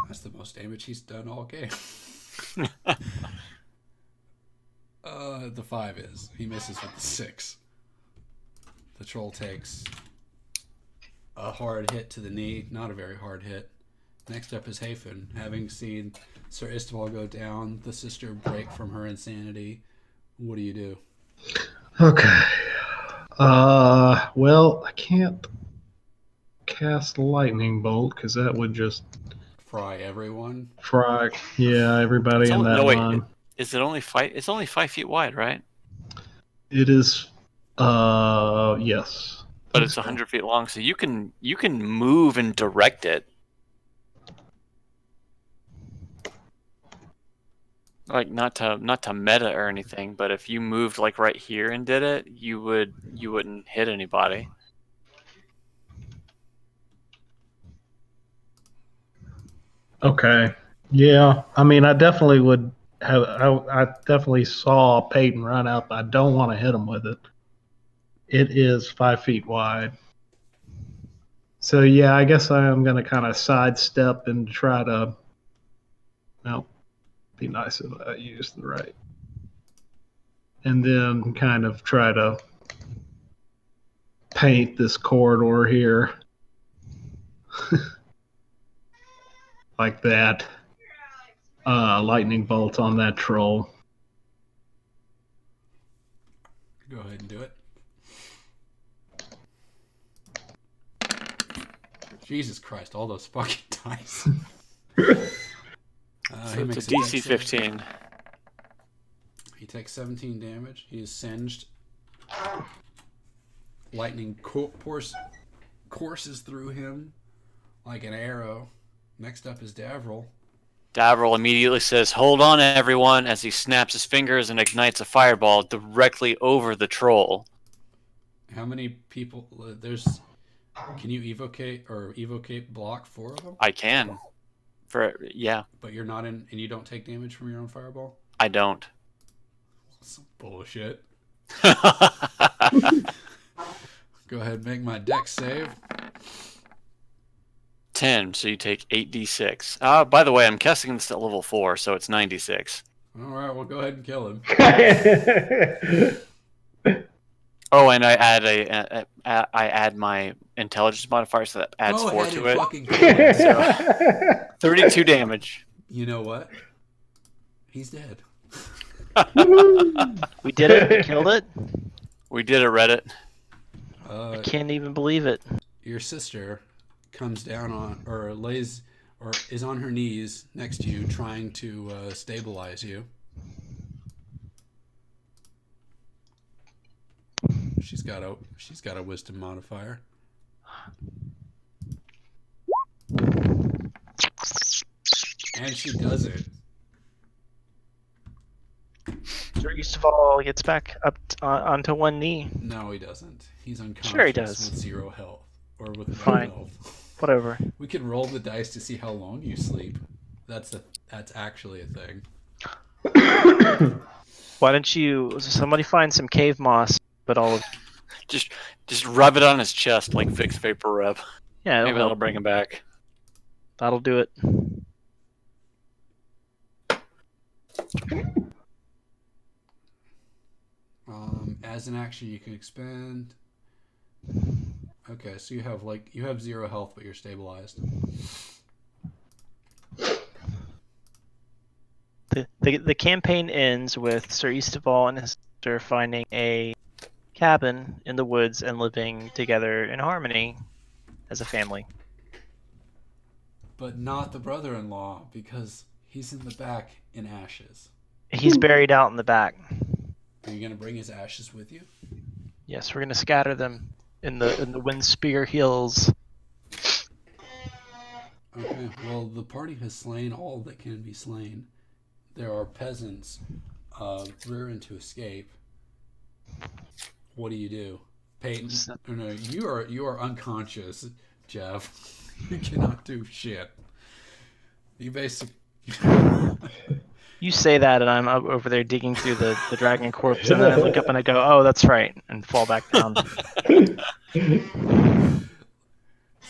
That's the most damage he's done all game. The 5 is. He misses with the 6. The troll takes a hard hit to the knee. Not a very hard hit. Next up is Hafen. Having seen Sir Isteval go down, the sister break from her insanity, what do you do? Okay. Well, I can't cast lightning bolt because that would just Fry everyone? fry, everybody It's in only- that no, wait, line. Is it only 5? It's only 5 feet wide, right? It is, yes. But it's 100 feet long, so you can move and direct it. Like not to meta or anything, but if you moved like right here and did it, you wouldn't hit anybody. Okay. Yeah. I mean, I definitely would have. I definitely saw Peyton run out, but I don't want to hit him with it. It is 5 feet wide. So yeah, I guess I am going to kind of sidestep and try to. Well, be nice if I use the right. And then kind of try to paint this corridor here. Like that. Lightning bolt on that troll. Go ahead and do it. Jesus Christ, all those fucking dice. So it's a DC 15. He takes 17 damage. He is singed. Lightning courses through him like an arrow. Next up is Davril. Davril immediately says, "Hold on, everyone," as he snaps his fingers and ignites a fireball directly over the troll. How many people? Can you evocate block 4 of them? I can. Yeah, But you're not in, and you don't take damage from your own fireball? I don't. Some bullshit. Go ahead and make my dex save. 10, so you take 8d6. By the way, I'm casting this at level 4, so it's 96. Alright, well, go ahead and kill him. Oh, and I add my intelligence modifier, so that adds Go 4 ahead to and it. fucking kill him. So 32 damage. You know what? He's dead. We did it. We killed it. We did it, Reddit. I can't even believe it. Your sister comes down on, or lays, or is on her knees next to you, trying to stabilize you. She's got a wisdom modifier. And she does it. Sir Isteval gets back up onto one knee. No, he doesn't. He's unconscious Sure he does. with 0 health. Or with no Fine. health. Whatever. We can roll the dice to see how long you sleep. That's actually a thing. Why don't somebody find some cave moss? But all of Just rub it on his chest like Fix Vapor Rub. Yeah, Maybe it'll that'll help. bring him back. That'll do it. As an action, you can expend. Okay, so you have 0 health, but you're stabilized. The campaign ends with Sir Isteval and his sister finding a cabin in the woods and living together in harmony as a family. But not the brother-in-law, because he's in the back in ashes. He's buried out in the back. Are you gonna bring his ashes with you? Yes, we're gonna scatter them in the Windspear Hills. Okay. Well, the party has slain all that can be slain. There are peasants rearing to escape. What do? Peyton? Oh, no, you are unconscious, Jeff. You cannot do shit. You basically. You say that, and I'm up over there digging through the dragon corpse, and then I look up and I go, "Oh, that's right," and fall back down.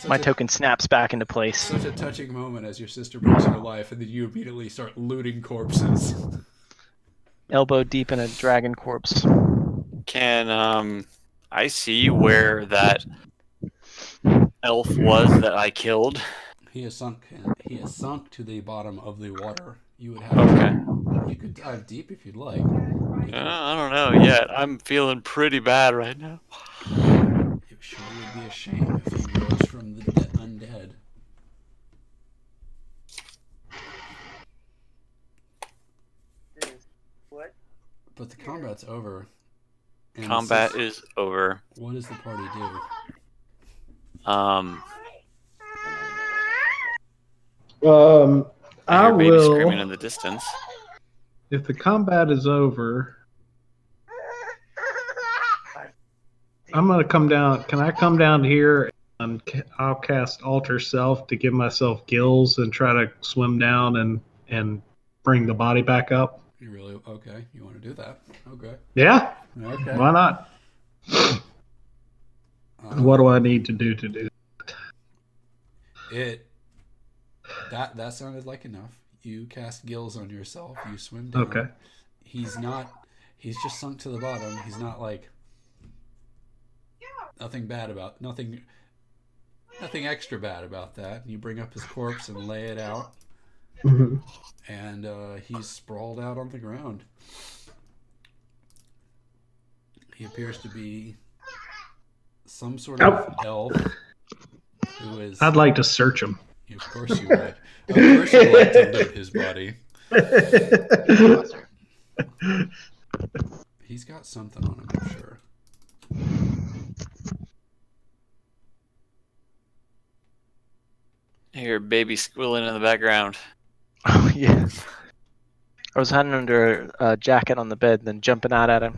My token snaps back into place. Such a touching moment as your sister brings you to life, and then you immediately start looting corpses. Elbow deep in a dragon corpse. Can I see where that elf was that I killed? He has sunk to the bottom of the water. You would have. Okay. You could dive deep if you'd like. I don't know yet. I'm feeling pretty bad right now. It sure would be a shame if he rose from the undead. What? But the combat's over. And Combat is over. What does the party do? I hear baby screaming in the distance. If the combat is over, I'm gonna come down. Can I come down here and I'll cast Alter Self to give myself gills and try to swim down and bring the body back up? You really okay? You want to do that? Okay. Yeah. Okay. Why not? What do I need to do it? That sounded like enough. You cast gills on yourself. You swim down. Okay. He's just sunk to the bottom. He's not like nothing extra bad about that. You bring up his corpse and lay it out, and he's sprawled out on the ground. He appears to be some sort of elf who is. I'd like to search him. Of course you would. Of course you'd like to loot his body. He's got something on him, I'm sure. I hear baby squealing in the background. Oh, yeah. I was hiding under a jacket on the bed, then jumping out at him.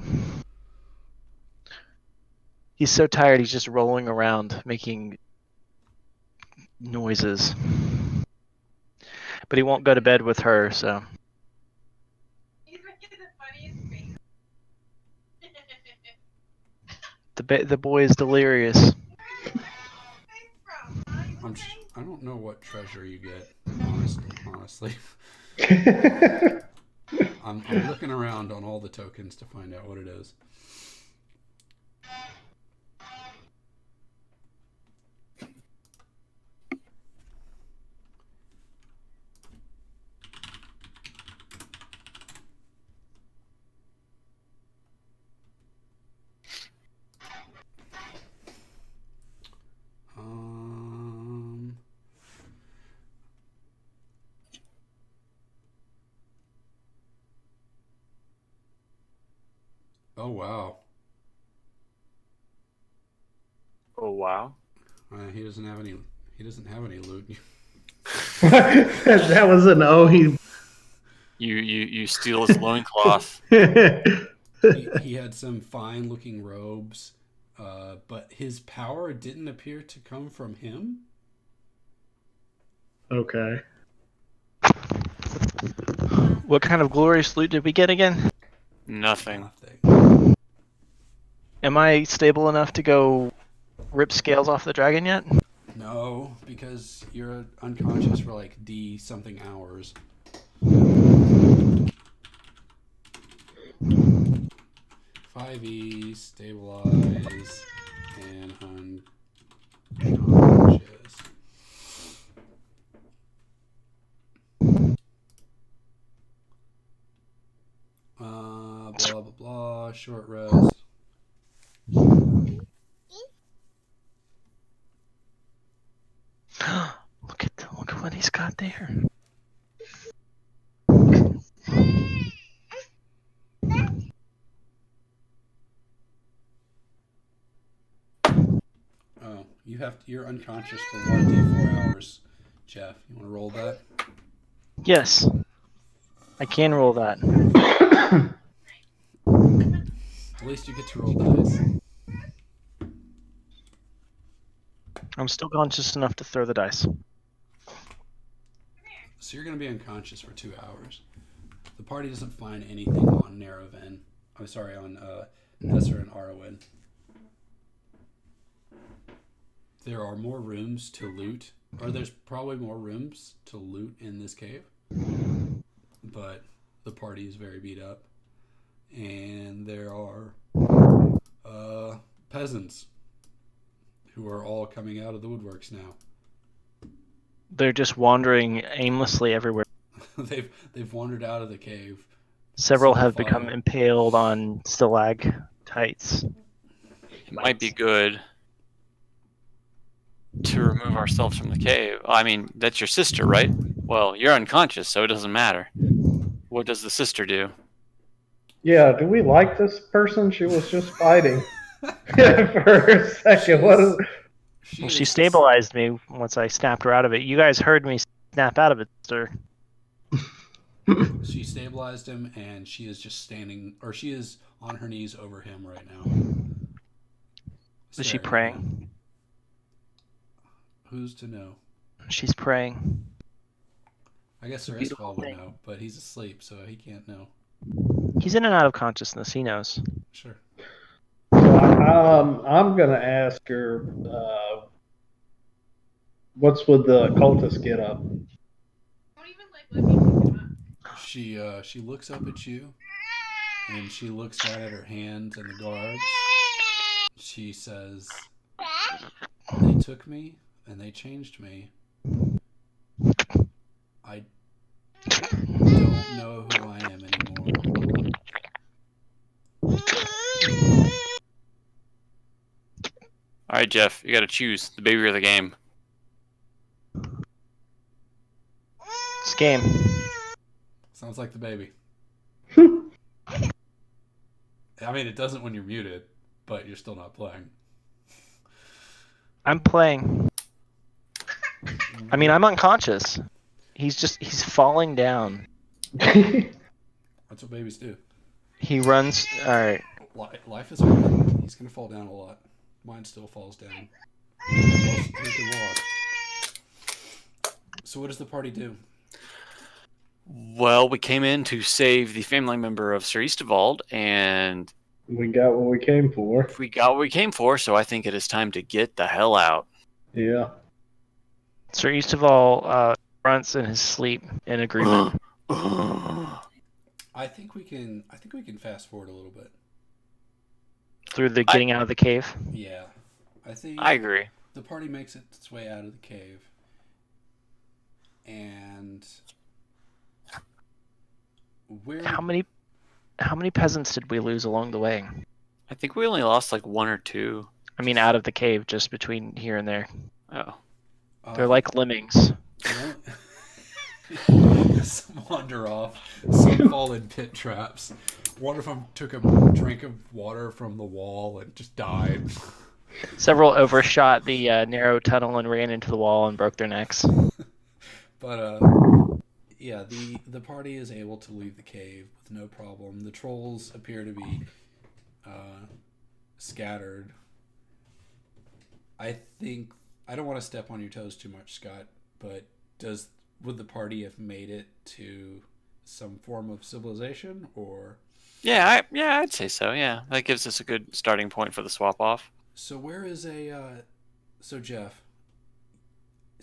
He's so tired, he's just rolling around, making noises. But he won't go to bed with her, so. He's making the funniest face. The boy is delirious. I don't know what treasure you get, honestly. I'm looking around on all the tokens to find out what it is. Oh wow. Oh wow. He doesn't have any loot. That was an oh. You steal his loincloth. He had some fine looking robes, but his power didn't appear to come from him. Okay. What kind of glorious loot did we get again? Nothing. Am I stable enough to go rip scales off the dragon yet? No, because you're unconscious for like D something hours. 5E, stabilize, and unconscious. Blah blah blah. Short rest. Look at what he's got there. Oh, you're unconscious for 1d4 hours. Jeff, you want to roll that? Yes, I can roll that. At least you get to roll dice. I'm still conscious enough to throw the dice. So you're going to be unconscious for 2 hours. The party doesn't find anything on Narrowven. I'm sorry, on Esser and Arwen. There are more rooms to loot, or there's probably more rooms to loot in this cave. But the party is very beat up. And there are peasants who are all coming out of the woodworks now. They're just wandering aimlessly everywhere. they've wandered out of the cave. Several have Single become file. impaled on stalactites. It might be good to remove ourselves from the cave. I mean, that's your sister, right? Well, you're unconscious, so it doesn't matter. What does the sister do? Yeah, do we like this person? She was just fighting for a second. What is? Well, she stabilized me once I snapped her out of it. You guys heard me snap out of it, sir. She stabilized him, and she is just standing, or she is on her knees over him right now. Is she staring at him. praying? Who's to know? She's praying. I guess Sir Isteval would know, but he's asleep, so he can't know. He's in and out of consciousness. He knows. Sure. I'm gonna ask her. What's with the cultist get up? Don't even like let me pick him up. She looks up at you, and she looks down at her hands and the guards. She says, "They took me, and they changed me. I don't know who I am anymore." All right, Jeff, you got to choose the baby or the game. It's game. Sounds like the baby. I mean, it doesn't when you're muted, but you're still not playing. I'm playing. I mean, I'm unconscious. He's falling down. That's what babies do. He runs. All right. Life is hard. He's gonna fall down a lot. Mine still falls down. He can walk. So what does the party do? Well, we came in to save the family member of Sir Isteval, and We got what we came for. we got what we came for, so I think it is time to get the hell out. Yeah. Sir Isteval grunts in his sleep in agreement. I think we can fast forward a little bit. Through the getting out of the cave. Yeah. I think I agree. the party makes its way out of the cave. And How many peasants did we lose along the way? I think we only lost like 1 or 2. I mean, out of the cave, just between here and there. Oh. They're like lemmings. Some wander off. Some fall in pit traps. One of them took a drink of water from the wall and just died. Several overshot the narrow tunnel and ran into the wall and broke their necks. But yeah, the party is able to leave the cave with no problem. The trolls appear to be scattered. I think I don't want to step on your toes too much, Scott, but would the party have made it to some form of civilization, or? Yeah, I'd say so. Yeah, that gives us a good starting point for the swap off. So where is so Jeff,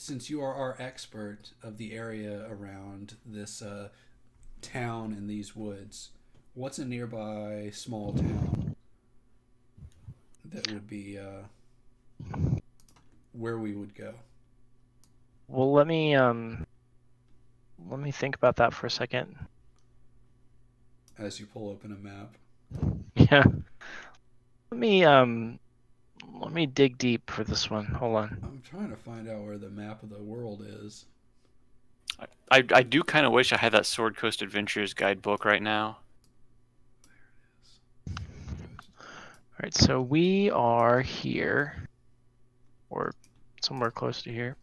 since you are our expert of the area around this town in these woods, what's a nearby small town that would be where we would go? Well, let me think about that for a second. As you pull open a map. Yeah. Let me dig deep for this one. Hold on. I'm trying to find out where the map of the world is. I do kind of wish I had that Sword Coast Adventures guidebook right now. All right, so we are here, or somewhere close to here.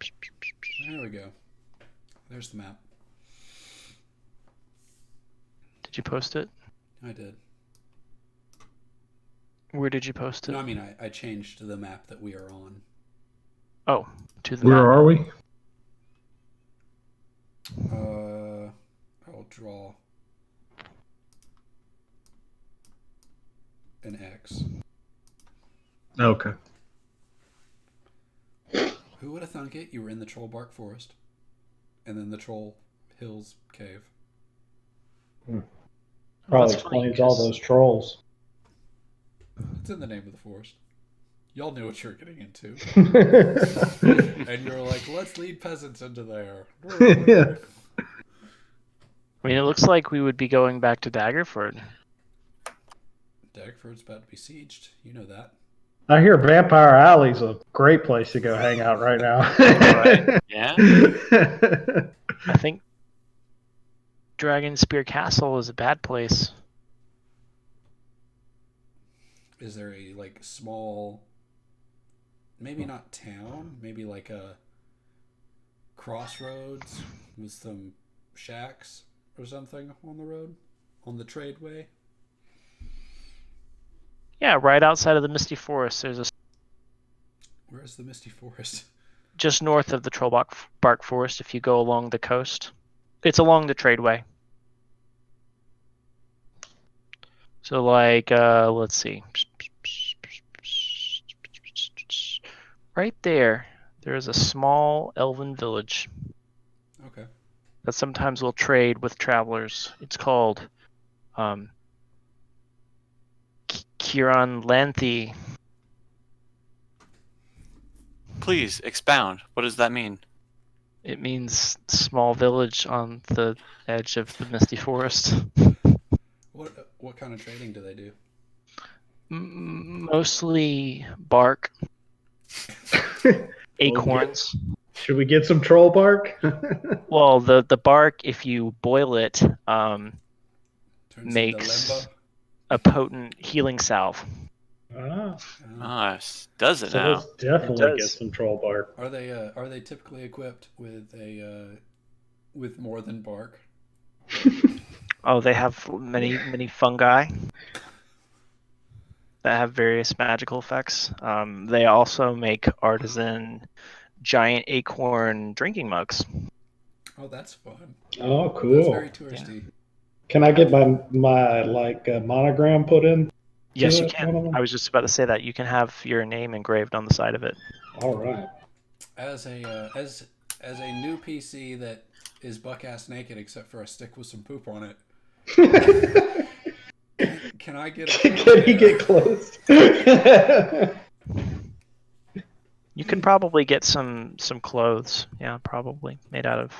There we go. There's the map. Did you post it? I did. Where did you post it? No, I mean, I changed the map that we are on. Oh, to the Where map. are we? I'll draw an X. Okay. Who would have thunk it? You were in the Troll Bark Forest, and then the Troll Hills Cave. Probably That's funny, explains all 'cause- those trolls. It's in the name of the forest. Y'all knew what you were getting into. Yeah. And you were like, let's lead peasants into there. I mean, it looks like we would be going back to Daggerford. Daggerford's about to be sieged. You know that. I hear Vampire Alley's a great place to go hang out right now. Right. Yeah. I think Dragon Spear Castle is a bad place. Is there a like small, maybe not town, maybe like a crossroads with some shacks or something on the road, on the tradeway? Yeah, right outside of the Misty Forest. There's a Where's the Misty Forest? just north of the Trollbark Forest. If you go along the coast, it's along the tradeway. So, like, let's see, right there, there is a small elven village Okay. that sometimes will trade with travelers. It's called Kiran Lanthi. Please expound. What does that mean? It means small village on the edge of the Misty Forest. What kind of trading do they do? Mostly bark, acorns. Should we get some troll bark? Well, the bark, if you boil it, Turns makes into a potent healing salve. Ah, limbo? Ah, does it so now? let's definitely It get does. some troll bark. Are they typically equipped with a with more than bark? Oh, they have many fungi that have various magical effects. They also make artisan giant acorn drinking mugs. Oh, that's fun. Oh, That's cool. very touristy. Can I get my like monogram put in? Yes, you One of can. them? I was just about to say that. You can have your name engraved on the side of it. All right. As a new PC that is buck ass naked except for a stick with some poop on it, can I get a Can he get close? You can probably get some clothes. Yeah, probably made out of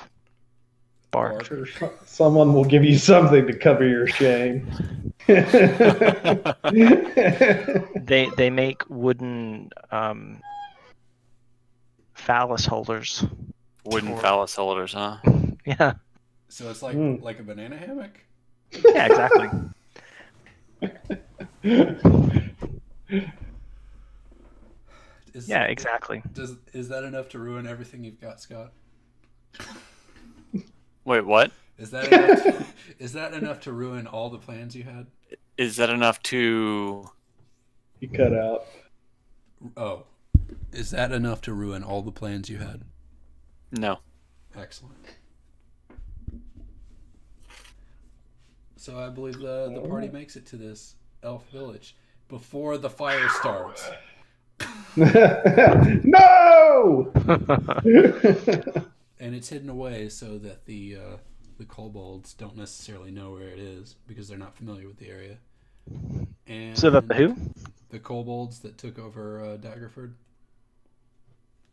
bark. Sure, someone will give you something to cover your shame. They make wooden phallus holders. Wooden Or- phallus holders, huh? Yeah, So it's like Mm. like a banana hammock. yeah, exactly. Yeah, exactly. Is that enough to ruin everything you've got, Scott? Wait, what? Is that enough is that enough to ruin all the plans you had? Is that enough to... You cut out. Oh, is that enough to ruin all the plans you had? No. Excellent. So I believe the party makes it to this elf village before the fire starts. No! And it's hidden away so that the kobolds don't necessarily know where it is because they're not familiar with the area. And So that the who? The kobolds that took over Daggerford.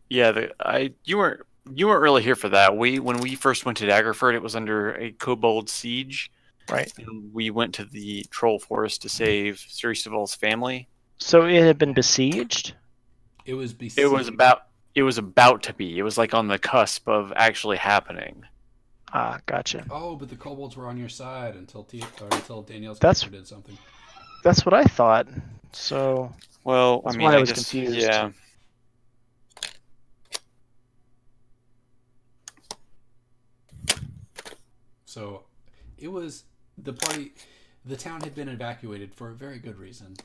Yeah, you weren't really here for that. When we first went to Daggerford, it was under a kobold siege. Right. And we went to the troll forest to save Sir Isteval's family. So it had been besieged? It was besieged. It was about to be. It was like on the cusp of actually happening. Ah, gotcha. Oh, but the kobolds were on your side until Danielle's That's- character did something. That's what I thought. So Well, That's I mean, why I I was guess, confused. yeah. So it was the party. The town had been evacuated for a very good reason.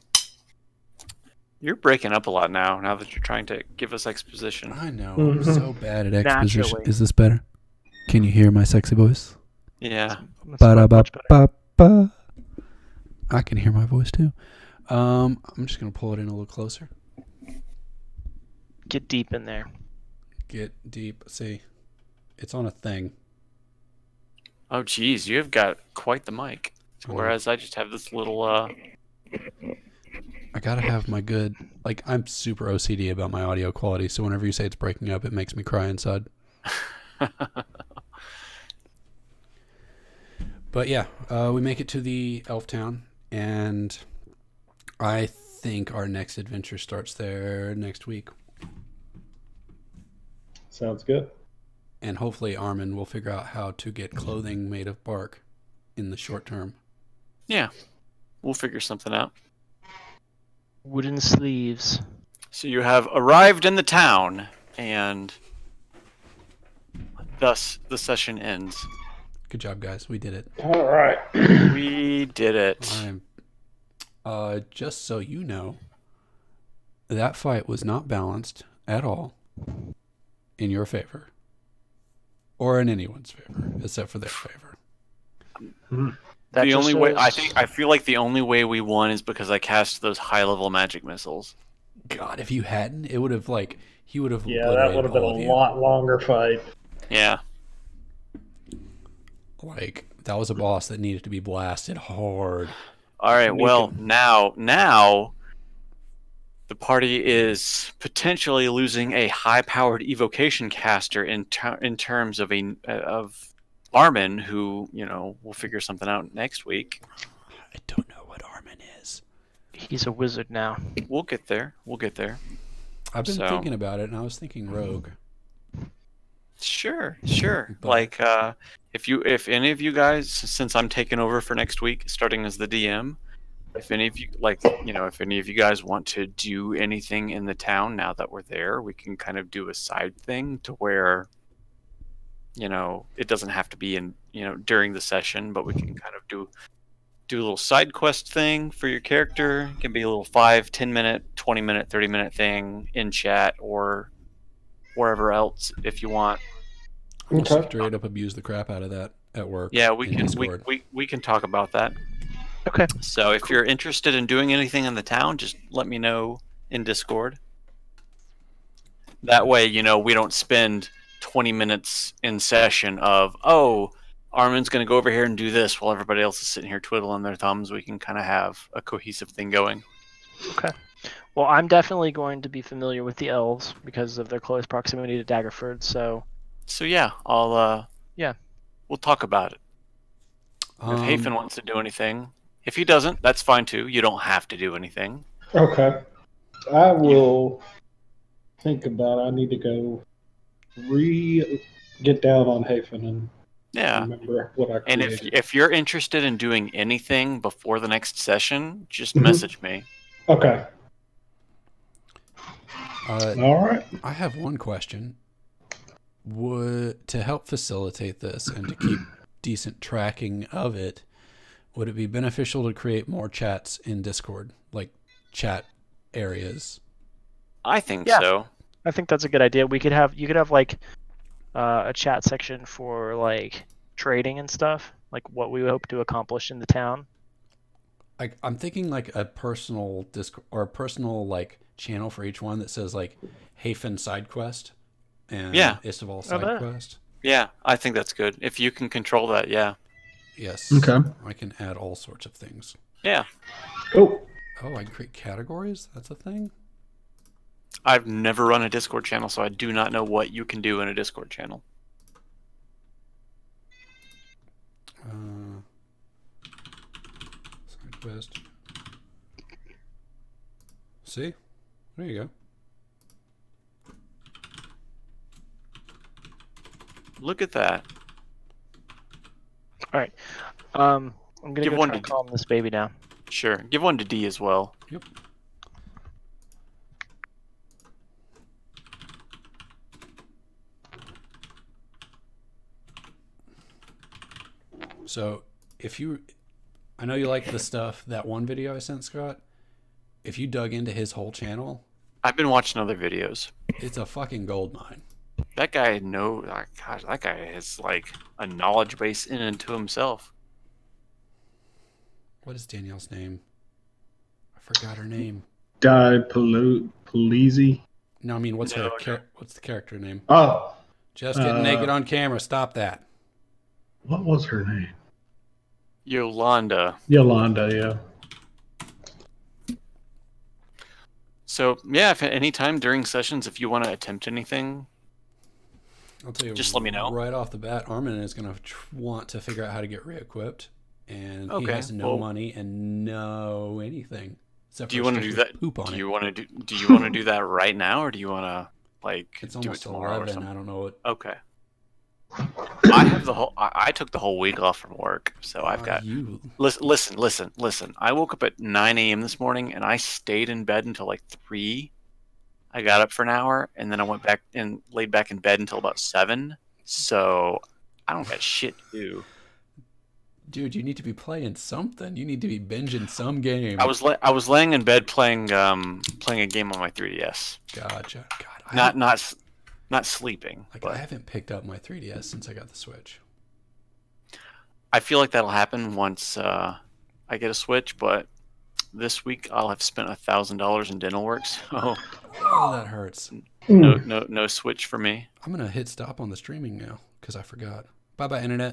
You're breaking up a lot now that you're trying to give us exposition. I know. I'm so bad at exposition. Naturally. Is this better? Can you hear my sexy voice? Yeah. that's much better. Ba-da-ba-ba-ba. I can hear my voice too. I'm just gonna pull it in a little closer. Get deep in there. Get deep. See, it's on a thing. Oh, geez, you have got quite the mic. Whereas I just have this little. I gotta have my good. Like, I'm super OCD about my audio quality, so whenever you say it's breaking up, it makes me cry inside. But yeah, we make it to the elf town, and I think our next adventure starts there next week. Sounds good. And hopefully Armin will figure out how to get clothing made of bark in the short term. Yeah, we'll figure something out. Wooden sleeves. So you have arrived in the town, and thus the session ends. Good job, guys. We did it. All right. We did it. Just so you know, that fight was not balanced at all in your favor. Or in anyone's favor, except for their favor. That The just only way shows- I feel like the only way we won is because I cast those high-level magic missiles. God, if you hadn't, it would have he would have Yeah, that would have been a you. lot longer fight. Yeah. Like, that was a boss that needed to be blasted hard. All right. We Well, can- now the party is potentially losing a high-powered evocation caster in terms of of Armin, who we'll figure something out next week. I don't know what Armin is. He's a wizard now. We'll get there. I've been So- thinking about it, and I was thinking rogue. Sure. But- Like, if any of you guys, since I'm taking over for next week, starting as the DM, if any of you if any of you guys want to do anything in the town now that we're there, we can kind of do a side thing to where, it doesn't have to be in, during the session, but we can kind of do a little side quest thing for your character. It can be a little 5, 10 minute, 20 minute, 30 minute thing in chat or wherever else if you want. We'll Okay. straight up abuse the crap out of that at work. Yeah, we in can Discord. we can talk about that. Okay. So if you're interested in doing anything in the town, just let me know in Discord. That way, we don't spend 20 minutes in session of, oh, Armin's going to go over here and do this while everybody else is sitting here twiddling their thumbs. We can kind of have a cohesive thing going. Well, I'm definitely going to be familiar with the elves because of their close proximity to Daggerford. So So yeah, we'll talk about it. If Hafen wants to do anything, if he doesn't, that's fine too. You don't have to do anything. Okay. I will think about it. I need to go get down on Hafen and Yeah. remember what I And created. if you're interested in doing anything before the next session, just Mhm. message me. Okay. All right. I have one question. To help facilitate this and to keep decent tracking of it, would it be beneficial to create more chats in Discord, like chat areas? I think Yeah. so. I think that's a good idea. You could have like a chat section for like trading and stuff, like what we hope to accomplish in the town. I'm thinking like a personal Discord or a personal like channel for each one that says like Hafen side quest and Isteval side there. quest. Yeah, I think that's good. If you can control that, yeah. Yes. Okay. I can add all sorts of things. Yeah. Cool. Oh, I can create categories? That's a thing? I've never run a Discord channel, so I do not know what you can do in a Discord channel. Side quest. See? There you go. Look at that. All right. I'm gonna Give go one try to to calm this baby down. Sure. Give one to D as well. Yep. So, I know you like the stuff, that one video I sent Scott. If you dug into his whole channel, I've been watching other videos. it's a fucking gold mine. That guy gosh, that guy has like a knowledge base in and to himself. What is Danielle's name? I forgot her name. Polizzi. No, I mean, what's No, what's the character name? Oh, Just getting naked on camera. Stop that. what was her name? Yolanda. Yolanda, yeah. So yeah, if at any time during sessions, if you want to attempt anything, I'll tell you. Just let me know. Right off the bat, Armin is going to want to figure out how to get re-equipped, and he Okay, has no well- money and no anything. Except do you for a want to stick do with that? Poop on Do it. you want to do that right now, or do you want to like It's do it almost tomorrow or 11. something? I don't know what. Okay. I took the whole week off from work, so I've got. you. Listen. I woke up at 9 a.m. this morning, and I stayed in bed until like 3. I got up for an hour, and then I went back and laid back in bed until about 7. So I don't got shit to do. Dude, you need to be playing something. You need to be binging some game. I was laying in bed playing a game on my 3DS. Gotcha. God, Not sleeping. I But haven't picked up my 3DS since I got the Switch. I feel like that'll happen once I get a Switch. But this week I'll have spent $1,000 in dental work, so Oh, that hurts. no Switch for me. I'm gonna hit stop on the streaming now because I forgot. Bye bye, internet.